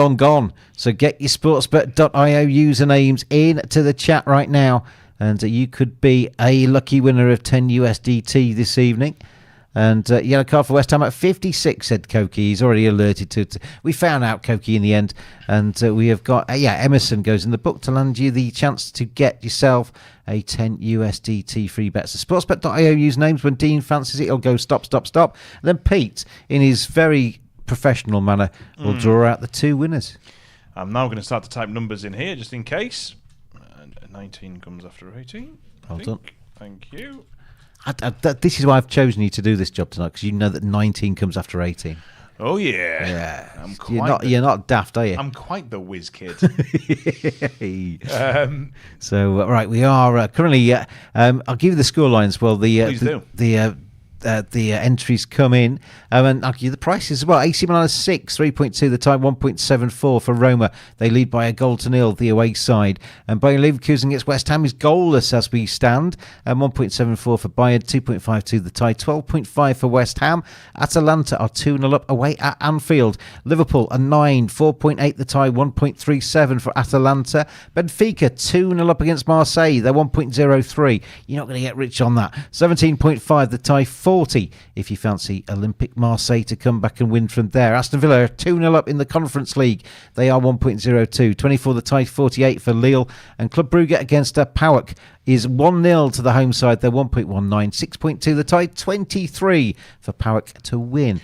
So get your sportsbet.io usernames into the chat right now. And you could be a lucky winner of 10 USDT this evening. And yellow card for West Ham at 56, said Koki. He's already alerted to it. We found out Koki in the end. And we have got, Emerson goes in the book to land you the chance to get yourself a 10 USDT free bet. So sportsbet.io usernames. When Dean fancies it, he'll go stop. And then Pete, in his very professional manner, will draw out the two winners. I'm now going to start to type numbers in here just in case. 19 comes after 18. Well done. Thank you. This is why I've chosen you to do this job tonight, because you know that 19 comes after 18. Oh yeah. Yeah. You're not daft, are you? I'm quite the whiz kid. So right, we are currently. I'll give you the score lines. Well, Please do. The entries come in, and I'll give you the prices as well. AC Milan is 6, 3.2 the time, 1.74 for Roma. They lead by a goal to nil, the away side. And Bayern Leverkusen against West Ham is goalless as we stand, and 1.74 for Bayern, 2.52 the tie, 12.5 for West Ham. Atalanta are 2-0 up away at Anfield. Liverpool are 9, 4.8 the tie, 1.37 for Atalanta. Benfica 2-0 up against Marseille. They're 1.03. You're not going to get rich on that. 17.5 the tie, 40 if you fancy Olympic Marseille to come back and win from there. Aston Villa are 2-0 up in the Conference League. They are 1.02. 24 the tie, 48 for Lille. And Club Brugge against PAOK is 1-0 to the home side. They're 1.19. 6.2 the tie, 23 for PAOK to win.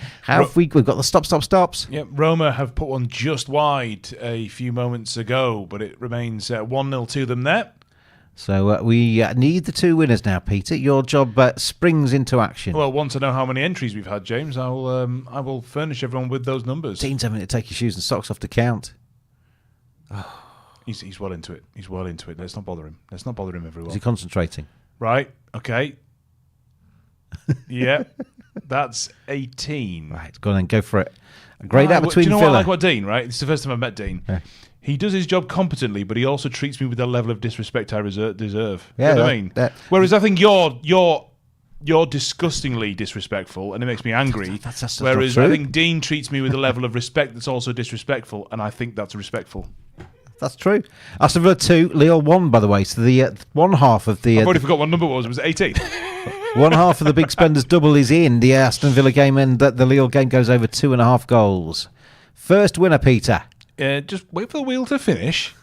We've got the stops. Yep, Roma have put one just wide a few moments ago, but it remains 1-0 to them there. So we need the two winners now, Peter. Your job springs into action. Well, once I know how many entries we've had, James, I will furnish everyone with those numbers. Dean's having to take your shoes and socks off to count. Oh. He's well into it. Let's not bother him. Everyone. Is he concentrating? Right. Okay. Yeah. That's 18. Right. Go on then. Go for it. Grade out between Do you know Villa. what I like about Dean, right? It's the first time I've met Dean. Yeah. He does his job competently, but he also treats me with the level of disrespect I deserve. Yeah, you know what I mean? Whereas I think you're disgustingly disrespectful, and it makes me angry. That's whereas I think Dean treats me with a level of respect that's also disrespectful, and I think that's respectful. That's true. Aston Villa 2, Lille 1, by the way. So the one half of the... I've already forgot what number it was. It was 18. One half of the Big Spenders double is in the Aston Villa game, and the Lille game goes over 2.5 goals. First winner, Peter. Just wait for the wheel to finish.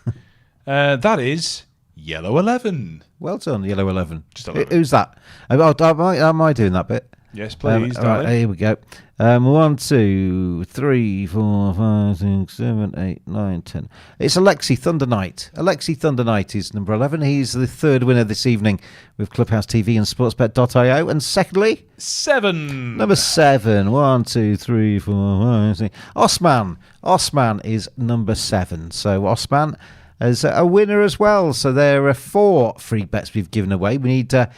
That is Yellow 11. Well done, Yellow 11. Just 11. Who's that? Am I doing that bit? Yes, please. Right, here we go. 1, 2, 3, 4, 5, 6, 7, 8, 9, 10. It's Alexi Thunder Knight. Alexi Thunder Knight is number 11. He's the third winner this evening with Clubhouse TV and sportsbet.io. And secondly, 7. Number 7. 1, 2, 3, 4, 5, 6. Osman. Osman is number 7. So Osman is a winner as well. So there are 4 free bets we've given away. We need a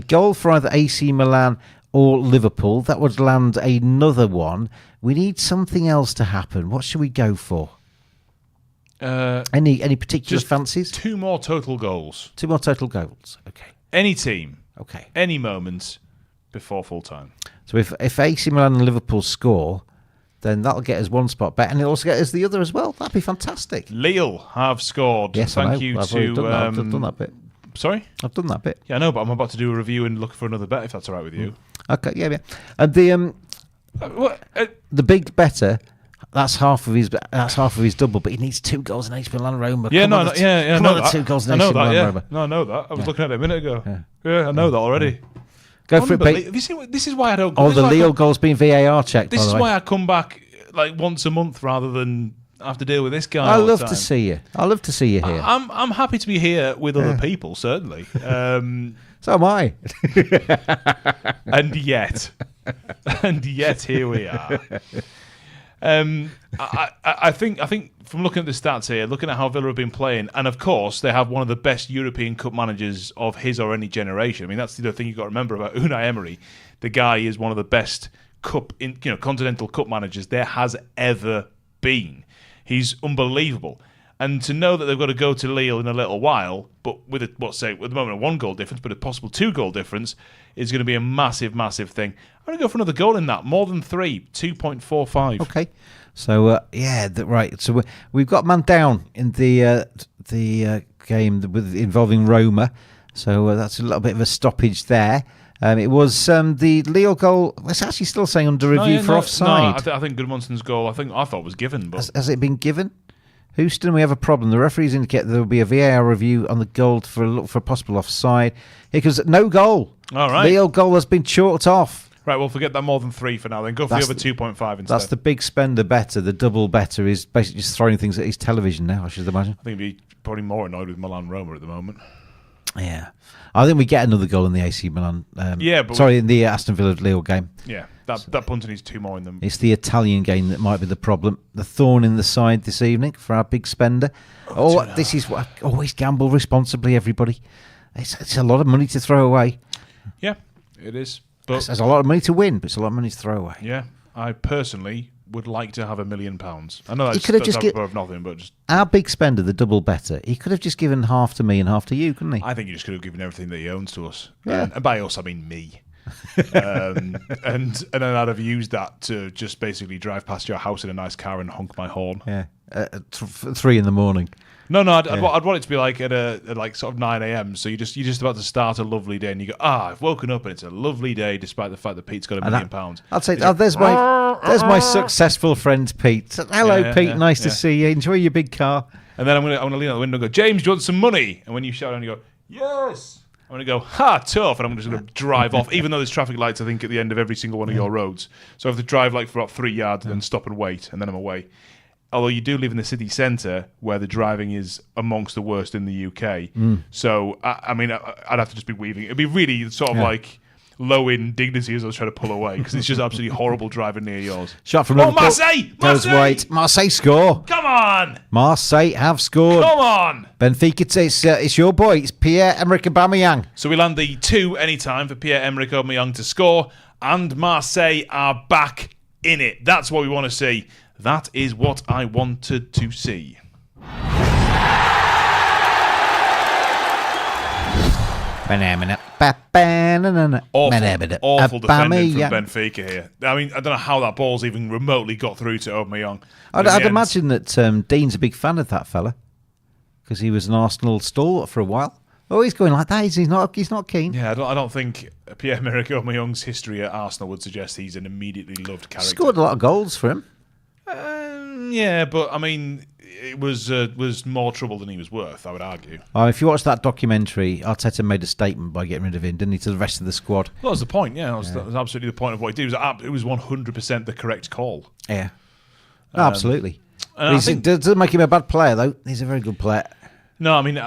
goal for either AC Milan or Liverpool. That would land another one. We need something else to happen. What should we go for? Any particular fancies? 2 more total goals. 2 more total goals. Okay. Any team. Okay. Any moment before full time. So if AC Milan and Liverpool score, then that'll get us 1 spot bet, and it'll also get us the other as well. That'd be fantastic. Lille have scored. Yes, Thank you I've to. I've done that bit. Sorry? I've done that bit. Yeah, I know, but I'm about to do a review and look for another bet if that's all right with you. Okay, yeah. And the big better, that's half of his double, but he needs 2 goals in AC Milan Roma. Yeah, I know that. 2 goals in AC Milan Roma. No, I know that. I was looking at it a minute ago. Yeah, I know that already. Go for it, Pete. Have you seen? This is why I don't. Oh, the Lille goal's been VAR checked. This by the is way. why I come back like once a month rather than have to deal with this guy. I all the love time. to see you. I love to see you here. I'm happy to be here with other people, certainly. So am I. And yet here we are. I think from looking at the stats here, looking at how Villa have been playing, and of course they have one of the best European Cup managers of his or any generation. I mean, that's the other thing you've got to remember about Unai Emery. The guy is one of the best continental cup managers there has ever been. He's unbelievable. And to know that they've got to go to Lille in a little while, but with at the moment a 1-goal difference, but a possible 2-goal difference, is going to be a massive, massive thing. I'm going to go for another goal in that. More than 3, 2.45. Okay. So, right. So we've got man down in the game involving Roma. So that's a little bit of a stoppage there. It was the Lille goal. It's actually still saying under review for offside. No, I think Gudmundsson's goal, I thought was given. But Has it been given? Houston, we have a problem. The referees indicate there will be a VAR review on the goal for a look for a possible offside. Because no goal. All right. Lille goal has been chalked off. Right, well, forget that more than 3 for now. Then go for the other 2.5 instead. That's the big spender better. The double better is basically just throwing things at his television now, I should imagine. I think he'd be probably more annoyed with Milan Roma at the moment. Yeah. I think we get another goal in the AC Milan. In the Aston Villa Lille game. Yeah, that punter needs 2 more in them. It's the Italian game that might be the problem. The thorn in the side this evening for our big spender. This is what always gamble responsibly, everybody. It's a lot of money to throw away. Yeah, it is. But It's a lot of money to win, but it's a lot of money to throw away. Yeah, I personally would like to have £1 million. I know that's above nothing, but just our big spender, the double better. He could have just given half to me and half to you, couldn't he? I think he just could have given everything that he owns to us. Yeah. And by us, I mean me. And then I'd have used that to just basically drive past your house in a nice car and honk my horn. Yeah, at 3 a.m. No, I'd want it to be like at sort of 9 a.m. So you're just about to start a lovely day, and you go, I've woken up and it's a lovely day, despite the fact that Pete's got £1 million. I'd say, there's my successful friend Pete. Hello, Pete. Nice to see you. Enjoy your big car. And then I'm gonna lean out the window and go, James, do you want some money? And when you shout down, you go, yes. I'm going to go, tough, and I'm just going to drive off, even though there's traffic lights, I think, at the end of every single one of your roads. So I have to drive for about 3 yards and then stop and wait, and then I'm away. Although you do live in the city centre, where the driving is amongst the worst in the UK. So, I mean, I'd have to just be weaving. It'd be really sort of like low in dignity as I was trying to pull away, because it's just absolutely horrible driving near yours. Shot from Liverpool. Marseille! Goes wide. Marseille score. Come on! Marseille have scored. Come on! Benfica, it's your boy. It's Pierre-Emerick Aubameyang. So we land the 2 anytime for Pierre-Emerick Aubameyang to score, and Marseille are back in it. That's what we want to see. That is what I wanted to see. Awful defending from Benfica here. I mean, I don't know how that ball's even remotely got through to Aubameyang. I'd imagine that Dean's a big fan of that fella, because he was an Arsenal stalwart for a while. Oh, he's going like that. He's not keen. Yeah, I don't think Pierre-Emerick Aubameyang's history at Arsenal would suggest he's an immediately loved character. Scored a lot of goals for him. Yeah, but I mean, it was more trouble than he was worth, I would argue. If you watch that documentary, Arteta made a statement by getting rid of him, didn't he, to the rest of the squad? Well, that was the point, yeah. That was absolutely the point of what he did. It was 100% the correct call. Yeah. Absolutely. It doesn't make him a bad player, though. He's a very good player. No, I mean,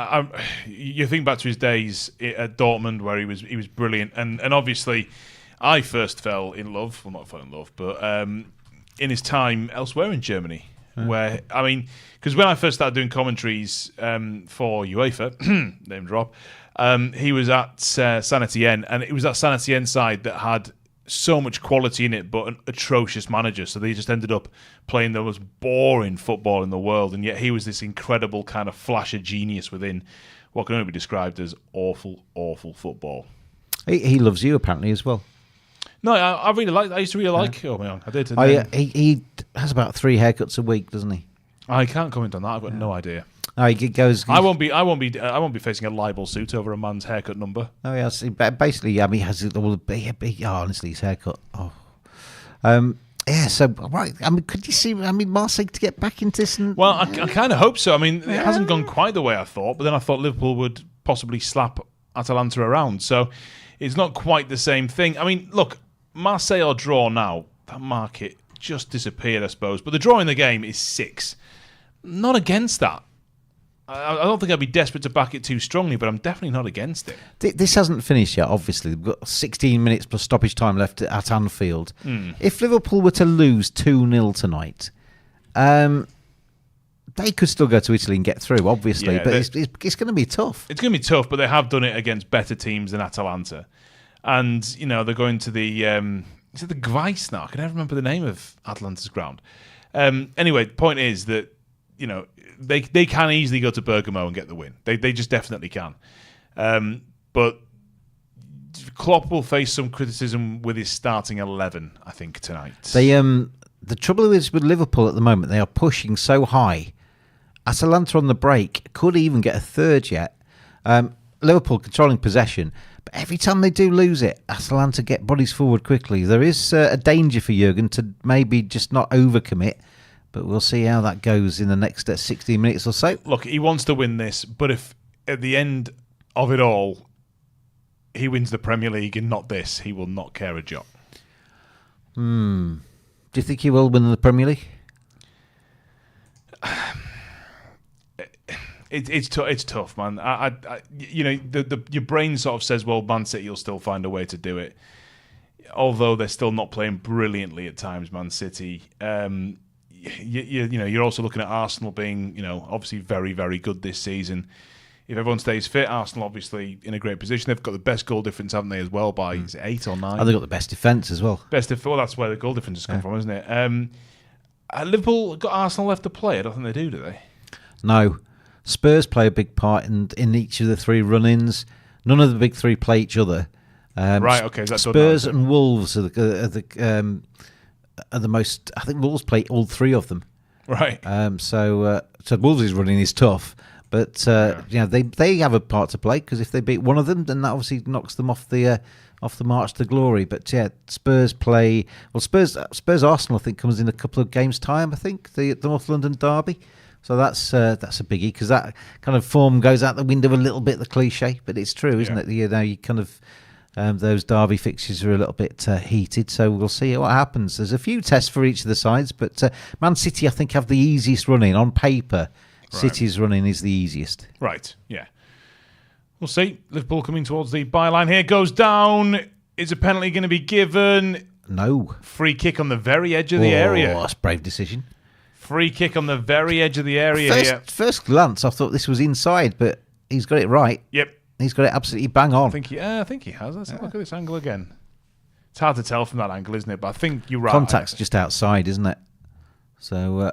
you think back to his days at Dortmund, where he was brilliant, and obviously, I first fell in love. Well, not fell in love, but in his time elsewhere in Germany, where I mean, because when I first started doing commentaries for UEFA, name drop, he was at Saint Etienne, and it was that Saint Etienne side that had so much quality in it, but an atrocious manager. So they just ended up playing the most boring football in the world, and yet he was this incredible kind of flash of genius within what can only be described as awful, awful football. He loves you apparently as well. No, I used to really like Aubameyang. I did. He has about 3 haircuts a week, doesn't he? I can't comment on that. I've got no idea. No, he goes. I won't be facing a libel suit over a man's haircut number. Oh yes, basically, he has it all. Honestly, his haircut. Yeah. So right. I mean, could you see? I mean, Marseille to get back into this. Well, I kind of hope so. I mean, it hasn't gone quite the way I thought, but then I thought Liverpool would possibly slap Atalanta around. So it's not quite the same thing. I mean, look, Marseille are draw now. That market just disappeared, I suppose. But the draw in the game is 6. Not against that. I don't think I'd be desperate to back it too strongly, but I'm definitely not against it. This hasn't finished yet, obviously. We've got 16 minutes plus stoppage time left at Anfield. If Liverpool were to lose 2-0 tonight, they could still go to Italy and get through, obviously, but it's going to be tough. It's going to be tough, but they have done it against better teams than Atalanta. And, they're going to the... is it the Gweis now? I can never remember the name of Atalanta's ground. Anyway, the point is that, they can easily go to Bergamo and get the win. They just definitely can. But Klopp will face some criticism with his starting 11, I think, tonight. The trouble is with Liverpool at the moment, they are pushing so high. Atalanta on the break could even get a third yet. Liverpool controlling possession, but every time they do lose it, Atalanta get bodies forward quickly. There is a danger for Jurgen to maybe just not overcommit, but we'll see how that goes in the next 16 minutes or so. Look, he wants to win this, but if at the end of it all, he wins the Premier League and not this, he will not care a jot. Do you think he will win the Premier League? It's tough, man. Your brain sort of says, well, Man City will still find a way to do it, although they're still not playing brilliantly at times. Man City, you're also looking at Arsenal being, obviously very, very good this season. If everyone stays fit, Arsenal obviously in a great position. They've got the best goal difference, haven't they, as well, by is it 8 or 9? Oh, they've got the best defence as well. Well, that's where the goal difference has come from, isn't it? Liverpool got Arsenal left to play. I don't think they do they? No. Spurs play a big part in each of the three run-ins. None of the big three play each other. Right, okay. Spurs and Wolves are the most... I think Wolves play all three of them. Right. So Wolves' running is tough. But they have a part to play, because if they beat one of them, then that obviously knocks them off the march to glory. But Spurs play... Well, Spurs Arsenal, I think, comes in a couple of games' time, I think, the North London derby. So that's a biggie, because that kind of form goes out the window a little bit, the cliche, but it's true, isn't it? You kind of those derby fixtures are a little bit heated, so we'll see what happens. There's a few tests for each of the sides, but Man City, I think, have the easiest running on paper. Right. City's running is the easiest. Right, yeah. We'll see. Liverpool coming towards the byline here, goes down. Is a penalty going to be given? No. Free kick on the very edge of the area. That's a brave decision. Free kick on the very edge of the area here. First glance, I thought this was inside, but he's got it right. Yep. He's got it absolutely bang on. I think he has. Let's look at this angle again. It's hard to tell from that angle, isn't it? But I think you're right. Contact's just outside, isn't it? So,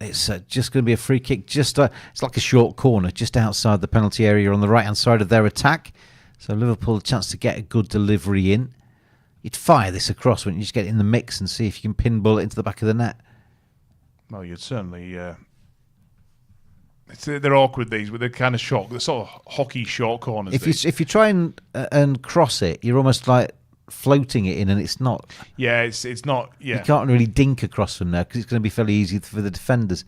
it's just going to be a free kick. It's like a short corner just outside the penalty area on the right-hand side of their attack. So Liverpool a chance to get a good delivery in. You'd fire this across, wouldn't you? Just get it in the mix and see if you can pinball it into the back of the net. Well, you'd certainly... they're awkward, these, with the kind of short, the sort of hockey short corners. If you try and cross it, you're almost like floating it in, and it's not. Yeah, it's not. Yeah, you can't really dink across from there, because it's going to be fairly easy for the defenders.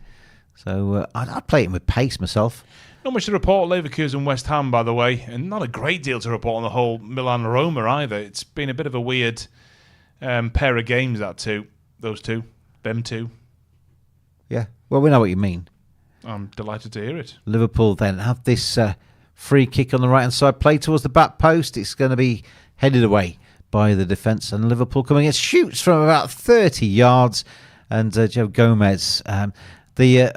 So I'd play it with pace myself. Not much to report. Leverkusen, West Ham, by the way, and not a great deal to report on the whole Milan Roma either. It's been a bit of a weird pair of games, them two. Yeah, well, we know what you mean. I'm delighted to hear it. Liverpool then have this free kick on the right hand side, play towards the back post. It's going to be headed away by the defence, and Liverpool coming in, shoots from about 30 yards, and Joe Gomez. I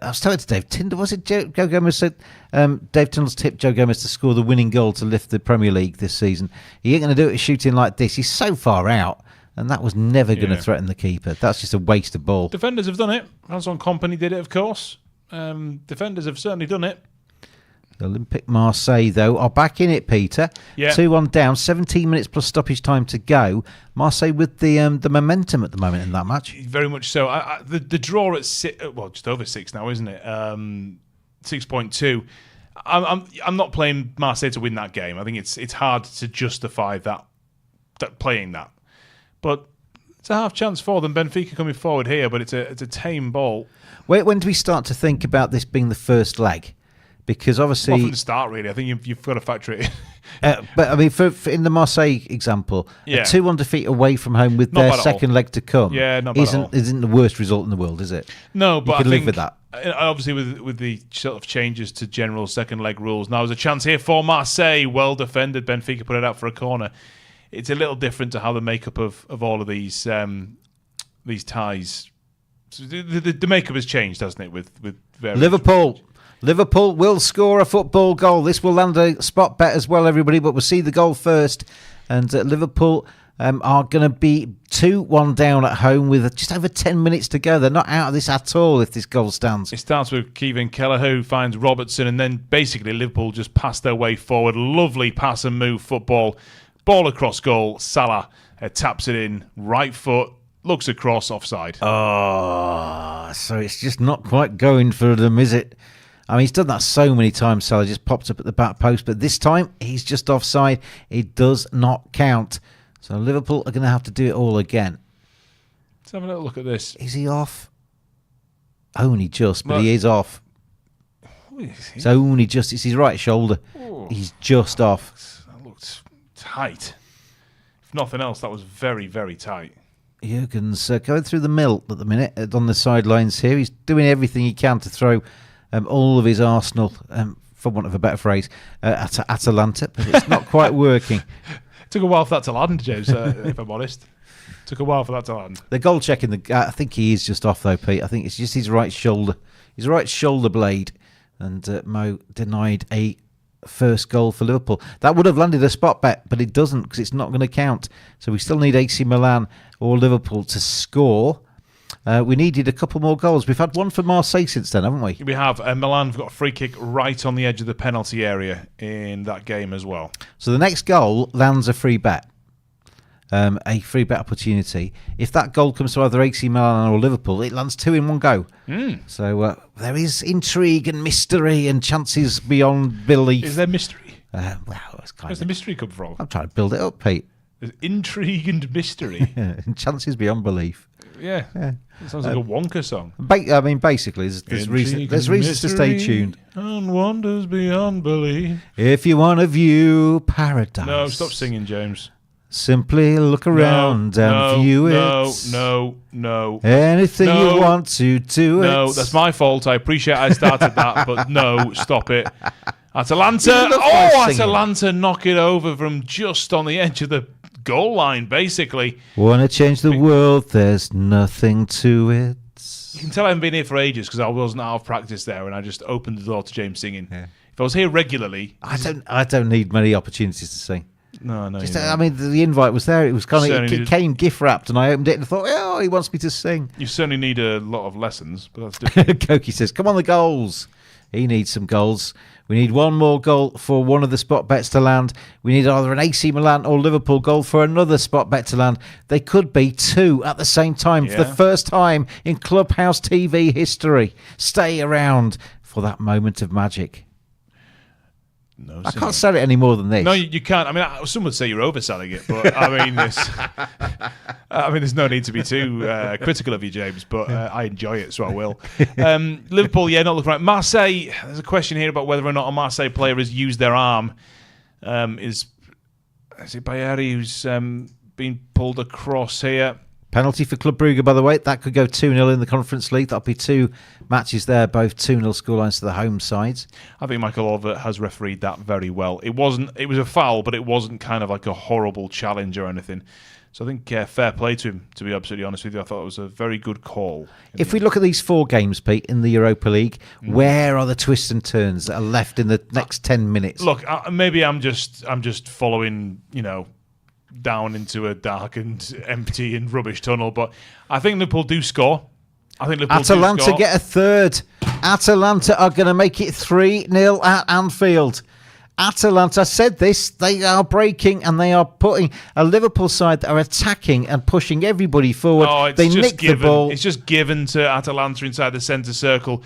was talking to Dave Tyndall. Was it Joe Gomez said? Dave Tyndall's tipped Joe Gomez to score the winning goal to lift the Premier League this season. He ain't going to do it shooting like this. He's so far out, and that was never going to threaten the keeper. That's just a waste of ball. Defenders have done it. Hands-on Company did it, of course. Defenders have certainly done it. Olympique Marseille, though, are back in it, Peter. Yeah. 2-1 down, 17 minutes plus stoppage time to go. Marseille with the momentum at the moment in that match. Very much so. The draw at just over 6 now, isn't it? 6.2. I'm not playing Marseille to win that game. I think it's hard to justify that playing that. But it's a half chance for them. Benfica coming forward here, but it's a tame ball. When do we start to think about this being the first leg? because obviously from the start, really. I think you've got to factor it in. But I mean, for in the Marseille example, a 2-1 defeat away from home with their second leg to come, not bad at all. Isn't the worst result in the world, is it? No, but you can I live think with that. Obviously, with the sort of changes to general second leg rules, now there's a chance here for Marseille. Well defended. Benfica put it out for a corner. It's a little different to how the makeup of all of these ties. So the makeup has changed, hasn't it? With various Liverpool will score a football goal. This will land a spot bet as well, everybody, but we'll see the goal first. And Liverpool are going to be 2-1 down at home with just over 10 minutes to go. They're not out of this at all if this goal stands. It starts with Kevin Kelleher, who finds Robertson, and then basically Liverpool just pass their way forward. Lovely pass and move football. Ball across goal. Salah taps it in. Right foot. Looks across, offside. Oh, so it's just not quite going for them, is it? I mean, he's done that so many times, Salah just popped up at the back post, but this time he's just offside. It does not count. So Liverpool are going to have to do it all again. Let's have a little look at this. Is he off? Only just, but he is off. It's only just. It's his right shoulder. Oh. He's just off. That looked tight. If nothing else, that was very, very tight. Jurgen's going through the mill at the minute on the sidelines here. He's doing everything he can to throw all of his arsenal, for want of a better phrase, at Atalanta, but it's not quite working. Took a while for that to land, James, if I'm honest. Took a while for that to land. The goal check I think he is just off though, Pete. I think it's just his right shoulder blade, and Mo denied a first goal for Liverpool. That would have landed a spot bet, but it doesn't because it's not going to count. So we still need AC Milan or Liverpool to score. We needed a couple more goals. We've had one for Marseille since then, haven't we? We have. Milan have got a free kick right on the edge of the penalty area in that game as well. So the next goal lands a free bet. A free bet opportunity. If that goal comes to either AC Milan or Liverpool, it lands 2 in one go. So there is intrigue and mystery and chances beyond belief. Is there mystery? Well, it's where's the mystery come from? I'm trying to build it up, Pete. There's intrigue and mystery. And chances beyond belief. Yeah. It sounds like a Wonka song. I mean, basically, there's reasons to stay tuned. And wonders beyond belief. If you want to view paradise. No, stop singing, James. Simply look around and view it. No. Anything you want to do it. No, that's my fault. I appreciate I started that, but no, stop it. Atalanta. Atalanta knock it over from just on the edge of the goal line, basically. Want to change the world, there's nothing to it. You can tell I haven't been here for ages because I wasn't out of practice there and I just opened the door to James singing. Yeah. If I was here regularly... I don't need many opportunities to sing. No. I mean, the invite was there. It was kind of... It came gift wrapped and I opened it and thought, oh, he wants me to sing. You certainly need a lot of lessons, but that's different. Koki says, come on, the goals. He needs some goals. We need one more goal for one of the spot bets to land. We need either an AC Milan or Liverpool goal for another spot bet to land. They could be 2 at the same time for the first time in Clubhouse TV history. Stay around for that moment of magic. No, I can't sell it any more than this. No, you can't. I mean, some would say you're overselling it, but I mean, there's no need to be too critical of you, James. But I enjoy it, so I will. Liverpool, not looking right. Marseille. There's a question here about whether or not a Marseille player has used their arm. Is it Bayeri who's been pulled across here? Penalty for Club Brugge, by the way. That could go 2-0 in the Conference League. That'll be 2 matches there, both 2-0 scorelines to the home sides. I think Michael Oliver has refereed that very well. It was a foul, but it wasn't kind of like a horrible challenge or anything. So I think fair play to him, to be absolutely honest with you. I thought it was a very good call. If we look at these 4 games, Pete, in the Europa League, where are the twists and turns that are left in the next 10 minutes? Look, maybe I'm just following, down into a dark and empty and rubbish tunnel, but I think Liverpool do score. Atalanta get a third. Atalanta are going to make it 3-0 at Anfield. Atalanta said this, they are breaking and they are putting a Liverpool side that are attacking and pushing everybody forward. They nick the ball. It's just given to Atalanta inside the centre circle.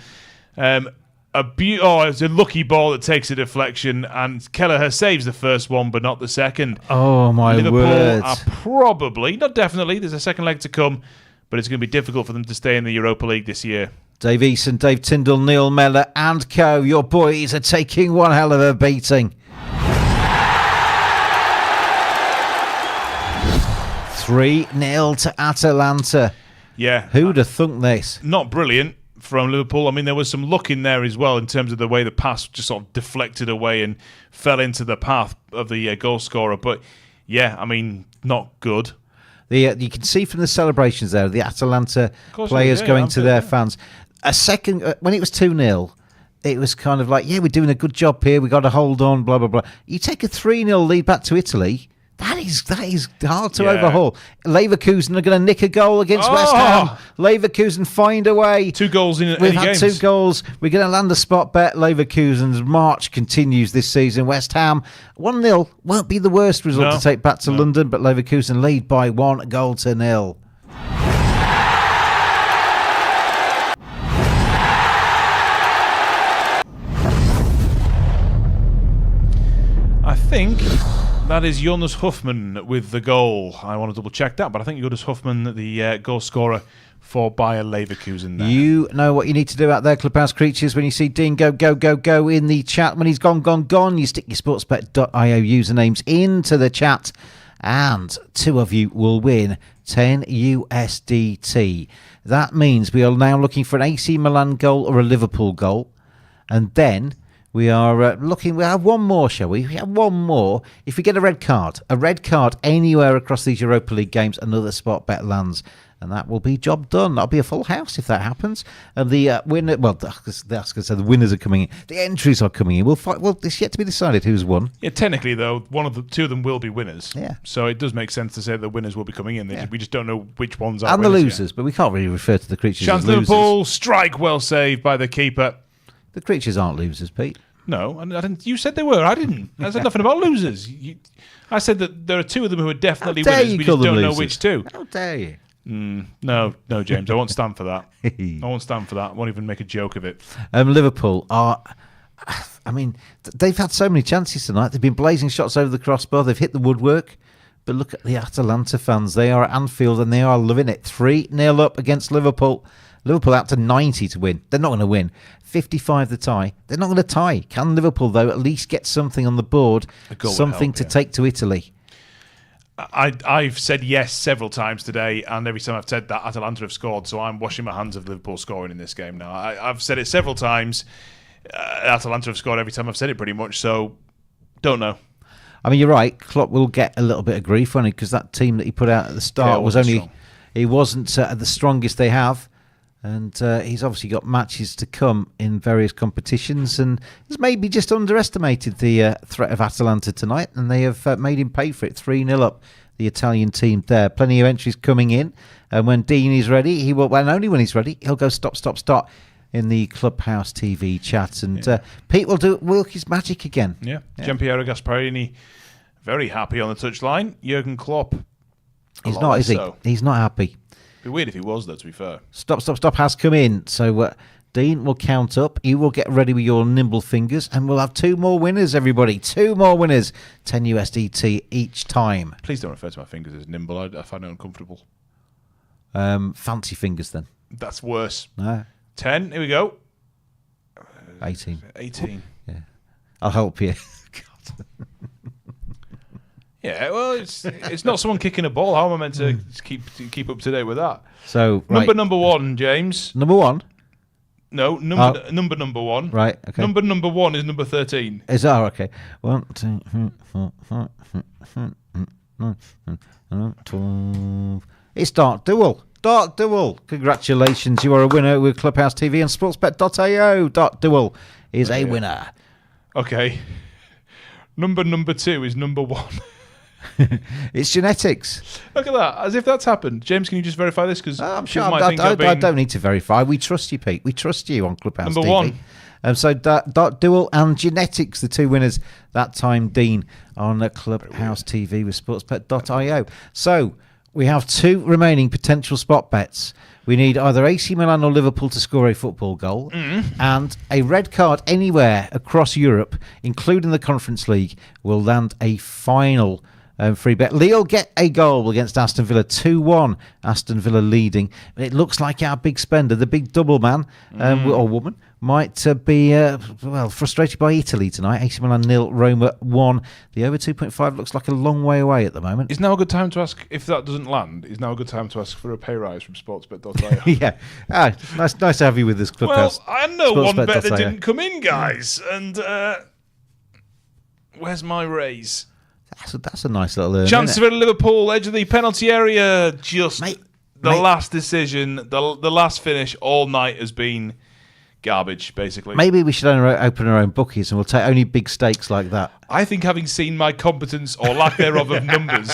It's a lucky ball that takes a deflection, and Kelleher saves the first one, but not the second. Oh, my Liverpool word. are probably, not definitely, there's a second leg to come, but it's going to be difficult for them to stay in the Europa League this year. Dave Eason, Dave Tyndall, Neil Mellor and co. Your boys are taking one hell of a beating. 3-0 to Atalanta. Yeah. Who'd have thunk this? Not brilliant from Liverpool. I mean, there was some luck in there as well in terms of the way the pass just sort of deflected away and fell into the path of the goal scorer. But, yeah, I mean, not good. You can see from the celebrations there, the Atalanta players going to their fans. A second, when it was 2-0, it was kind of like, yeah, we're doing a good job here. We've got to hold on, blah, blah, blah. You take a 3-0 lead back to Italy, that is hard to overhaul. Leverkusen are going to nick a goal against West Ham. Leverkusen find a way. 2 goals in We've any had games. 2 goals. We're going to land a spot bet. Leverkusen's march continues this season. West Ham, 1-0 won't be the worst result to take back to London, but Leverkusen lead by 1-0. I think that is Jonas Huffman with the goal. I want to double check that, but I think Jonas Huffman, the goal scorer for Bayer Leverkusen there. You know what you need to do out there, Clubhouse creatures, when you see Dean go in the chat. When he's gone, you stick your sportsbet.io usernames into the chat, and 2 of you will win 10 USDT. That means we are now looking for an AC Milan goal or a Liverpool goal, and then we are looking. We have one more, shall we? We have one more. If we get a red card anywhere across these Europa League games, another spot bet lands, and that will be job done. That'll be a full house if that happens. And the winner, well, that's going to say the winners are coming in. The entries are coming in. We'll fight. Well, it's yet to be decided who's won. Yeah, technically though, 2 of them will be winners. Yeah. So it does make sense to say the winners will be coming in. We just don't know which ones are and the winners losers, but we can't really refer to the creatures Chance as losers. Liverpool, strike well saved by the keeper. The creatures aren't losers, Pete. No, I didn't. You said they were. I didn't. I said nothing about losers. I said that there are 2 of them who are definitely winners. We just don't know which 2. How dare you? No, James. I won't stand for that. I won't stand for that. I won't even make a joke of it. Liverpool are. I mean, they've had so many chances tonight. They've been blazing shots over the crossbar. They've hit the woodwork. But look at the Atalanta fans. They are at Anfield and they are loving it. 3-0 up against Liverpool. Liverpool out to 90 to win. They're not going to win. 55 the tie. They're not going to tie. Can Liverpool, though, at least get something on the board? Something to take to Italy? I've said yes several times today, and every time I've said that, Atalanta have scored, so I'm washing my hands of Liverpool scoring in this game now. I've said it several times. Atalanta have scored every time I've said it pretty much, so don't know. I mean, you're right. Klopp will get a little bit of grief on it because that team that he put out at the start was only... Strong. He wasn't the strongest they have. And he's obviously got matches to come in various competitions and has maybe just underestimated the threat of Atalanta tonight, and they have made him pay for it. 3-0 up, the Italian team there. Plenty of entries coming in, and when Dean is ready, he will, and only when he's ready, he'll go stop in the Clubhouse TV chat, and Pete will work his magic again. Yeah. Gianpiero Gasparini, very happy on the touchline. Jurgen Klopp, he's not, is he? He's not happy. It'd be weird if he was, though, to be fair. Stop has come in. So Dean will count up. You will get ready with your nimble fingers, and we'll have 2 more winners, everybody. 2 more winners. 10 USDT each time. Please don't refer to my fingers as nimble. I find it uncomfortable. Fancy fingers, then. That's worse. No. 10. Here we go. 18. Yeah. I'll help you. God. Yeah, well, it's not someone kicking a ball. How am I meant to keep up to date with that? So number 1, James. Number 1? No, number 1. Right. Okay. Number 1 is number 13. Is that okay? 1, 2, 3, 4, 5, 6, 7, 8, 12. It's Dark Duel. Dark Duel. Congratulations, you are a winner with Clubhouse TV and sportsbet.io. Dark Duel is a winner. Okay. Number 2 is number 1. It's genetics. Look at that. As if that's happened. James, can you just verify this? Because I'm sure I don't need to verify. We trust you, Pete. We trust you on Clubhouse number TV. 1. So Dark Duel and Genetics, the 2 winners that time, Dean, on Clubhouse TV with sportsbet.io. So we have 2 remaining potential spot bets. We need either AC Milan or Liverpool to score a football goal and a red card anywhere across Europe, including the Conference League, will land a final free bet. Lille get a goal against Aston Villa, 2-1. Aston Villa leading. It looks like our big spender, the big double man or woman, might be frustrated by Italy tonight. AC Milan 0, Roma 1. The over 2.5 looks like a long way away at the moment. Is now a good time to ask if that doesn't land? Is now a good time to ask for a pay rise from Sportsbet.io? Yeah, nice to have you with this Clubhouse. Well, I know one bet that Sportsbet.io. didn't come in, guys, and where's my raise? That's a nice little Chance of Liverpool, edge of the penalty area. Just last decision, the last finish all night has been garbage, basically. Maybe we should open our own bookies and we'll take only big stakes like that. I think having seen my competence or lack thereof of numbers,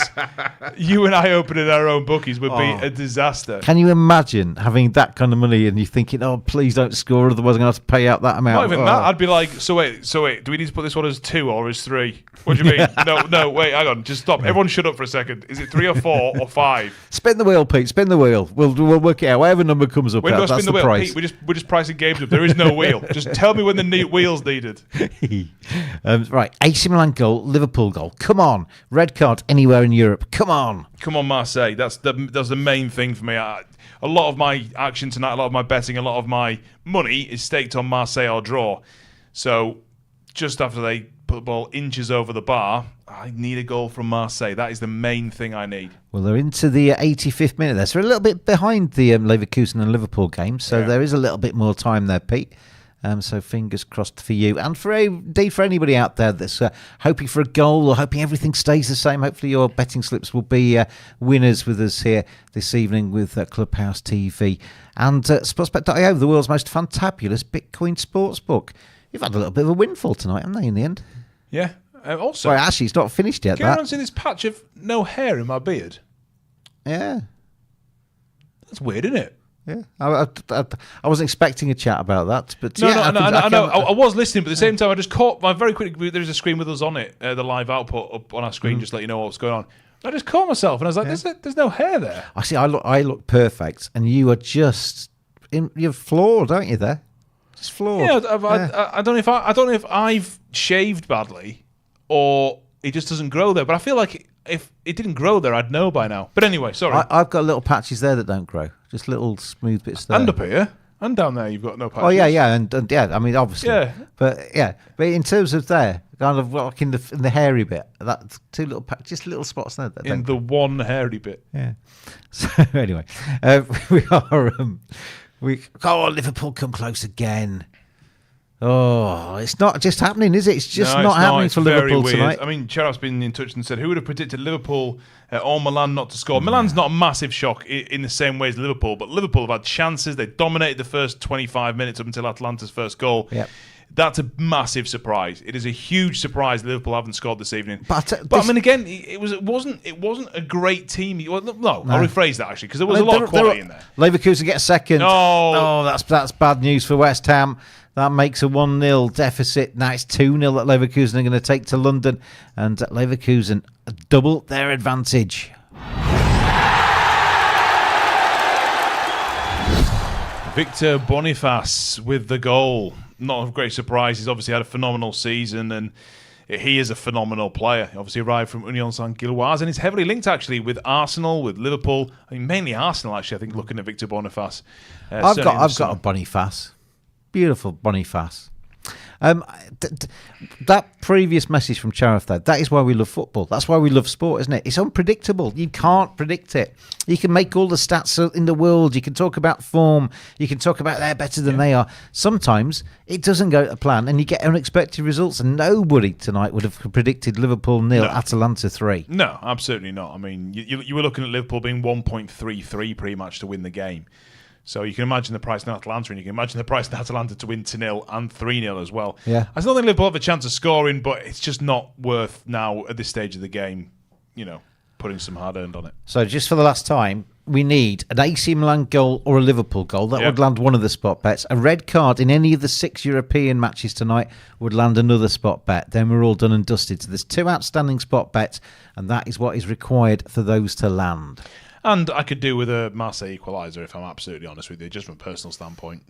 you and I opening our own bookies would be a disaster. Can you imagine having that kind of money and you thinking, oh, please don't score, otherwise I'm going to have to pay out that amount? Not even that. I'd be like, so wait, do we need to put this one as 2 or as 3? What do you mean? No, wait, hang on, just stop. Everyone shut up for a second. Is it 3 or 4 or 5? Spin the wheel, Pete, spin the wheel. We'll work it out. Whatever number comes up, When do I that's spin the wheel? price. Pete, we're just pricing games up. There is no wheel. Just tell me when the wheel's needed. Right, AC Milan goal, Liverpool goal. Come on. Red card anywhere in Europe. Come on. Come on, Marseille. That's the main thing for me. A lot of my action tonight, a lot of my betting, a lot of my money is staked on Marseille or draw. So just after they put the ball inches over the bar, I need a goal from Marseille. That is the main thing I need. Well, they're into the 85th minute there. So we're a little bit behind the Leverkusen and Liverpool game. So there is a little bit more time there, Pete. So fingers crossed for you and for anybody out there that's hoping for a goal or hoping everything stays the same. Hopefully your betting slips will be winners with us here this evening with Clubhouse TV and Sportsbet.io, the world's most fantabulous Bitcoin sportsbook. You've had a little bit of a windfall tonight, haven't they, in the end? Yeah. Also, well, actually, it's not finished yet. Can anyone see this patch of no hair in my beard? Yeah. That's weird, isn't it? Yeah, I wasn't expecting a chat about that, but no, I was listening, but at the same time, I just caught my very quick. There's a screen with us on it, the live output up on our screen, just let you know what's going on. I just caught myself, and I was like, "There's no hair there." I see. I look perfect, and you are just you're flawed, aren't you? There, just flawed. Yeah, I don't know if I've shaved badly, or it just doesn't grow there. But I feel like if it didn't grow there, I'd know by now. But anyway, sorry. I've got little patches there that don't grow. Just little smooth bits there. And up here. And down there, you've got no patches. Oh, yeah. And yeah, I mean, obviously. Yeah. But in terms of there, kind of like in the hairy bit, that's two little just little spots there. In the one hairy bit. Yeah. So anyway, Liverpool come close again. Oh, it's not just happening, is it? It's just not happening for Liverpool tonight. I mean, Cheraf's been in touch and said, who would have predicted Liverpool or Milan not to score? Milan's not a massive shock in the same way as Liverpool, but Liverpool have had chances. They dominated the first 25 minutes up until Atalanta's first goal. Yep. That's a massive surprise. It is a huge surprise Liverpool haven't scored this evening. But I mean, again, it wasn't a great team. No, I'll rephrase that actually because there was a lot of quality in there. Leverkusen get a second. No, that's bad news for West Ham. That makes a 1-0 deficit. Now it's 2-0 that Leverkusen are going to take to London, and Leverkusen double their advantage. Victor Boniface with the goal. Not a great surprise. He's obviously had a phenomenal season, and he is a phenomenal player. He obviously arrived from Union Saint-Gilloise, and he's heavily linked actually with Arsenal, with Liverpool. I mean, mainly Arsenal actually. I think looking at Victor Boniface. I've got a Boniface. Beautiful Boniface. That previous message from Charif there, that is why we love football. That's why we love sport, isn't it? It's unpredictable. You can't predict it. You can make all the stats in the world. You can talk about form. You can talk about they're better than they are. Sometimes it doesn't go to plan and you get unexpected results, and nobody tonight would have predicted Liverpool 0, Atalanta 3. No, absolutely not. I mean, you were looking at Liverpool being 1.33 pre-match to win the game. So you can imagine the price in Atalanta, and you can imagine the price in Atalanta to win 2-0 and 3-0 as well. Yeah. I still think Liverpool have a chance of scoring, but it's just not worth now at this stage of the game, putting some hard-earned on it. So just for the last time, we need an AC Milan goal or a Liverpool goal. That would land one of the spot bets. A red card in any of the 6 European matches tonight would land another spot bet. Then we're all done and dusted. So there's 2 outstanding spot bets, and that is what is required for those to land. And I could do with a Marseille equaliser, if I'm absolutely honest with you, just from a personal standpoint.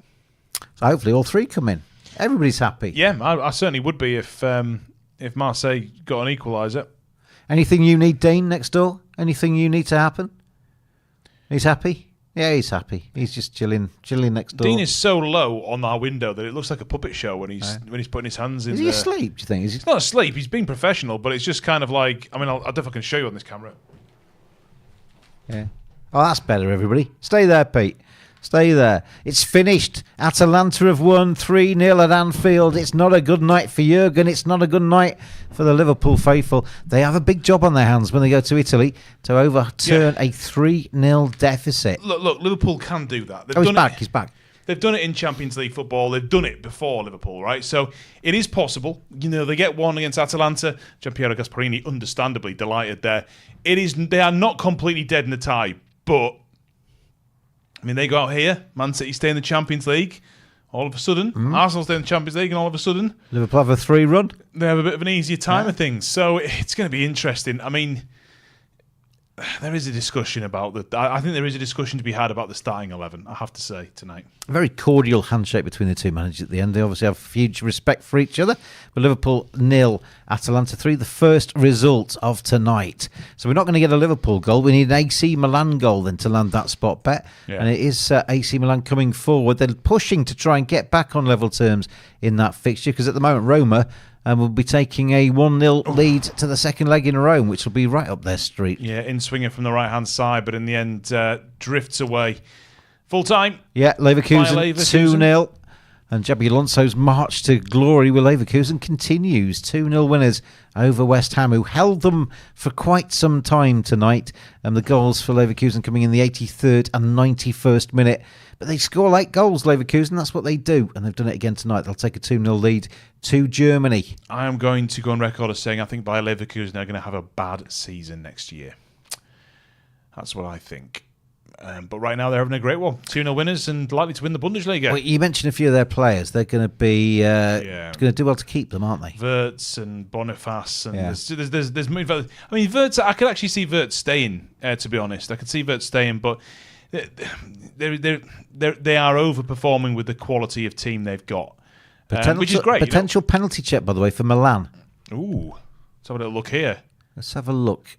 So hopefully all 3 come in. Everybody's happy. Yeah, I certainly would be if Marseille got an equaliser. Anything you need, Dean, next door? Anything you need to happen? He's happy? Yeah, he's happy. He's just chilling next door. Dean is so low on our window that it looks like a puppet show when he's putting his hands in. Is he asleep, do you think? He's not asleep. He's being professional, but it's just kind of like... I mean, I'll definitely can show you on this camera. Yeah. Oh, that's better, everybody. Stay there, Pete. Stay there. It's finished. Atalanta have won 3-0 at Anfield. It's not a good night for Jurgen. It's not a good night for the Liverpool faithful. They have a big job on their hands when they go to Italy to overturn a 3-0 deficit. Look, Liverpool can do that. He's back. He's back. They've done it in Champions League football. They've done it before Liverpool, right? So it is possible. You know, they get one against Atalanta. Gianpiero Gasparini, understandably delighted there. They are not completely dead in the tie, but I mean, they go out here. Man City stay in the Champions League. All of a sudden, Arsenal stay in the Champions League, and all of a sudden, Liverpool have a 3-run. They have a bit of an easier time of things. So it's going to be interesting. I mean, there is a discussion about the. I think there is a discussion to be had about the starting 11. I have to say tonight. A very cordial handshake between the two managers at the end. They obviously have huge respect for each other. But Liverpool 0, Atalanta 3, the first result of tonight. So we're not going to get a Liverpool goal. We need an AC Milan goal then to land that spot bet. Yeah. And it is AC Milan coming forward. They're pushing to try and get back on level terms in that fixture because at the moment Roma will be taking a 1-0 lead to the second leg in Rome, which will be right up their street. Yeah, in swinging from the right-hand side, but in the end drifts away. Full time. Yeah, Leverkusen 2-0. And Xabi Alonso's march to glory with Leverkusen continues. 2-0 winners over West Ham, who held them for quite some time tonight. And the goals for Leverkusen coming in the 83rd and 91st minute. But they score late goals, Leverkusen. That's what they do. And they've done it again tonight. They'll take a 2-0 lead to Germany. I am going to go on record as saying I think Bayer Leverkusen are going to have a bad season next year. That's what I think. But right now they're having a great one. 2-0 winners and likely to win the Bundesliga. Well, you mentioned a few of their players. They're going to be going to do well to keep them, aren't they? Wirtz and Boniface. And there's I mean, Wirtz, I could actually see Wirtz staying, to be honest. I could see Wirtz staying, but they are overperforming with the quality of team they've got. Which is great. Potential penalty check, by the way, for Milan. Ooh. Let's have a little look here. Let's have a look.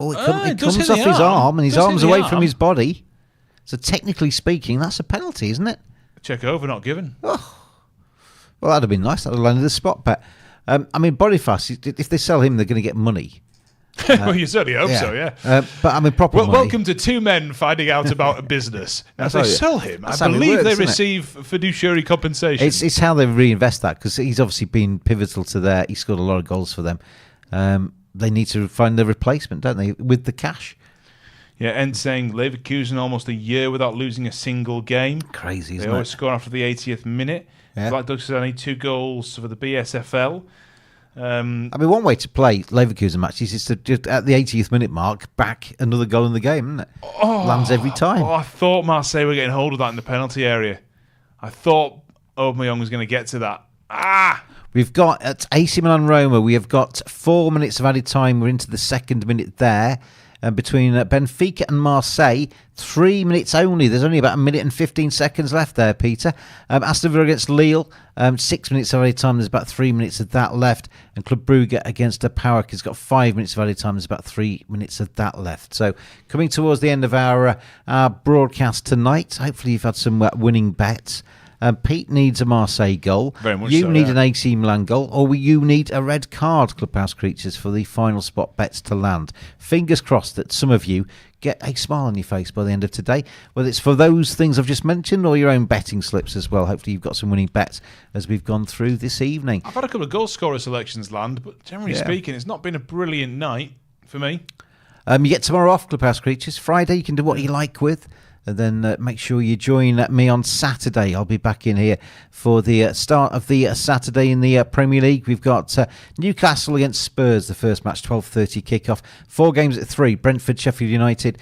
Oh, it comes off his arm, and his arm's away from his body. So technically speaking, that's a penalty, isn't it? Check over, not given. Oh. Well, that'd have been nice. That'd have landed the spot bet. I mean, Boniface, if they sell him, they're going to get money. Well, you certainly hope so, yeah. But I mean, proper money. Welcome to two men finding out about a business. Now, if they sell him, I believe they receive fiduciary compensation. It's how they reinvest that, because he's obviously been pivotal to their... He scored a lot of goals for them. They need to find their replacement, don't they, with the cash? Yeah, and saying Leverkusen almost a year without losing a single game. Crazy, isn't it? They always score after the 80th minute. Yeah. Like Doug said, only 2 goals for the BSFL. I mean, one way to play Leverkusen matches is to just at the 80th minute mark back another goal in the game, isn't it? Lands every time. I thought Marseille were getting hold of that in the penalty area. I thought Aubameyang was going to get to that. We've got at AC Milan Roma, we have got 4 minutes of added time. We're into the second minute there. Between Benfica and Marseille, 3 minutes only. There's only about 1 minute and 15 seconds left there, Peter. Aston Villa against Lille, 6 minutes of added time. There's about 3 minutes of that left. And Club Brugge against PAOK has got 5 minutes of added time. There's about 3 minutes of that left. So coming towards the end of our broadcast tonight, hopefully you've had some winning bets. Pete needs a Marseille goal. Very much you so, need an AC Milan goal, or you need a red card, Clubhouse creatures, for the final spot bets to land. Fingers crossed that some of you get a smile on your face by the end of today, whether it's for those things I've just mentioned or your own betting slips as well. Hopefully you've got some winning bets as we've gone through this evening. I've had a couple of goal scorer selections land, but generally speaking, it's not been a brilliant night for me. You get tomorrow off, Clubhouse creatures. Friday you can do what you like with. And then make sure you join me on Saturday. I'll be back in here for the start of the Saturday in the Premier League. We've got Newcastle against Spurs, the first match, 12:30 kickoff. 4 games at 3, Brentford, Sheffield United,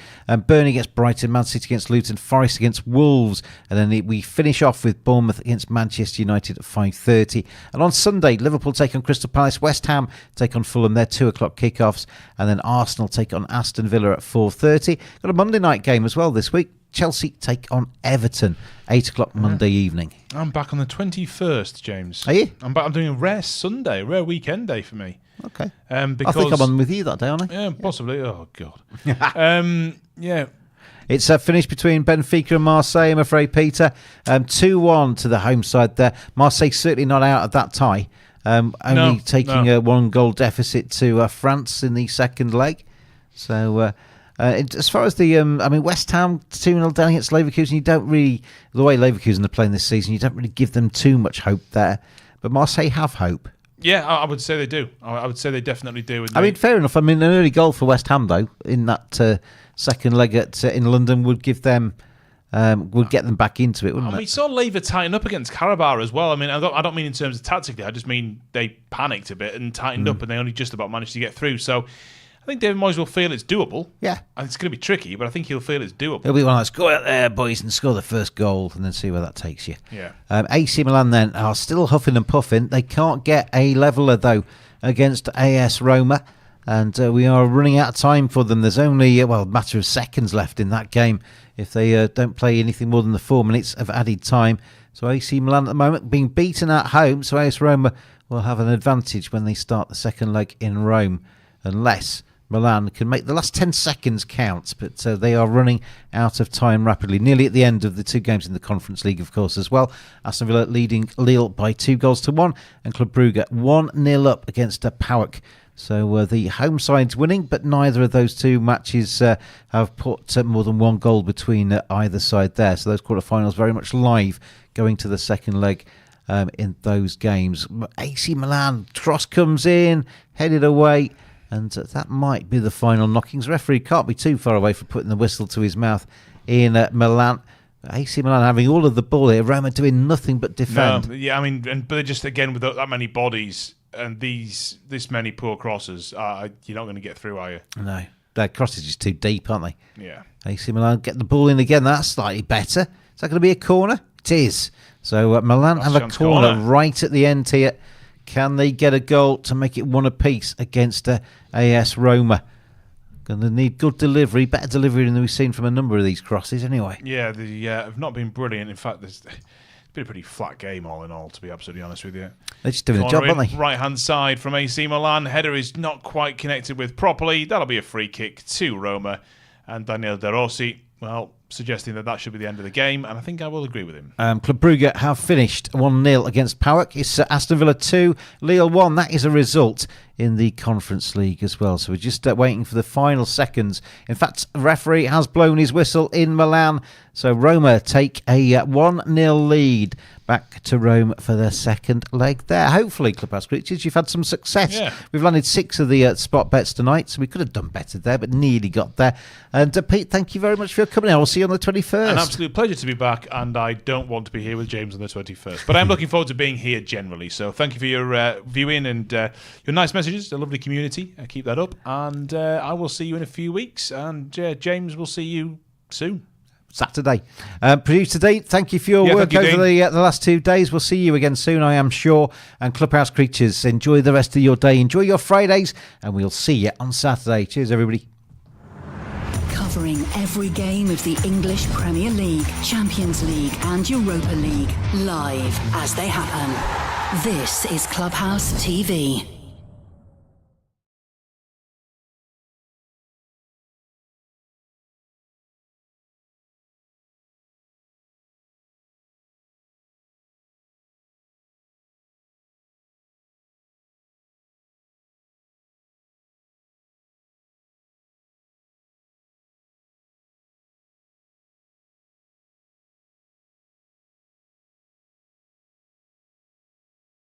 Burnley against Brighton, Man City against Luton, Forest against Wolves. And then we finish off with Bournemouth against Manchester United at 5:30. And on Sunday, Liverpool take on Crystal Palace, West Ham take on Fulham, they're 2 o'clock kickoffs. And then Arsenal take on Aston Villa at 4:30. Got a Monday night game as well this week. Chelsea take on Everton, 8 o'clock Monday evening. I'm back on the 21st, James. Are you? I'm doing a rare Sunday, a rare weekend day for me. Okay. Because, I think I'm on with you that day, aren't I? Yeah, possibly. Oh, God. Yeah. It's finished between Benfica and Marseille, I'm afraid, Peter. 2-1 to the home side there. Marseille certainly not out of that tie. Only taking a 1-goal deficit to France in the second leg. So, as far as the, West Ham 2-0 down against Leverkusen, you don't really, the way Leverkusen are playing this season, you don't really give them too much hope there. But Marseille have hope. Yeah, I would say they do. I would say they definitely do. Fair enough. An early goal for West Ham, though, in that second leg in London would give them, get them back into it, wouldn't it? We saw Lever tighten up against Karabakh as well. I don't mean in terms of tactically. I just mean they panicked a bit and tightened up, and they only just about managed to get through. So I think David Moyes will feel it's doable. Yeah. It's going to be tricky, but I think he'll feel it's doable. He'll be one of those, go out there, boys, and score the first goal, and then see where that takes you. Yeah. AC Milan then are still huffing and puffing. They can't get a leveller, though, against AS Roma. And we are running out of time for them. There's only, a matter of seconds left in that game if they don't play anything more than the 4 minutes of added time. So AC Milan at the moment being beaten at home. So AS Roma will have an advantage when they start the second leg in Rome, unless Milan can make the last 10 seconds count. But they are running out of time rapidly. Nearly at the end of the 2 games in the Conference League, of course, as well. Aston Villa leading Lille by 2-1, and Club Brugge 1-0 up against PAOK. So the home side's winning, but neither of those 2 matches have put more than 1 goal between either side there. So those quarterfinals very much live going to the second leg in those games. AC Milan, cross comes in, headed away, and that might be the final knockings. Referee can't be too far away from putting the whistle to his mouth in Milan. AC Milan having all of the ball here, Roma doing nothing but defend. No, yeah, but they're just, again, with that many bodies and this many poor crosses, you're not going to get through, are you? No. Their crosses are just too deep, aren't they? Yeah. AC Milan get the ball in again. That's slightly better. Is that going to be a corner? It is. So Milan have a corner right at the end here. Can they get a goal to make it 1 apiece against AS Roma? Going to need good delivery, better delivery than we've seen from a number of these crosses anyway. Yeah, they have not been brilliant. In fact, it's been a pretty flat game all in all, to be absolutely honest with you. They're just doing a job, aren't they? Right-hand side from AC Milan. Header is not quite connected with properly. That'll be a free kick to Roma. And Daniel De Rossi, suggesting that should be the end of the game, and I think I will agree with him. Club Brugge have finished 1-0 against PAOK. It's Aston Villa 2, Lille 1. That is a result in the Conference League as well. So we're just waiting for the final seconds. In fact, the referee has blown his whistle in Milan. So Roma take a 1-0 lead back to Rome for their second leg there. Hopefully, Clubhouse Creatures, you've had some success. Yeah. We've landed 6 of the spot bets tonight, so we could have done better there, but nearly got there. And Pete, thank you very much for your company. I will see you on the 21st. An absolute pleasure to be back, and I don't want to be here with James on the 21st. But I'm looking forward to being here generally. So thank you for your viewing and your nice messages. A lovely community. Keep that up. And I will see you in a few weeks. And James will see you soon. Saturday. Producer Dean, thank you for your work over the last 2 days. We'll see you again soon, I am sure. And Clubhouse Creatures, enjoy the rest of your day. Enjoy your Fridays, and we'll see you on Saturday. Cheers, everybody. Covering every game of the English Premier League, Champions League and Europa League, live as they happen. This is Clubhouse TV.